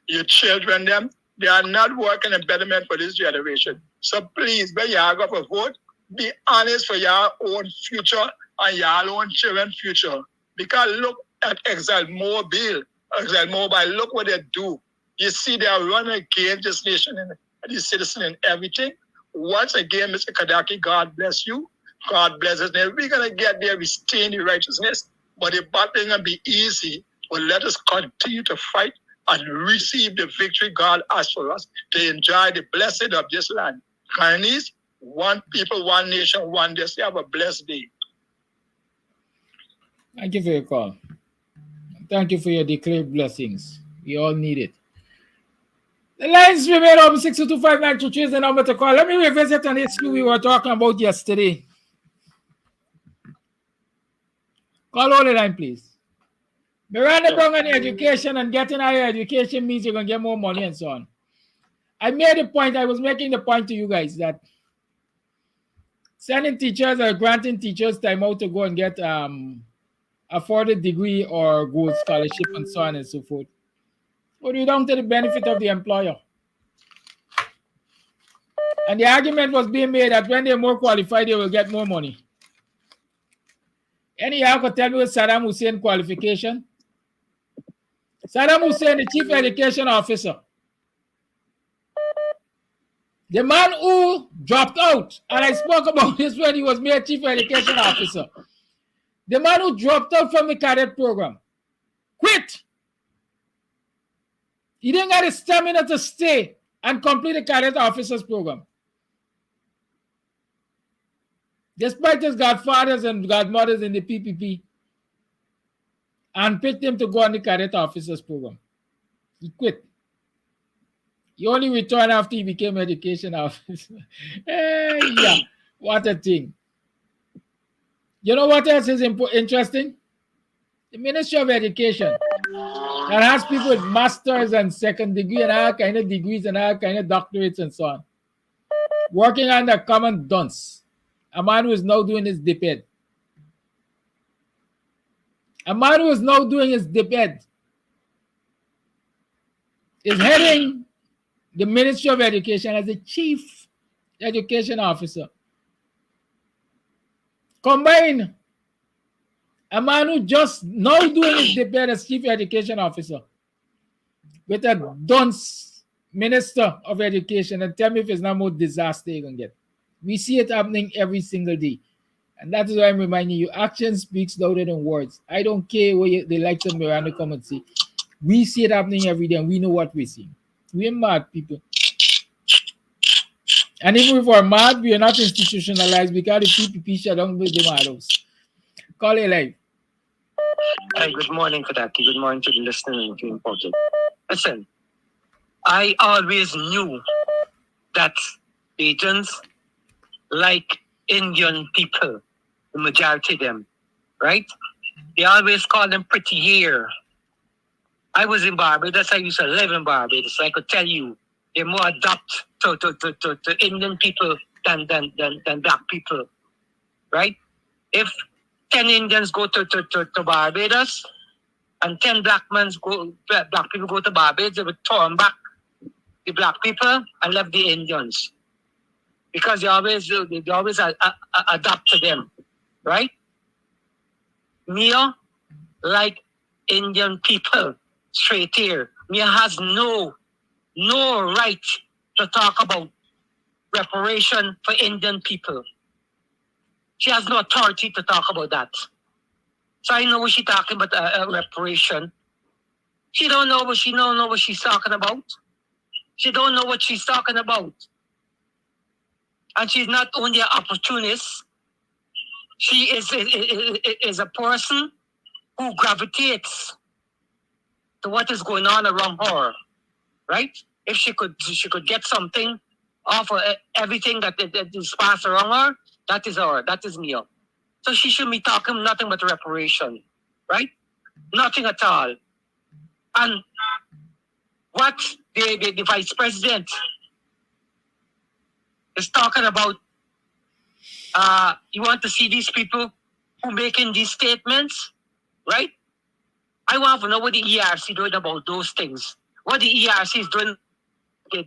Your children, them, they are not working in betterment for this generation. So please, when you go for vote, be honest for your own future and your own children's future. Because look at ExxonMobil, look what they do. You see, they are running against this nation and the citizen and everything. Once again, Mr. Kadaki, God bless you. God bless us. Now, we're going to get there, we stay in the righteousness, but the battle ain't going to be easy. But let us continue to fight and receive the victory God has for us to enjoy the blessing of this land. Guyanese, one people, one nation, one day. So have a blessed day. Thank you for your call. Thank you for your declared blessings. We all need it. The lines remain open. 625-923 is the number to call. Let me revisit an issue we were talking about yesterday. Call all the line, please. Miranda brought on education, and getting higher education means you're going to get more money and so on. I made a point. I was making the point to you guys that sending teachers or granting teachers time out to go and get afforded degree or gold scholarship and so on and so forth. But you don't to the benefit of the employer. And the argument was being made that when they're more qualified, they will get more money. Anyhow, could tell me what Saddam Hussein qualification? Saddam Hussein, the chief education officer. The man who dropped out, and I spoke about this when he was made chief education officer. The man who dropped out from the cadet program, quit. He didn't get the stamina to stay and complete the cadet officers program. Despite his godfathers and godmothers in the PPP, and picked him to go on the cadet officers program. He quit. He only returned after he became education officer. Hey, yeah, what a thing. You know what else is interesting? The Ministry of Education that has people with masters and second degree and all kind of degrees and all kind of doctorates and so on, working on the common dunce. A man who is now doing his dip-ed. A man who is now doing his dip-ed is heading the Ministry of Education as the chief education officer. Combine a man who just now doing his dip-ed as chief education officer with a dunce minister of education, and tell me if it's not more disaster you can get. We see it happening every single day. And that is why I'm reminding you, action speaks louder than words. I don't care what the likes of Miranda come and say. We see it happening every day, and we know what we're seeing. We're mad people. And even if we're mad, we are not institutionalized because the PPP shut down with the models. Call it live. Hi, good morning, Kadaki. Good morning to the listening to Project. Listen, I always knew that agents like Indian people, the majority of them, right? They always call them pretty hair. I was in Barbados. I used to live in Barbados. So I could tell you, they're more adapt to Indian people than black people, right? If 10 Indians go to Barbados and 10 black people go to Barbados, they would turn back the black people and left the Indians. Because they always adapt to them, right? Mia, like Indian people, straight here, Mia has no right to talk about reparation for Indian people. She has no authority to talk about that. So I know what she's talking about, reparation. She don't know what she's talking about. She don't know what she's talking about. And she's not only an opportunist, she is a person who gravitates to what is going on around her, right? If she could get something off of everything that is passed around her, that is her, that is me. So she should be talking nothing but reparation, right? Nothing at all. And what the vice president is talking about, you want to see these people who making these statements, right? I want to know what the ERC doing about those things. What the ERC is doing, the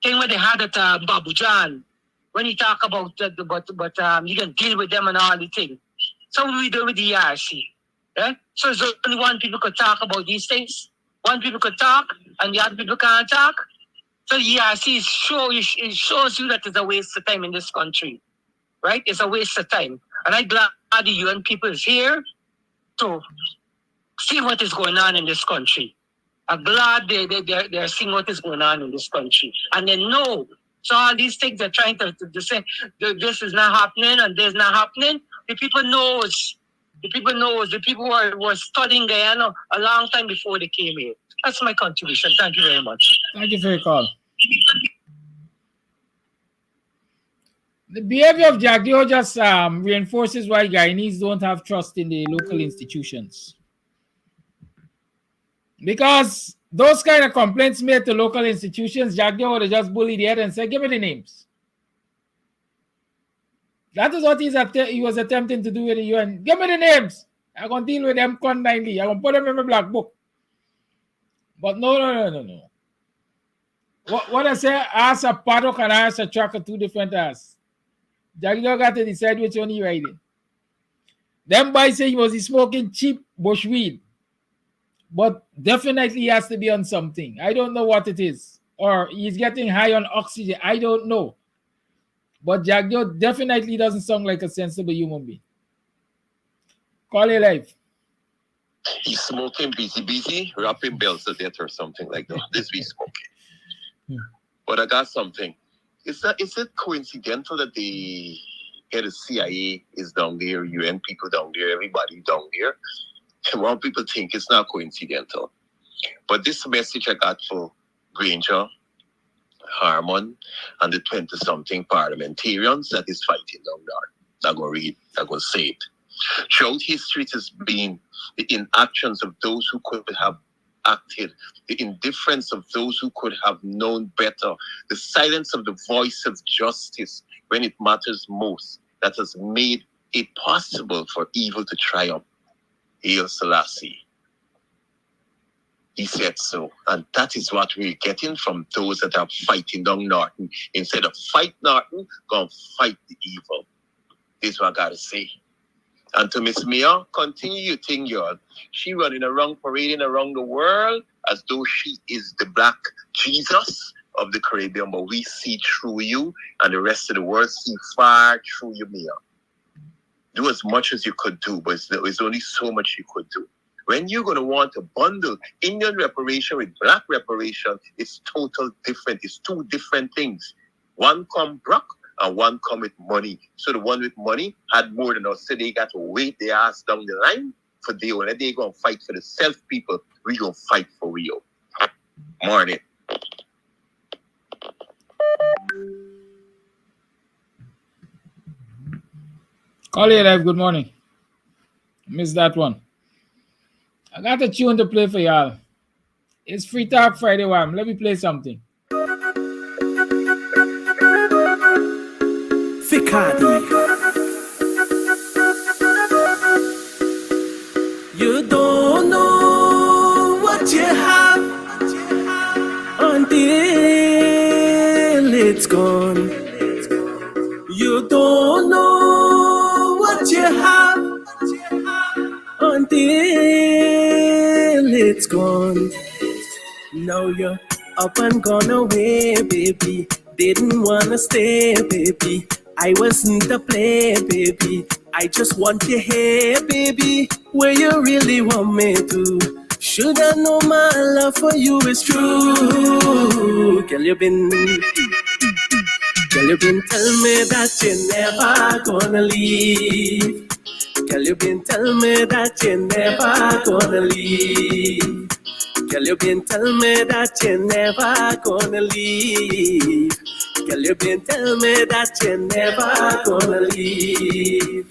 thing what they had at Babu John, when he talk about you can deal with them and all the things. So what we do with the ERC. Yeah? So there's only one people could talk about these things. One people could talk and the other people can't talk. So the ERC it shows you that it's a waste of time in this country. Right? It's a waste of time. And I'm glad the UN people is here to see what is going on in this country. I'm glad they're seeing what is going on in this country. And they know. So all these things they're trying to say, this is not happening and this is not happening. The people knows. The people knows. The people were studying Guyana a long time before they came here. That's my contribution. Thank you very much. Thank you for your call. The behavior of Jagdeo just reinforces why Guyanese don't have trust in the local institutions. Because those kind of complaints made to local institutions, Jagdeo would have just bullied the head and said, give me the names. That is what he was attempting to do with the UN. Give me the names. I'm going to deal with them constantly. I'm going to put them in my black book. But no. What I say, ask a paddock and ask a track are two different asks. Jagdeo got to decide which one he riding. Them boys say he was smoking cheap bush weed. But definitely he has to be on something. I don't know what it is. Or he's getting high on oxygen. I don't know. But Jagdeo definitely doesn't sound like a sensible human being. Call it live. He's smoking busy, rapping bells to death or something like that. This we smoking. But I got something. Is it coincidental that the head of CIA is down there, UN people down there, everybody down there? And one people think it's not coincidental. But this message I got for Granger, Harmon, and the 20-something parliamentarians that is fighting down there. I'm going to read, I'm going to say it. Throughout history, it has been the inactions of those who could have acted, the indifference of those who could have known better, the silence of the voice of justice when it matters most, that has made it possible for evil to triumph. Hail Selassie. He said so. And that is what we're getting from those that are fighting down Norton. Instead of fight Norton, go and fight the evil. This is what I got to say. And to Miss Mia, continue your thing, y'all. She running around, parading around the world as though she is the black Jesus of the Caribbean. But we see through you, and the rest of the world see far through you, Mia. Do as much as you could do, but there's only so much you could do. When you're going to want to bundle Indian reparation with black reparation, it's total different. It's two different things. One come broke and one come with money. So the one with money had more than us. So they got to wait their ass down the line for they when they going to fight for the self people. We going to fight for real. Morning. Call it live. Good morning. Missed that one. I got a tune to play for y'all. It's Free Talk Friday. One. Let me play something. Ficadi. You don't know what you have until it's gone. You don't know what you have until it's gone. Now you're up and gone away, baby. Didn't wanna stay, baby. I wasn't to play, baby. I just want to hear, baby, where you really want me to. Shoulda know my love for you is true. Girl, you been tell me that you're never gonna leave. Girl, you been tell me that you're never gonna leave. Girl, you been tell me that you're never gonna leave. Girl, you been tell me that you're never gonna leave.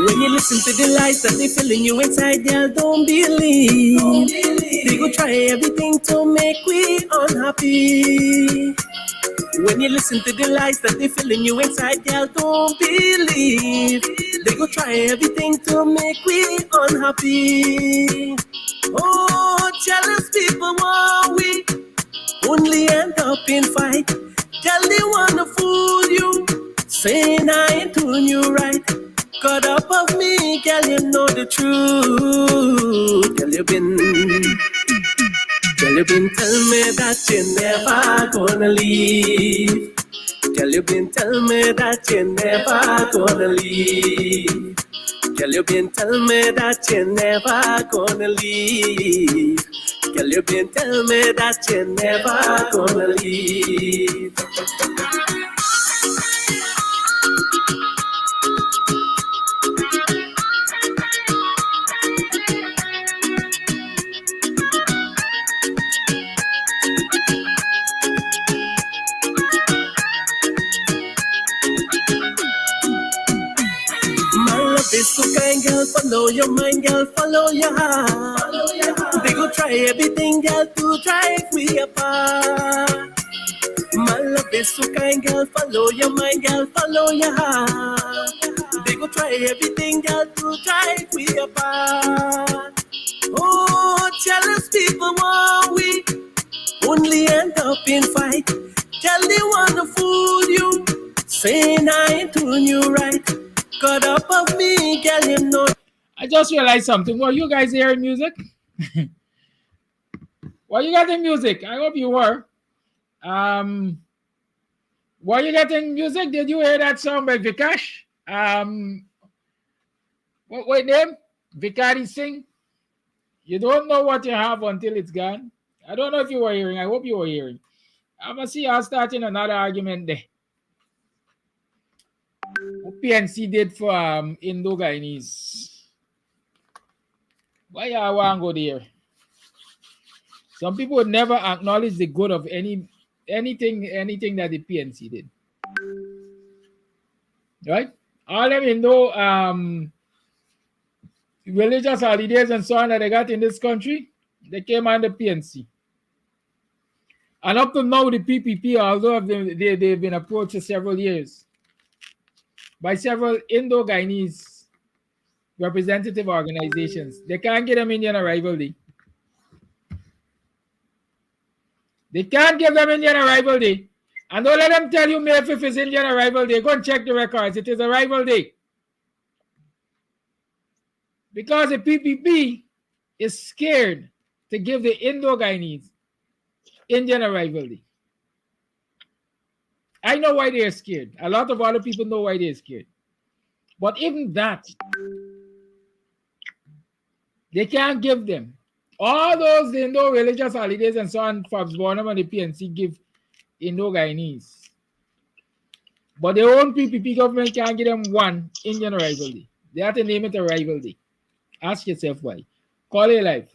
When you listen to the lies that they filling you inside, girl, don't believe. They go try everything to make we unhappy. When you listen to the lies that they filling you inside, girl, don't believe. They go try everything to make we unhappy. Oh, jealous people want we only end up in fight. Girl, they wanna fool you, saying I ain't doing you right. Caught up of me, girl, you know the truth. Girl, you been tell me that you're never gonna leave. Girl, you been tell me that you're never gonna leave. Girl, you been tell me that you're never gonna leave. Girl, you been tell me that you're never gonna leave. This so kind, girl, follow your mind, girl, follow your heart. They go try everything, girl, to drive we apart. My love is so kind, girl, follow your mind, girl, follow your heart. They go try everything, girl, to drive we apart. Oh, jealous people want we only end up in fight. Girl, they wanna fool you, saying I ain't doing you right. Caught up of me, girl, you know. I just realized something. Were you guys hearing music? Were you getting music? I hope you were. Were you getting music? Did you hear that song by Vikash? What name? Vikari Singh. You don't know what you have until it's gone. I don't know if you were hearing. I hope you were hearing. I'm going to see y'all starting another argument there. What PNC did for Indo-Guyanese. Why y'all want to go there? Some people would never acknowledge the good of anything that the PNC did. Right? All them Indo religious holidays and so on that they got in this country, they came under PNC. And up to now, the PPP, although they've been approached for several years by several Indo-Guyanese representative organizations, they can't get them Indian Arrival Day. They can't give them Indian Arrival Day. And don't let them tell you May 5th is Indian Arrival Day. Go and check the records. It is Arrival Day. Because the PPP is scared to give the Indo-Guyanese Indian Arrival Day. I know why they're scared. A lot of other people know why they're scared. But even that, they can't give them. All those Indo religious holidays and so on, Fabs Bonham and the PNC give Indo-Guyanese. But their own PPP government can't give them one Indian Arrival Day. They have to name it Arrival Day. Ask yourself why. Call it live.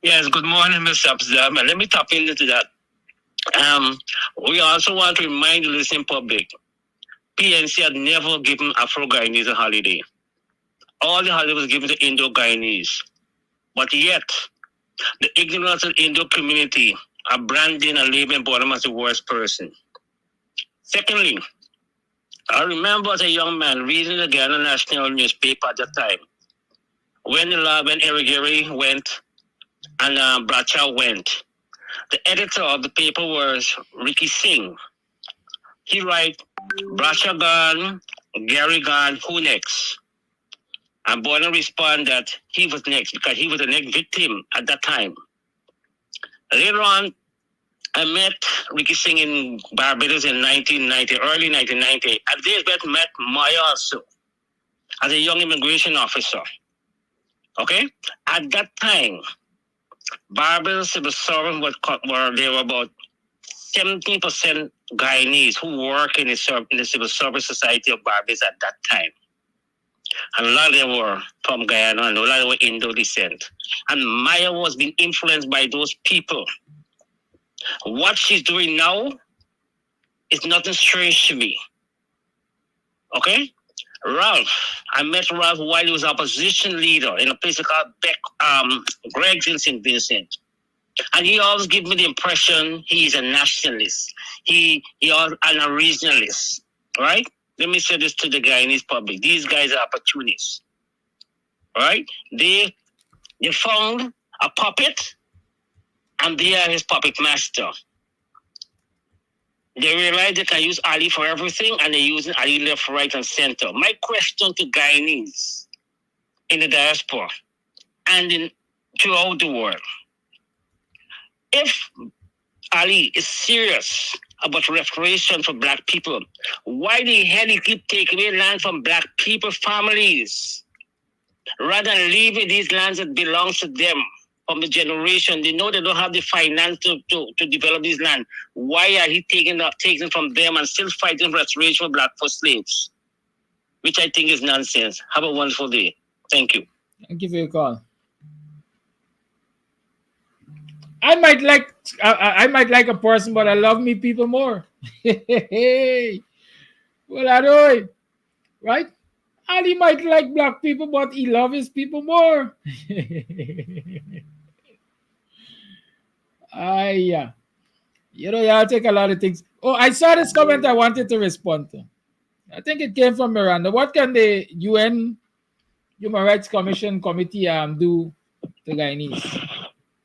Yes, good morning, Mr. Abzam. Let me tap into that. We also want to remind the listening public, PNC had never given Afro-Guyanese a holiday. All the holiday was given to Indo-Guyanese. But yet, the ignorance of the Indo community are branding and labeling Bonham as the worst person. Secondly, I remember as a young man reading the Ghana National newspaper at that time, when Erigeri went and Bracha went. The editor of the paper was Ricky Singh. He writes, Bracha gone, Gary gone, who next? And Bonner responded that he was next because he was the next victim at that time. Later on, I met Ricky Singh in Barbados in 1990, early 1990. At this met Maya also as a young immigration officer. Okay? At that time, Barbados civil servants there were about 70% Guyanese who work in the civil service society of Barbados at that time. And a lot of them were from Guyana, and a lot of them were Indo descent. And Maya was being influenced by those people. What she's doing now is nothing strange to me. Okay? Ralph, I met Ralph while he was opposition leader in a place called Greg's in St. Vincent. And he always gave me the impression he's a nationalist. He and a regionalist, right? Let me say this to the Guyanese public. These guys are opportunists, right? They found a puppet, and they are his puppet master. They realize they can use Ali for everything, and they're using Ali left, right, and center. My question to Guyanese in the diaspora and throughout the world, if Ali is serious about reparation for Black people, why the hell he keep taking away land from Black people families rather than leaving these lands that belongs to them from the generation? They know they don't have the finance to develop this land. Why are he taking from them and still fighting for restoration for Black first slaves? Which I think is nonsense. Have a wonderful day. Thank you. Thank you for your call. I might like a person, but I love me people more. Well, I know, right? Ali might like Black people, but he loves his people more. Yeah. You know, I'll take a lot of things. Oh, I saw this comment I wanted to respond to. I think it came from Miranda. What can the UN Human Rights Commission committee do to Guyanese?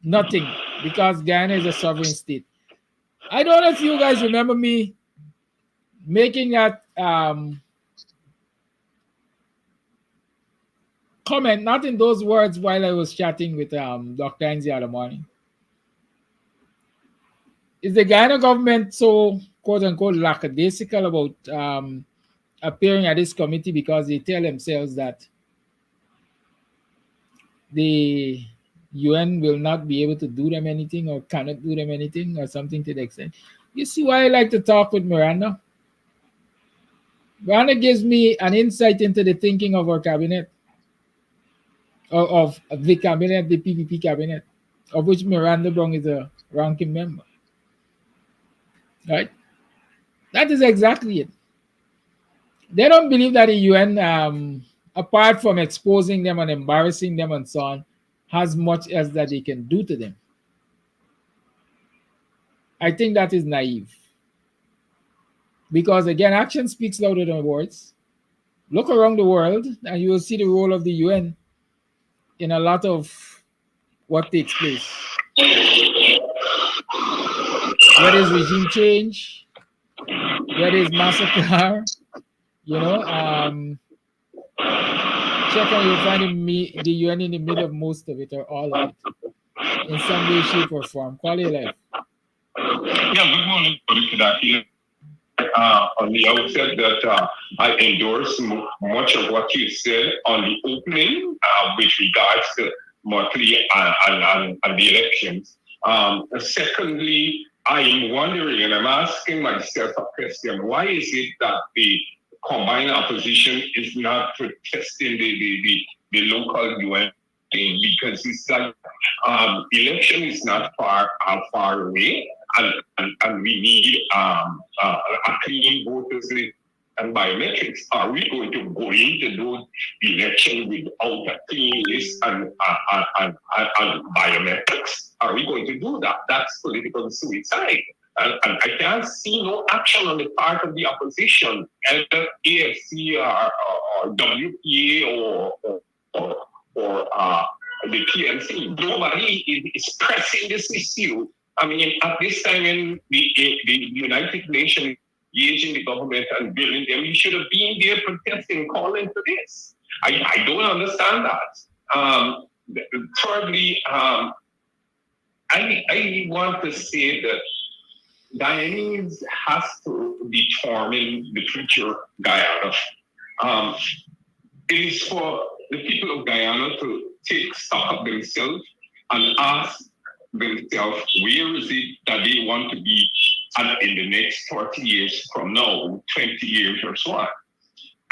Nothing, because Guyana is a sovereign state. I don't know if you guys remember me making that comment, not in those words, while I was chatting with Dr. Enzi the other morning. Is the Guyana government so quote-unquote lackadaisical about appearing at this committee because they tell themselves that the UN will not be able to do them anything or cannot do them anything or something to the extent? You see why I like to talk with Miranda? Miranda gives me an insight into the thinking of our cabinet, or of the cabinet, the PPP cabinet, of which Miranda Brown is a ranking member. Right? That is exactly it. They don't believe that the UN, apart from exposing them and embarrassing them and so on, has much else that they can do to them. I think that is naive. Because again, action speaks louder than words. Look around the world and you will see the role of the UN in a lot of what takes place. Whether it's regime change, whether it's massacre, you know, check and you'll find the UN in the middle of most of it or all of it in some way, shape, or form. Quality life. Yeah, good morning, Kadaki. On the outset that I endorse much of what you said on the opening with regards to monthly and the elections. Secondly, I'm wondering and I'm asking myself a question: why is it that the combined opposition is not protesting the local UN thing? Because it's like election is not far away. And we need a clean voters list and biometrics. Are we going to go into those elections without a clean list and biometrics? Are we going to do that? That's political suicide. And I can't see no action on the part of the opposition, either AFC or WPA or the PNC. Nobody is pressing this issue. I mean, at this time in the United Nations engaging the government and building them. You should have been there protesting, calling for this. I don't understand that. Thirdly, I want to say that Guyanese has to determine the future Guyana. It is for the people of Guyana to take stock of themselves and ask themselves, where is it that they want to be in the next 30 years from now, 20 years or so on.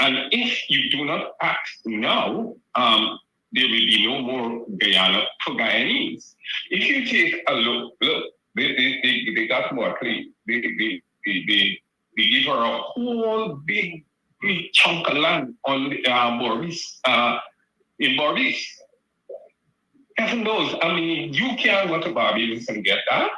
And if you do not act now, there will be no more Guyana for Guyanese. If you take a look, they got more clean. They give her a whole big chunk of land on Maurice, in Maurice. Heaven knows, I mean, you can't go to Barbados and get that.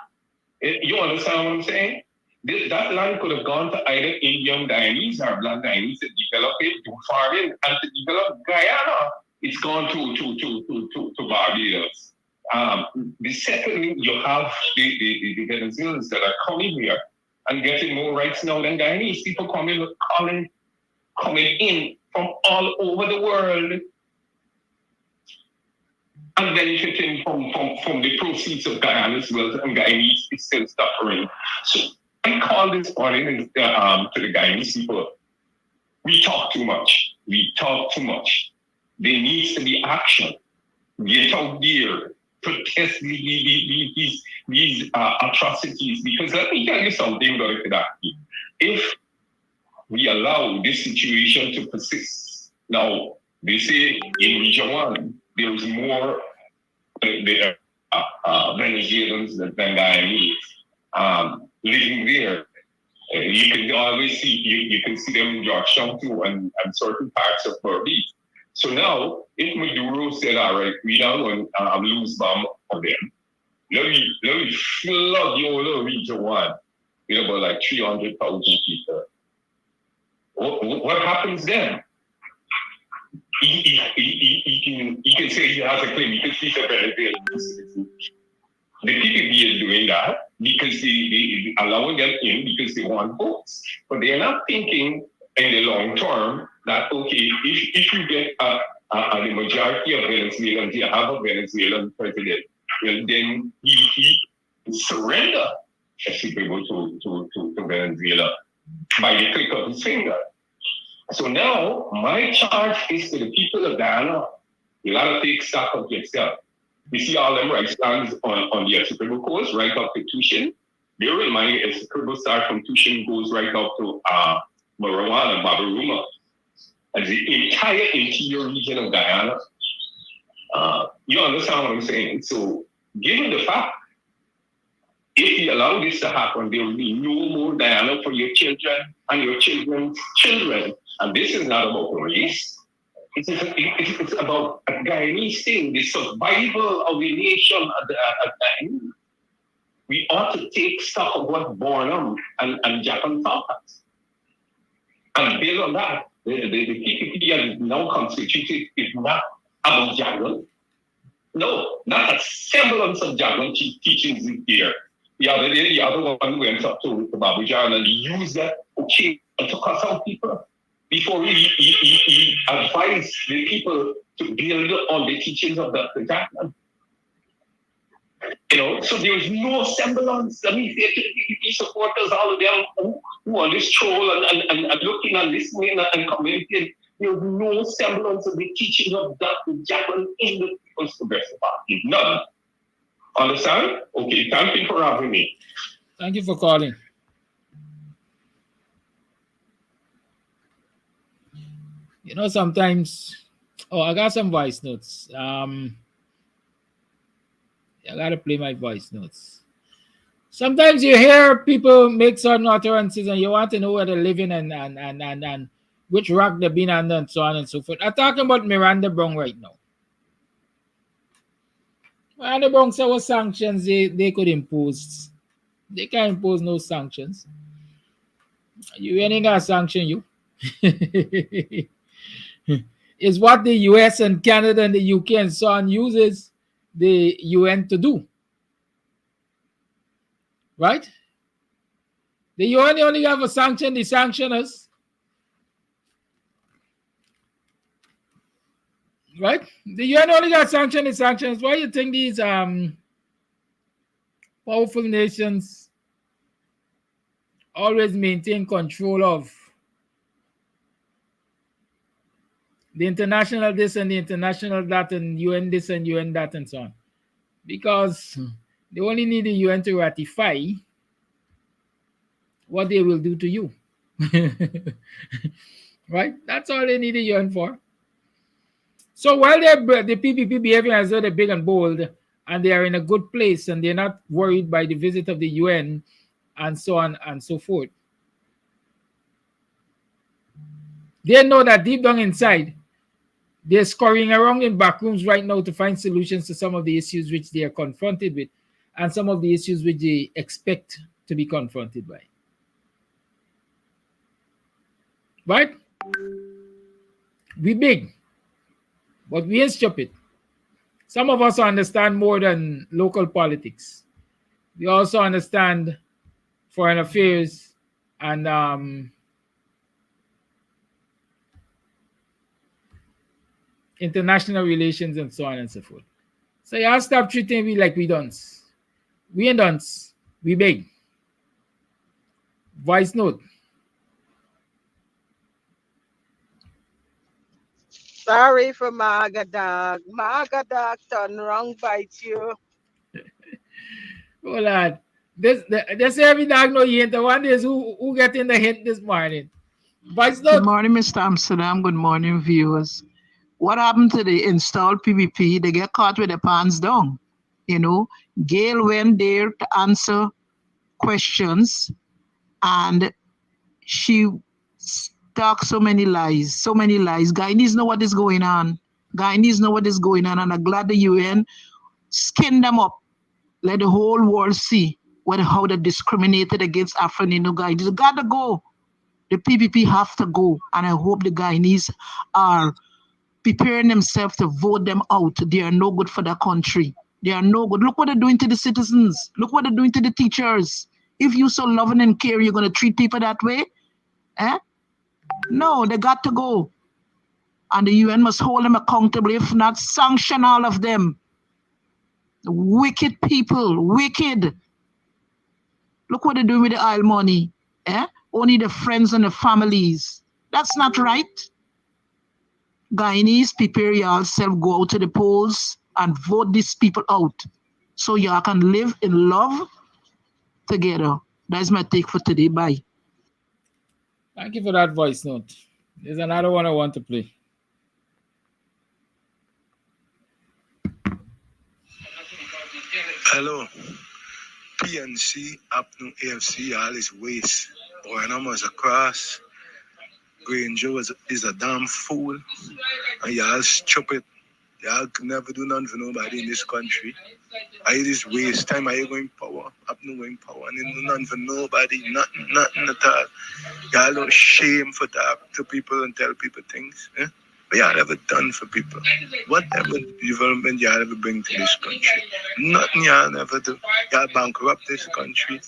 You understand what I'm saying? That land could have gone to either Indian Guyanese or Black Guyanese to develop it, to foreign, and to develop Guyana. It's gone to Barbados. The second, you have the Venezuelans that are coming here and getting more rights now than Guyanese. People coming in from all over the world and benefiting from the proceeds of Guyana's wealth, and Guyanese is still suffering. So I call this morning to the Guyanese people, we talk too much. We talk too much. There needs to be action. Get out there, protest these atrocities. Because let me tell you something, Dr. Kadaki. If we allow this situation to persist, now they say in Region 1, there's more Venezuelans than Guyanese living there. You can always see, you can see them in Georgetown too, and certain parts of Berbice. So now, if Maduro said, all right, we don't want to lose bomb for them, let me flood the whole Region 1 with about like 300,000 people. What happens then? He can say he has a claim because he's a Venezuelan citizen. The PPP is doing that because they allowing them in because they want votes. But they're not thinking in the long term that, okay, if you get the majority of Venezuelans, you have a Venezuelan president, well, then he surrender people to Venezuela by the click of his finger. So now, my charge is to the people of Guyana, you gotta take stock of yourself. You see all them rice lands on the Essequibo coast, right up to Tushin. Bear in mind, Essequibo start from Tushin, goes right up to Marawan and Babaruma. And the entire interior region of Guyana. You understand what I'm saying? So, given the fact, if you allow this to happen, there will be no more Guyana for your children and your children's children. And this is not about race. It's about a Guyanese thing, the survival of the nation of Guyana. We ought to take stock of what Bornham and Japan taught us. And based on that, the PPP now constituted is not about Jagan. No, not a semblance of Jagan teachings is there. The other one went up to Babujan and used that, okay, to cut out people. Before he advised the people to build on the teachings of Dr. Jackman. You know, so there was no semblance. I mean, the supporters, all of them who on this troll and looking and listening and commenting, there was no semblance of the teachings of Dr. Jackman in the People's Progressive Party. None. Understand? Okay, thank you for having me. Thank you for calling. You know, sometimes, I got some voice notes. I gotta play my voice notes. Sometimes you hear people make certain utterances and you want to know where they're living and which rock they've been under and so on and so forth. I'm talking about Miranda Brown right now. Miranda Brown said what sanctions they could impose. They can't impose no sanctions. You ain't gonna sanction you. Is what the US and Canada and the UK and so on uses the UN to do. Right? The UN only have a sanction the sanctioners. Right? The UN only got sanction the sanctioners. Why you think these powerful nations always maintain control of the international this and the international that and UN this and UN that and so on? Because they only need the UN to ratify what they will do to you. Right? That's all they need the UN for. So while the PPP behaving as though they're big and bold and they are in a good place and they're not worried by the visit of the UN and so on and so forth, they know that deep down inside, they're scurrying around in back rooms right now to find solutions to some of the issues which they are confronted with and some of the issues which they expect to be confronted by. Right? We big, but we ain't stupid. Some of us understand more than local politics. We also understand foreign affairs and international relations and so on and so forth. So y'all stop treating me like we dunce. We ain't dunce. We big. Voice note. Sorry for Maga Dog. Maga Dog turn wrong bite you. Oh lad. This every dog know you ain't the one is who get in the hint this morning. Voice note. Good morning, Mr. Amsterdam. Good morning, viewers. What happened to the installed PPP? They get caught with their pants down. You know, Gail went there to answer questions and she talked so many lies. Guyanese know what is going on. And I'm glad the UN skinned them up. Let the whole world see how they discriminated against Afro-Nino Guyanese. They gotta go. The PPP have to go. And I hope the Guyanese are preparing themselves to vote them out. They are no good for the country. They are no good. Look what they're doing to the citizens. Look what they're doing to the teachers. If you're so loving and caring, you're going to treat people that way? No, they got to go. And the UN must hold them accountable. If not, sanction all of them. Wicked people, wicked. Look what they're doing with the oil money. Only the friends and the families. That's not right. Guyanese, prepare yourself, go out to the polls and vote these people out so y'all can live in love together. That's my take for today. Bye. Thank you for that voice note. There's another one I want to play. Hello. PNC, Apnu AFC, all is waste. Boy, numbers across. Granger is a damn fool. And y'all stupid. Y'all could never do nothing for nobody in this country. I just waste time. I going power. Apnu going power. And do nothing for nobody. Nothing at all. Y'all don't shame for talk to people and tell people things. What y'all ever done for people? Whatever development y'all ever bring to this country? Nothing y'all never do. Y'all bankrupt this country.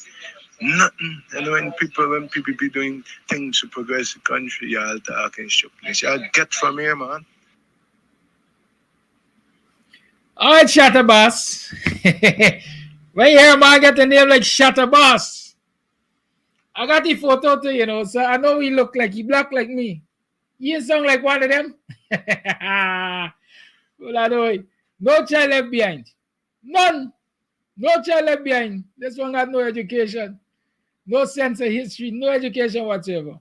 Nothing. And when people be doing things to progress the country, y'all talking stupidness. Y'all get from here, man. All right, Shatterboss. Right here, man, get the name like Shatterboss. I got the photo too, so I know he look like he black like me. You sound like one of them. Well, I know it. No child left behind. None. No child left behind. This one got no education. No sense of history. No education whatsoever.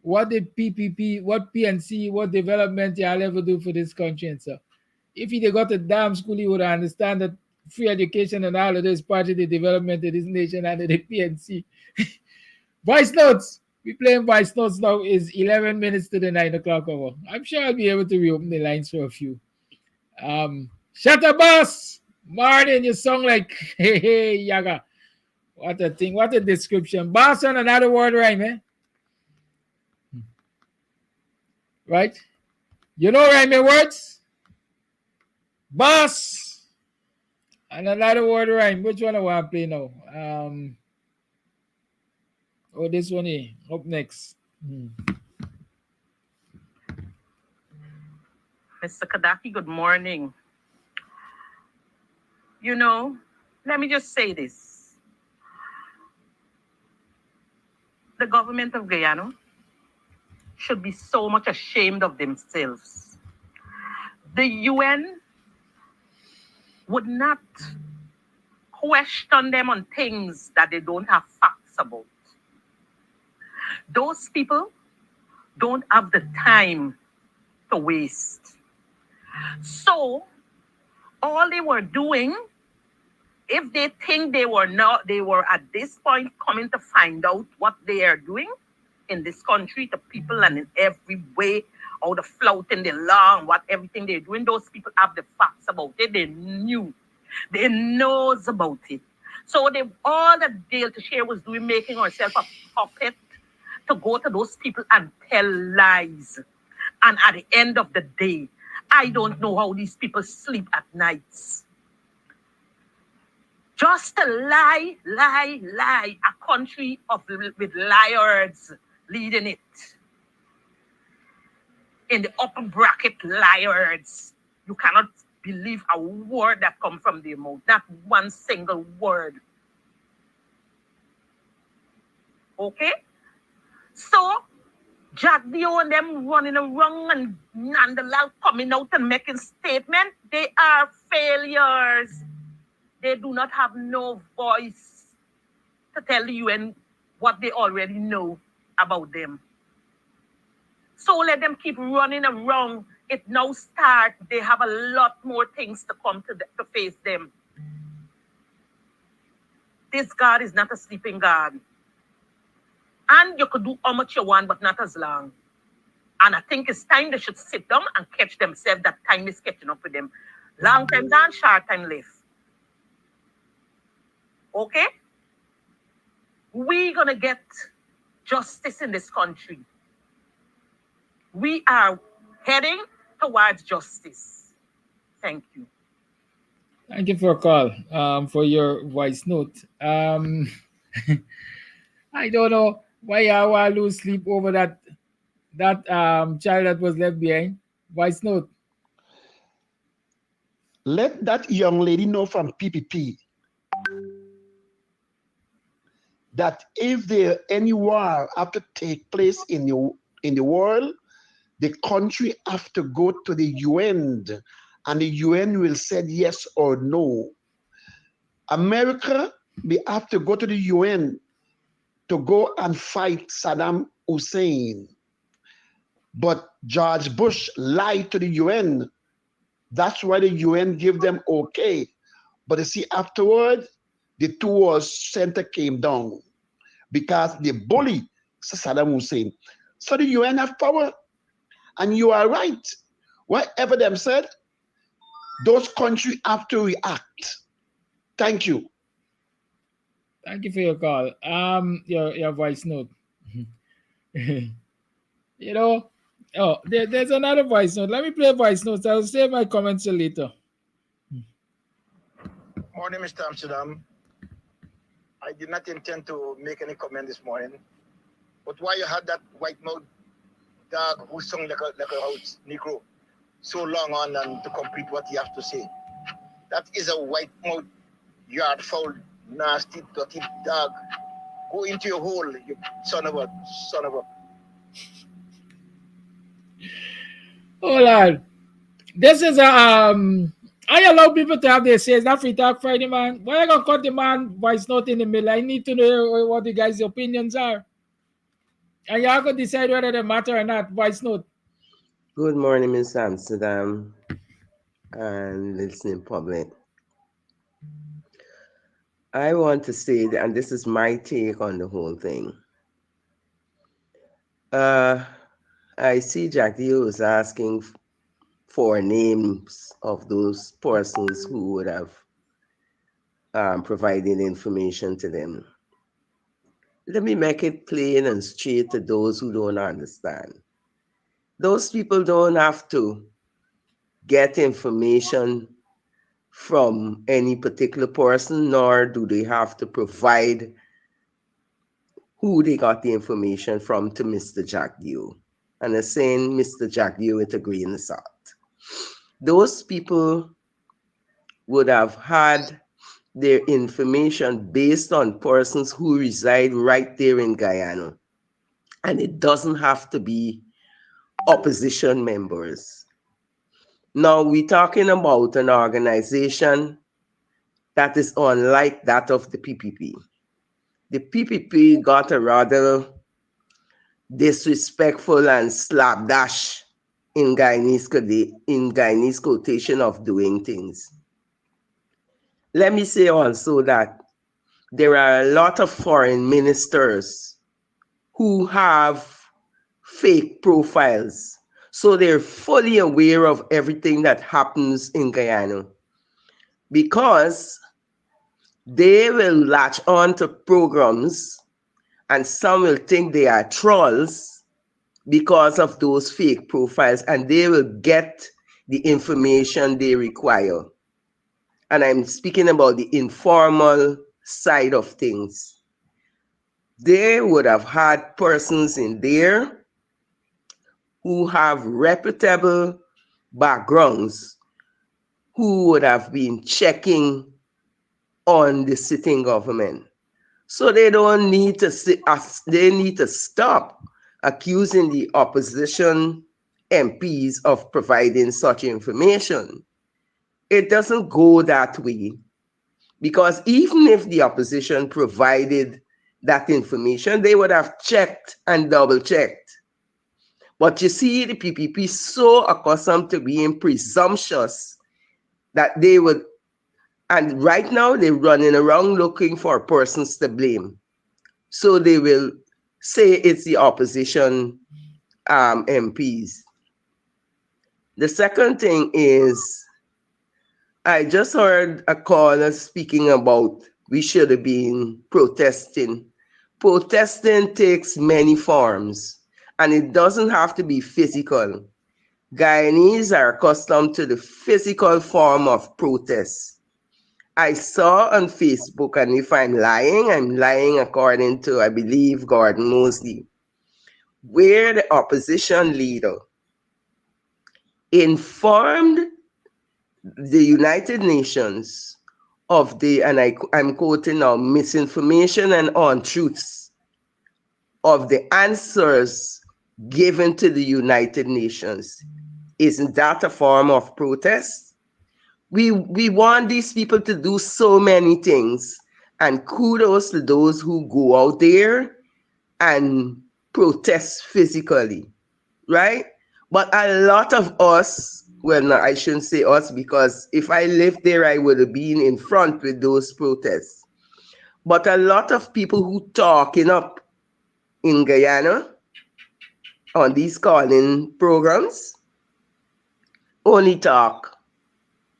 What did PPP, what PNC, what development y'all ever do for this country and stuff? If he got a damn school, he would understand that free education and all of this part of the development of this nation under the PNC. Voice notes. We playing voice notes now. Is 11 minutes to the 9 o'clock hour. I'm sure I'll be able to reopen the lines for a few. Shatterboss. Martin, you sound like hey Yaga. What a thing. What a description. Boss on another word rhyme, eh? Right? You know rhyming words? Boss. And another word rhyme. Which one I want to play now? Oh, this one here. Up next. Mr. Kadaki, good morning. You know, let me just say this. The government of Guyana should be so much ashamed of themselves. The UN would not question them on things that they don't have facts about. Those people don't have the time to waste. So all they were doing, if they think they were at this point coming to find out what they are doing in this country to people and in every way, all the flouting the law and what everything they're doing, those people have the facts about it. They knew. They knows about it. So they all that Dale to share was doing, making herself a puppet to go to those people and tell lies. And at the end of the day, I don't know how these people sleep at nights. Just to lie. A country with liars leading it. In the upper bracket liars. You cannot believe a word that comes from their mouth. Not one single word. Okay? So, Jack Dio and them running around and Nandalal coming out and making statements, they are failures. They do not have no voice to tell the UN what they already know about them. So let them keep running around. It now starts. They have a lot more things to come to face them. This God is not a sleeping God. And you could do how much you want, but not as long. And I think it's time they should sit down and catch themselves. That time is catching up with them. Long time gone, short time left. Okay? We're going to get justice in this country. We are heading towards justice. Thank you. Thank you for a call, for your voice note. I don't know why I want to lose sleep over that child that was left behind. Voice note. Let that young lady know from PPP that if there any war have to take place in the world, the country have to go to the UN, and the UN will say yes or no. America, we have to go to the UN to go and fight Saddam Hussein. But George Bush lied to the UN. That's why the UN give them okay. But you see, afterward, the 2 Wars Center came down because they bully Saddam Hussein. So the UN have power. And you are right. Whatever them said, those countries have to react. Thank you. Thank you for your call. Your voice note. You know, there's another voice note. Let me play voice notes. I'll save my comments till later. Morning, Mr. Amsterdam. I did not intend to make any comment this morning, but why you had that white mouth dog who sung like a house Negro so long on and to complete what he has to say? That is a white mouth, yard foul, nasty, dirty dog. Go into your hole, you son of a. Hold on. This is I allow people to have their say. It's not Free Talk Friday, man. Why I gonna cut the man voice note in the middle? I need to know what the guys' opinions are. And y'all gonna decide whether they matter or not. Voice note. Good morning, Miss Amsterdam and listening public. I want to say that, and this is my take on the whole thing. I see Jack Dio is asking for names of those persons who would have provided information to them. Let me make it plain and straight to those who don't understand. Those people don't have to get information from any particular person, nor do they have to provide who they got the information from to Mr. Jack Dio. And they're saying Mr. Jack Dio with a grain of salt. Those people would have had their information based on persons who reside right there in Guyana. And it doesn't have to be opposition members. Now we're talking about an organization that is unlike that of the PPP. The PPP got a rather disrespectful and slapdash in Guyanese quotation of doing things. Let me say also that there are a lot of foreign ministers who have fake profiles. So they're fully aware of everything that happens in Guyana because they will latch on to programs and some will think they are trolls because of those fake profiles and they will get the information they require. And I'm speaking about the informal side of things. They would have had persons in there who have reputable backgrounds who would have been checking on the sitting government. So they don't need to they need to stop accusing the opposition MPs of providing such information. It doesn't go that way because even if the opposition provided that information, they would have checked and double checked. But you see, the PPP is so accustomed to being presumptuous that they would, and right now they're running around looking for persons to blame. So they will say it's the opposition MPs. The second thing is, I just heard a caller speaking about we should have been protesting. Protesting takes many forms. And it doesn't have to be physical. Guyanese are accustomed to the physical form of protest. I saw on Facebook, and if I'm lying according to, I believe, Gordon Mosley, where the opposition leader informed the United Nations of the, and I'm quoting now, misinformation and untruths of the answers given to the United Nations. Isn't that a form of protest? We want these people to do so many things, and kudos to those who go out there and protest physically, right? But a lot of us, well, no, I shouldn't say us, because if I lived there, I would have been in front with those protests. But a lot of people who talking up in Guyana on these calling programs only talk.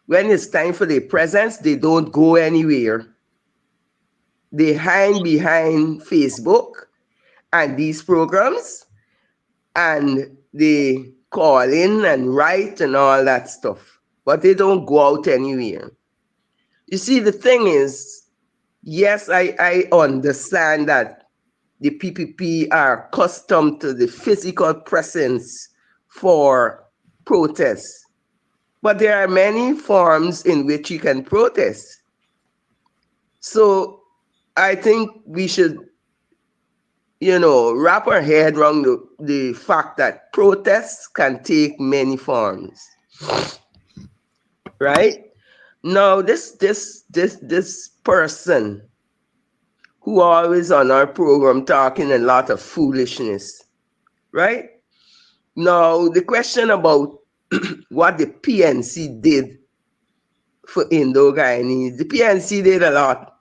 When it's time for their presence, they don't go anywhere. They hide behind Facebook and these programs, and they call in and write and all that stuff, but they don't go out anywhere. You see, the thing is, yes, I understand that the PPP are accustomed to the physical presence for protests, but there are many forms in which you can protest. So I think we should, wrap our head around the fact that protests can take many forms, right? Now, this person who always on our program talking a lot of foolishness, right? Now, the question about what the PNC did for Indo-Guyanese, the PNC did a lot.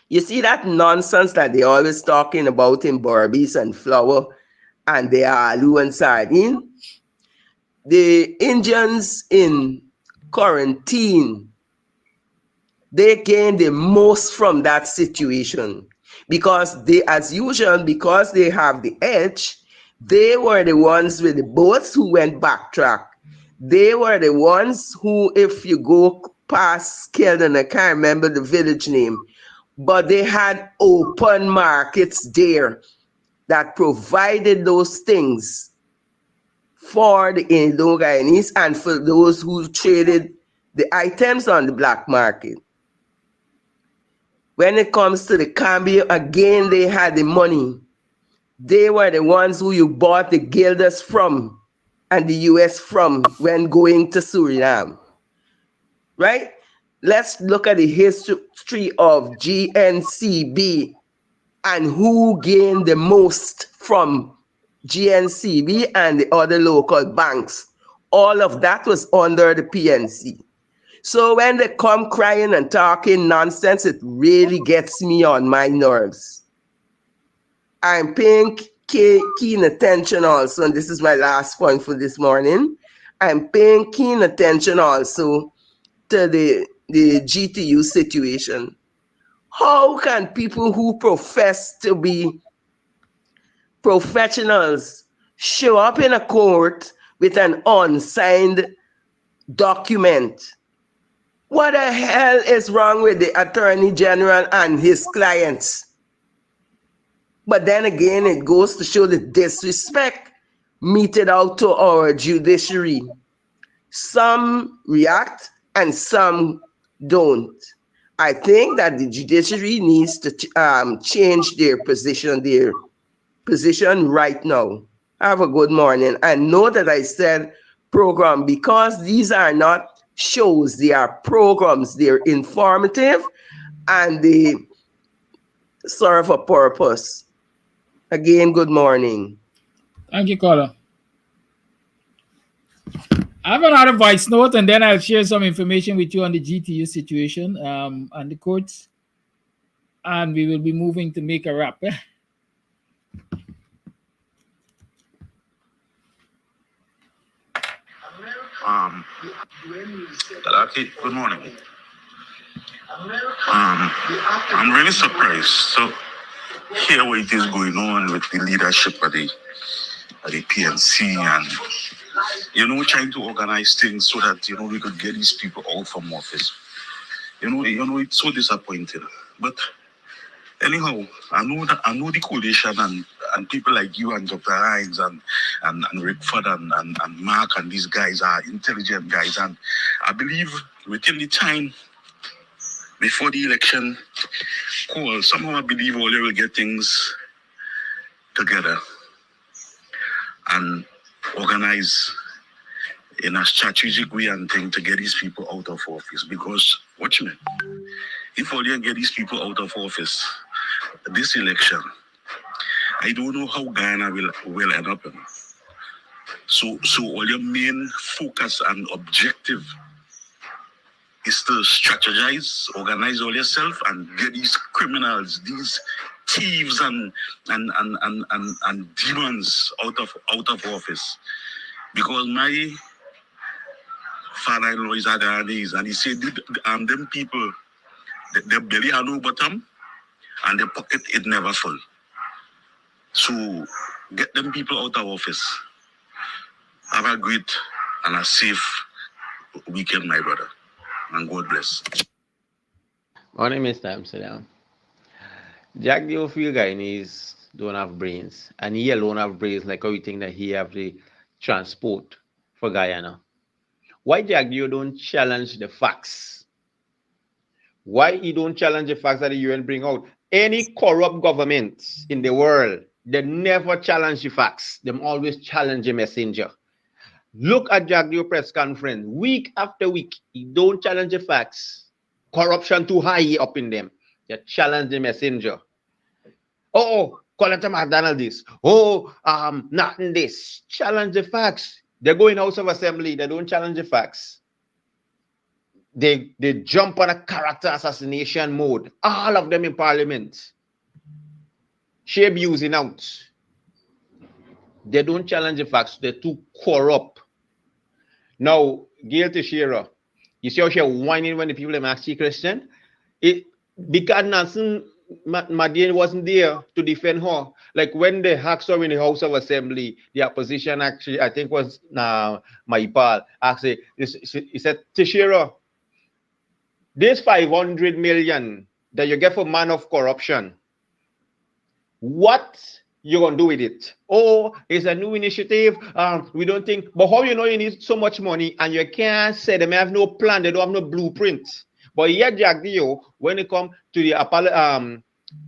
You see that nonsense that they always talking about in Barbies and flour and the aloo and sardine? The Indians in quarantine, they gained the most from that situation because they, as usual, because they have the edge, they were the ones with the boats who went backtrack. They were the ones who, if you go past Skeldon, I can't remember the village name, but they had open markets there that provided those things for the Indo-Guyanese and for those who traded the items on the black market. When it comes to the Cambia, again, they had the money. They were the ones who you bought the guilders from and the US from when going to Suriname, right? Let's look at the history of GNCB and who gained the most from GNCB and the other local banks. All of that was under the PNC. So when they come crying and talking nonsense, it really gets me on my nerves. I'm paying keen attention also, and this is my last point for this morning. I'm paying keen attention also to the GTU situation. How can people who profess to be professionals show up in a court with an unsigned document? What the hell is wrong with the Attorney General and his clients? But then again, it goes to show the disrespect meted out to our judiciary. Some react and some don't. I think that the judiciary needs to change their position right now. Have a good morning. And know that I said program because these are not shows, they are programs. They're informative and they serve a purpose. Again, good morning. Thank you, caller. I have another voice note, and then I'll share some information with you on the GTU situation and the courts, and we will be moving to make a wrap. Good morning. I'm really surprised to hear what it is going on with the leadership of the PNC and, trying to organize things so that, we could get these people out from office. It's so disappointing. But anyhow, I know the coalition and people like you and Dr. Hines and Rickford and Mark and these guys are intelligent guys. And I believe within the time before the election call, somehow I believe all they will get things together and organize in a strategic way and thing to get these people out of office. Because, watch me, if all you get these people out of office, this election, I don't know how Ghana will end up in. So all your main focus and objective is to strategize, organize all yourself, and get these criminals, these thieves and demons out of office. Because my father-in-law is a Guyanese, and he said them people, their belly had no bottom, and their pocket it never full. So get them people out of office. Have a great and a safe weekend, my brother. And God bless. Morning, Mr. Amsterdam. Jack the Ophir Guyanese don't have brains, and he alone have brains like how you think that he have the transport for Guyana. Why Jack you don't challenge the facts? Why he don't challenge the facts that the UN bring out? Any corrupt governments in the world, they never challenge the facts. They always challenge the messenger. Look at Jagdio press conference. Week after week, he don't challenge the facts. Corruption too high up in them. They challenge the messenger. Oh, Collector McDonald this. Oh, nothing this. Challenge the facts. They're going House of Assembly. They don't challenge the facts. They jump on a character assassination mode. All of them in Parliament. Shape using out. They don't challenge the facts. They're too corrupt. Now, Gail Teixeira, you see how she's whining when the people ask you question? Because Nancy Madian wasn't there to defend her. Like when they asked her in the House of Assembly, the opposition actually, I think was Maipal, actually, he said, Teixeira, this $500 million that you get for man of corruption, what you gonna do with it? Oh, it's a new initiative. We don't think, but how you know you need so much money and you can't say they may have no plan, they don't have no blueprint. But yet, Jack Dio, when it comes to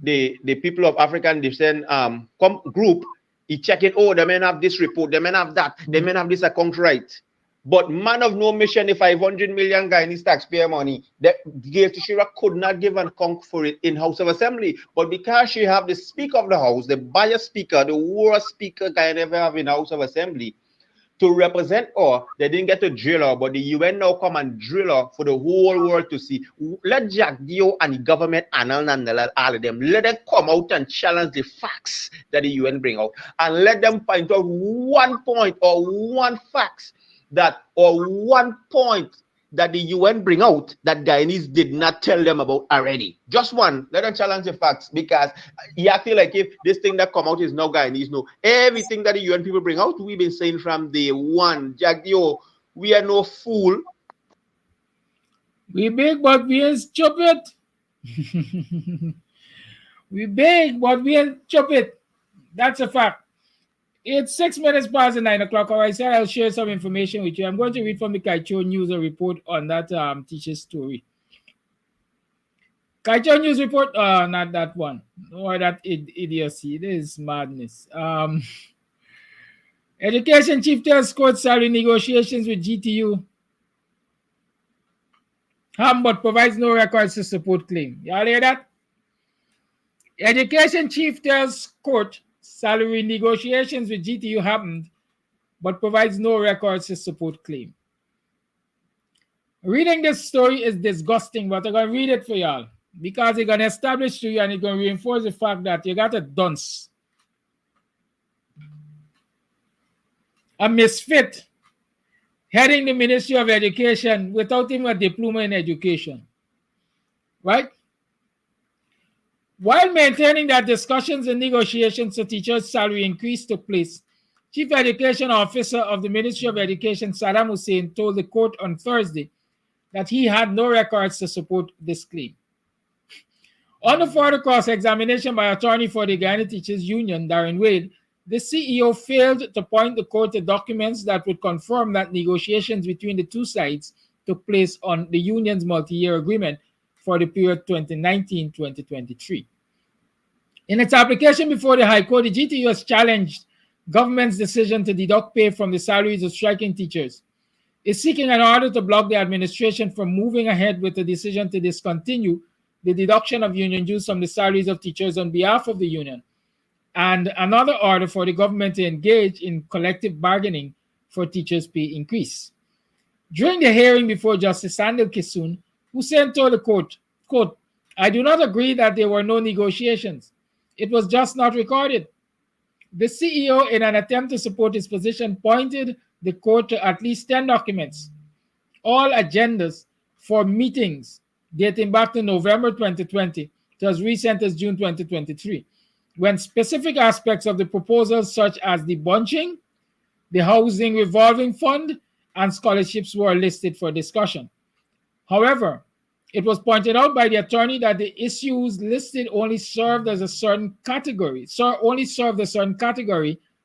the people of African descent group, he checking, oh, they may have this report, they may have that, they may have this account right. But man of no mission, the 500 million Guyanese taxpayer money, that gave to Shira could not give an account for it in House of Assembly. But because she have the Speaker of the House, the biased speaker, the worst speaker Guyana ever have in House of Assembly, to represent her, they didn't get to drill her, but the UN now come and drill her for the whole world to see. Let Jack Dio and the government, Anal and all of them, let them come out and challenge the facts that the UN bring out. And let them point out one point or one fact that, or one point that the UN bring out that Guyanese did not tell them about already. Just one. Let them challenge the facts, because you feel like if this thing that come out is now Guyanese, no. Everything that the UN people bring out, we've been saying from day one. Jack Dio, we are no fool. We big, but we ain't stupid. We big, but we ain't stupid. That's a fact. It's 6 minutes past the 9 o'clock. All right, so I'll share some information with you. I'm going to read from the Kaicho News a report on that teacher's story. Kaicho News report, not that one. Or that idiocy. It is madness. Education chief tells court salary negotiations with GTU. But provides no records to support claim. Y'all hear that? Education chief tells court salary negotiations with GTU happened, but provides no records to support claim. Reading this story is disgusting, but I'm going to read it for y'all because it's going to establish to you and it's going to reinforce the fact that you got a dunce, a misfit, heading the Ministry of Education without even a diploma in education. Right? While maintaining that discussions and negotiations to teachers' salary increase took place, Chief Education Officer of the Ministry of Education, Saddam Hussein, told the court on Thursday that he had no records to support this claim. On the further cross-examination by attorney for the Guyana Teachers Union, Darren Wade, the CEO failed to point the court to documents that would confirm that negotiations between the two sides took place on the union's multi-year agreement for the period 2019-2023. In its application before the High Court, the GTU has challenged government's decision to deduct pay from the salaries of striking teachers. It's seeking an order to block the administration from moving ahead with the decision to discontinue the deduction of union dues from the salaries of teachers on behalf of the union, and another order for the government to engage in collective bargaining for teachers' pay increase. During the hearing before Justice Sandil Kisun, Hussein told the court, quote, "I do not agree that there were no negotiations. It was just not recorded." The CEO, in an attempt to support his position, pointed the court to at least 10 documents, all agendas for meetings dating back to November 2020 to as recent as June 2023, when specific aspects of the proposals such as the bunching, the housing revolving fund, and scholarships were listed for discussion. However, it was pointed out by the attorney that the issues listed only served as a certain category,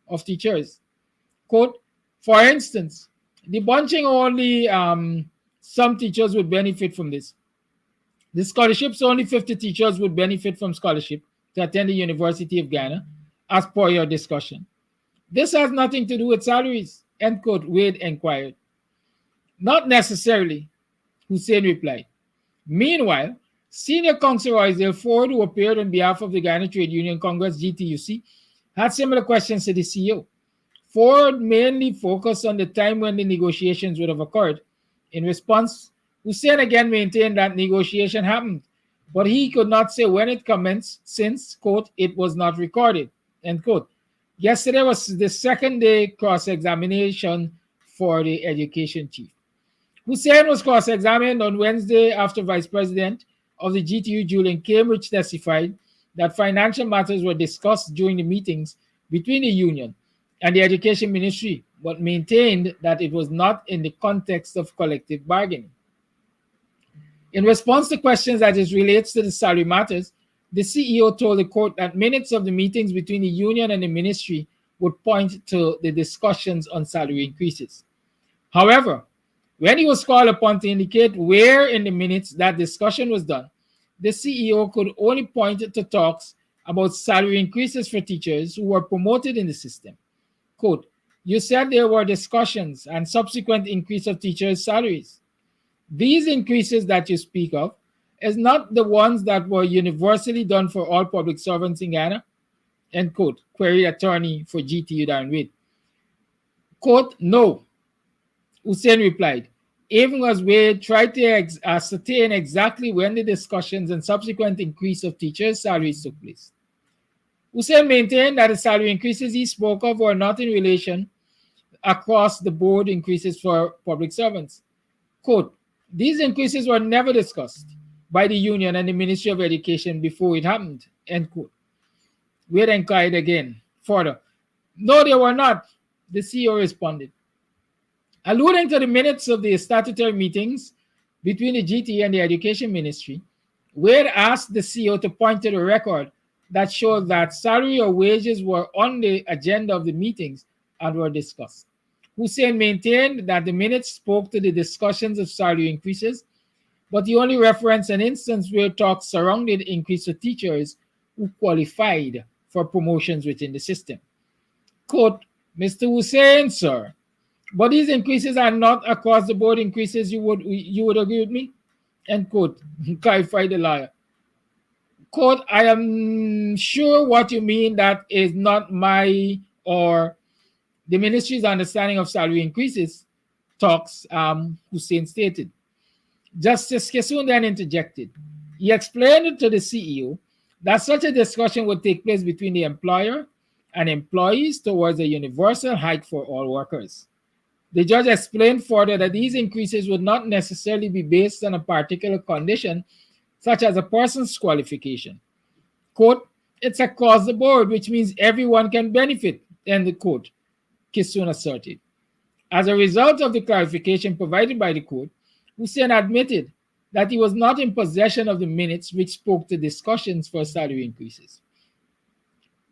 of teachers. Quote, "For instance, the bunching only some teachers would benefit from this. The scholarships, only 50 teachers would benefit from scholarship to attend the University of Ghana, as per your discussion. This has nothing to do with salaries," end quote, Wade inquired. "Not necessarily," Hussein replied. Meanwhile, senior counsel Roysdale Ford, who appeared on behalf of the Ghana Trade Union Congress, GTUC, had similar questions to the CEO. Ford mainly focused on the time when the negotiations would have occurred. In response, Hussein again maintained that negotiation happened, but he could not say when it commenced since, quote, "it was not recorded," end quote. Yesterday was the second day cross-examination for the education chief. Hussein was cross-examined on Wednesday after Vice President of the GTU, Julian Cambridge, testified that financial matters were discussed during the meetings between the union and the Education Ministry, but maintained that it was not in the context of collective bargaining. In response to questions that it relates to the salary matters, the CEO told the court that minutes of the meetings between the union and the ministry would point to the discussions on salary increases. However, when he was called upon to indicate where in the minutes that discussion was done, the CEO could only point to talks about salary increases for teachers who were promoted in the system. Quote, "You said there were discussions and subsequent increase of teachers' salaries. These increases that you speak of is not the ones that were universally done for all public servants in Ghana?" End quote, queried attorney for GTU Darren Wade. Quote, "No," Hussein replied, even as Wade tried to ascertain exactly when the discussions and subsequent increase of teachers' salaries took place. Hussein maintained that the salary increases he spoke of were not in relation across the board increases for public servants. Quote, "These increases were never discussed by the union and the Ministry of Education before it happened." End quote. Wade inquired again further. "No, they were not," the CEO responded. Alluding to the minutes of the statutory meetings between the GT and the Education Ministry, Wade asked the CEO to point to the record that showed that salary or wages were on the agenda of the meetings and were discussed. Hussein maintained that the minutes spoke to the discussions of salary increases, but he only referenced an instance where talks surrounded increase of teachers who qualified for promotions within the system. Quote, "Mr. Hussein, sir, but these increases are not across the board increases, you would agree with me?" End quote, clarified the lawyer. Quote, "I am sure what you mean that is not my or the ministry's understanding of salary increases talks," Hussein stated. Justice Kesun then interjected. He explained to the CEO that such a discussion would take place between the employer and employees towards a universal hike for all workers. The judge explained further that these increases would not necessarily be based on a particular condition, such as a person's qualification. Quote, "It's across the board, which means everyone can benefit," end quote, Kisun asserted. As a result of the clarification provided by the court, Hussein admitted that he was not in possession of the minutes which spoke to discussions for salary increases.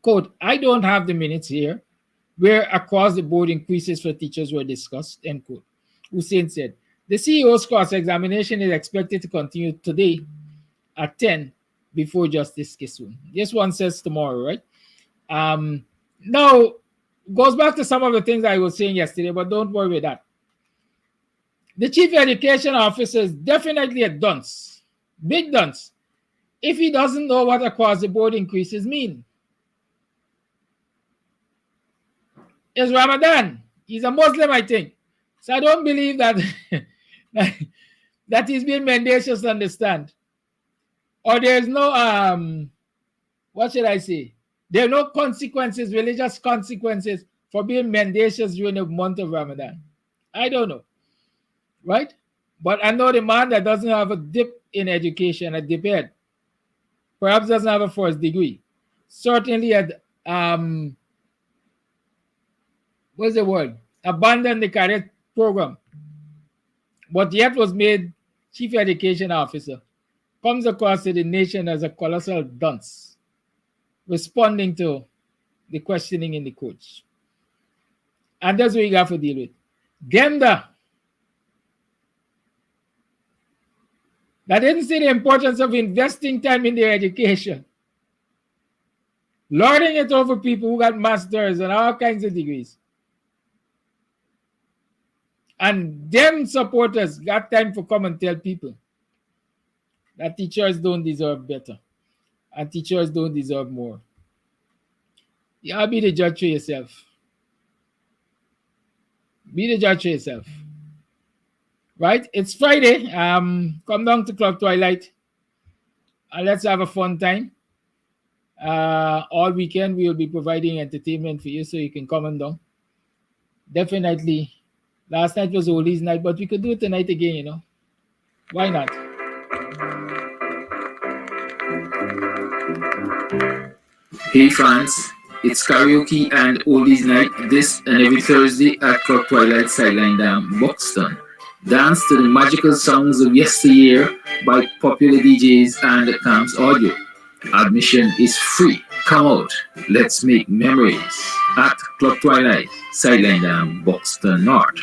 Quote, "I don't have the minutes here where across the board increases for teachers were discussed," end quote. Hussein said. The CEO's cross-examination is expected to continue today at 10 before Justice Kisun. This one says tomorrow, right? Now, goes back to some of the things I was saying yesterday, but don't worry with that. The chief education officer is definitely a dunce, big dunce, if he doesn't know what across the board increases mean. It's Ramadan. He's a Muslim, I think. So I don't believe that that he's being mendacious to understand. Or there's no, what should I say? There are no consequences, religious consequences for being mendacious during the month of Ramadan. I don't know, right? But I know the man that doesn't have a dip in education, a dip head, perhaps doesn't have a first degree, certainly had, what's the word? Abandoned the cadet program, but yet was made chief education officer, comes across to the nation as a colossal dunce, responding to the questioning in the courts. And that's what you got to deal with. Gender. That didn't see the importance of investing time in their education, lording it over people who got masters and all kinds of degrees. And them supporters got time to come and tell people that teachers don't deserve better and teachers don't deserve more. Y'all be the judge for yourself. Be the judge for yourself. Right? It's Friday. Come down to Club Twilight and let's have a fun time. All weekend we will be providing entertainment for you, so you can come on down. Definitely. Last night was Oli's night, but we could do it tonight again, you know. Why not? Hey fans, it's karaoke and oldies night this and every Thursday at Club Twilight Sideline Dam, Buxton. Dance to the magical songs of yesteryear by popular DJs and Camps Audio. Admission is free. Come out, let's make memories at Club Twilight, Sideline Dam, Buxton North.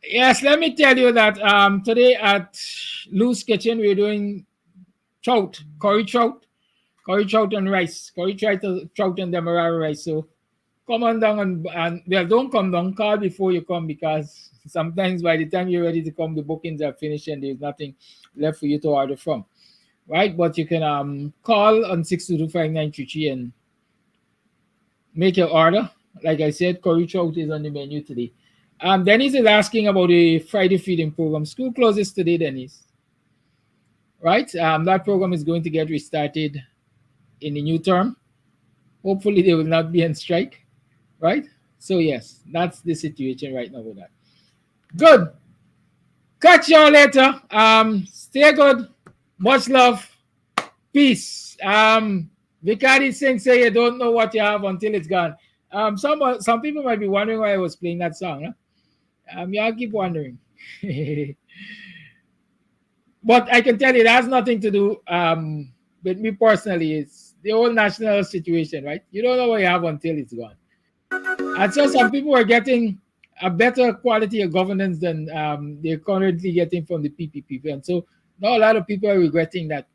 Yes, let me tell you that today at Lou's Kitchen we're doing trout, curry trout and rice, trout and demerara rice. So come on down and well, don't come down, call before you come, because sometimes by the time you're ready to come, the bookings are finished and there's nothing left for you to order from, right? But you can call on 6225933 and make your order. Like I said, curry trout is on the menu today. Dennis is asking about the Friday feeding program. School closes today, Dennis. Right? That program is going to get restarted in the new term. Hopefully, they will not be on strike. Right? So, yes, that's the situation right now with that. Good. Catch y'all later. Stay good. Much love. Peace. Vikari Singh say you don't know what you have until it's gone. Some people might be wondering why I was playing that song. Huh? Y'all keep wondering. But I can tell you it has nothing to do with me personally. It's the whole national situation, right? You don't know what you have until it's gone. And so some people are getting a better quality of governance than they're currently getting from the PPP. And so now a lot of people are regretting that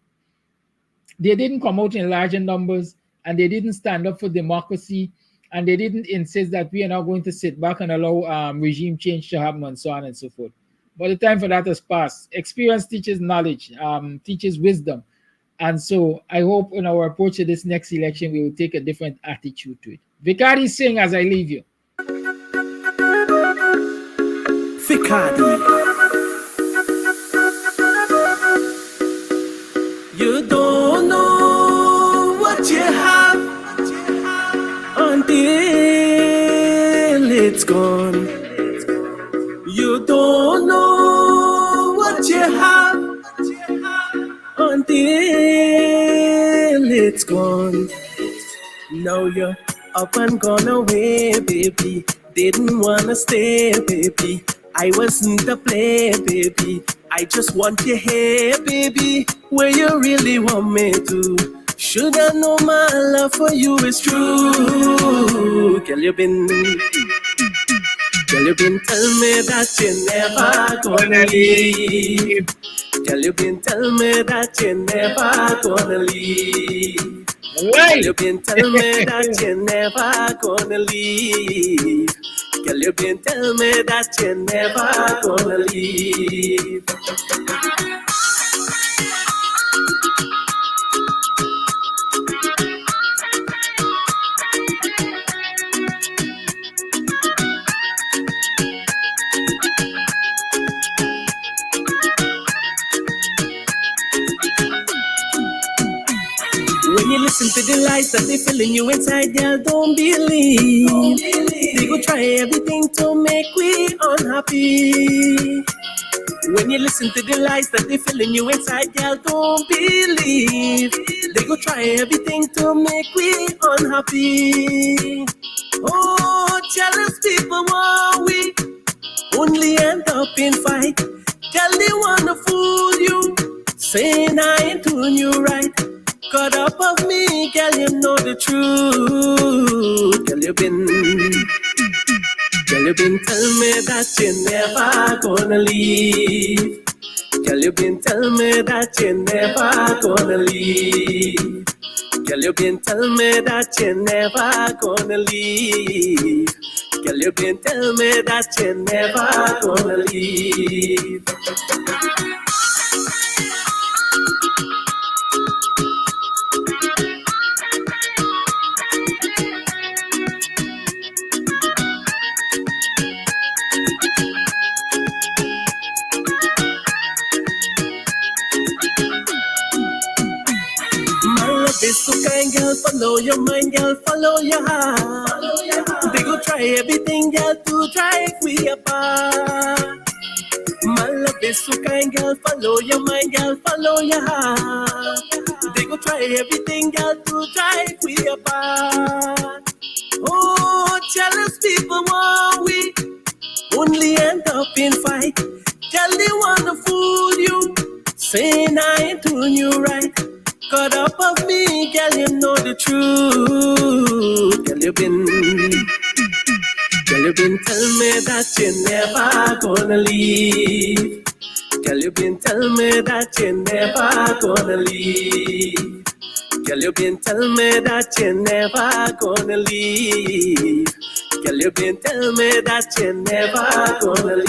they didn't come out in larger numbers and they didn't stand up for democracy. And they didn't insist that we are now going to sit back and allow regime change to happen and so on and so forth. But the time for that has passed. Experience teaches knowledge, teaches wisdom. And so I hope in our approach to this next election, we will take a different attitude to it. Vikari Singh, as I leave you. Vikari. You don't know what you have until it's gone. You don't know what you have until it's gone. Now you're up and gone away, baby. Didn't wanna stay, baby. I wasn't to play, baby. I just want you here, baby, where you really want me to. Should I know my love for you is true? Girl, you been tell me that you're never gonna leave. Girl, you been tell me that you're never gonna leave. Girl, you been tell me that you're never gonna leave. Girl, you been tell me that you're never gonna leave. When you listen to the lies that they filling you inside, girl, don't believe. They go try everything to make we unhappy. When you listen to the lies that they filling you inside, girl, don't believe. They go try everything to make we unhappy. Oh, jealous people, want we only end up in fight. Girl, they wanna fool you, saying I ain't doing you right. Caught up of me, girl, you know the truth. Girl, you been tell me that you're never gonna leave. Girl, you been tell me that you're never gonna leave. Girl, you been tell me that you're never gonna leave. Girl, you been tell me that you're never gonna leave. is so kind, girl. Follow your mind, girl. Follow your heart. They go try everything, girl, to drive we apart. My love is so kind, girl. Follow your mind, girl. Follow your heart. They go try everything, girl, to drive we apart. Oh, jealous people want we only end up in fight. Girl, they wanna fool you, saying I ain't doing you right. Caught up of me, girl, you know the truth. Girl, you been telling me that you're never gonna leave. Girl, you been telling me that you're never gonna leave. Girl, you been telling me that you're never gonna leave. Girl, you been telling me that you're never gonna leave.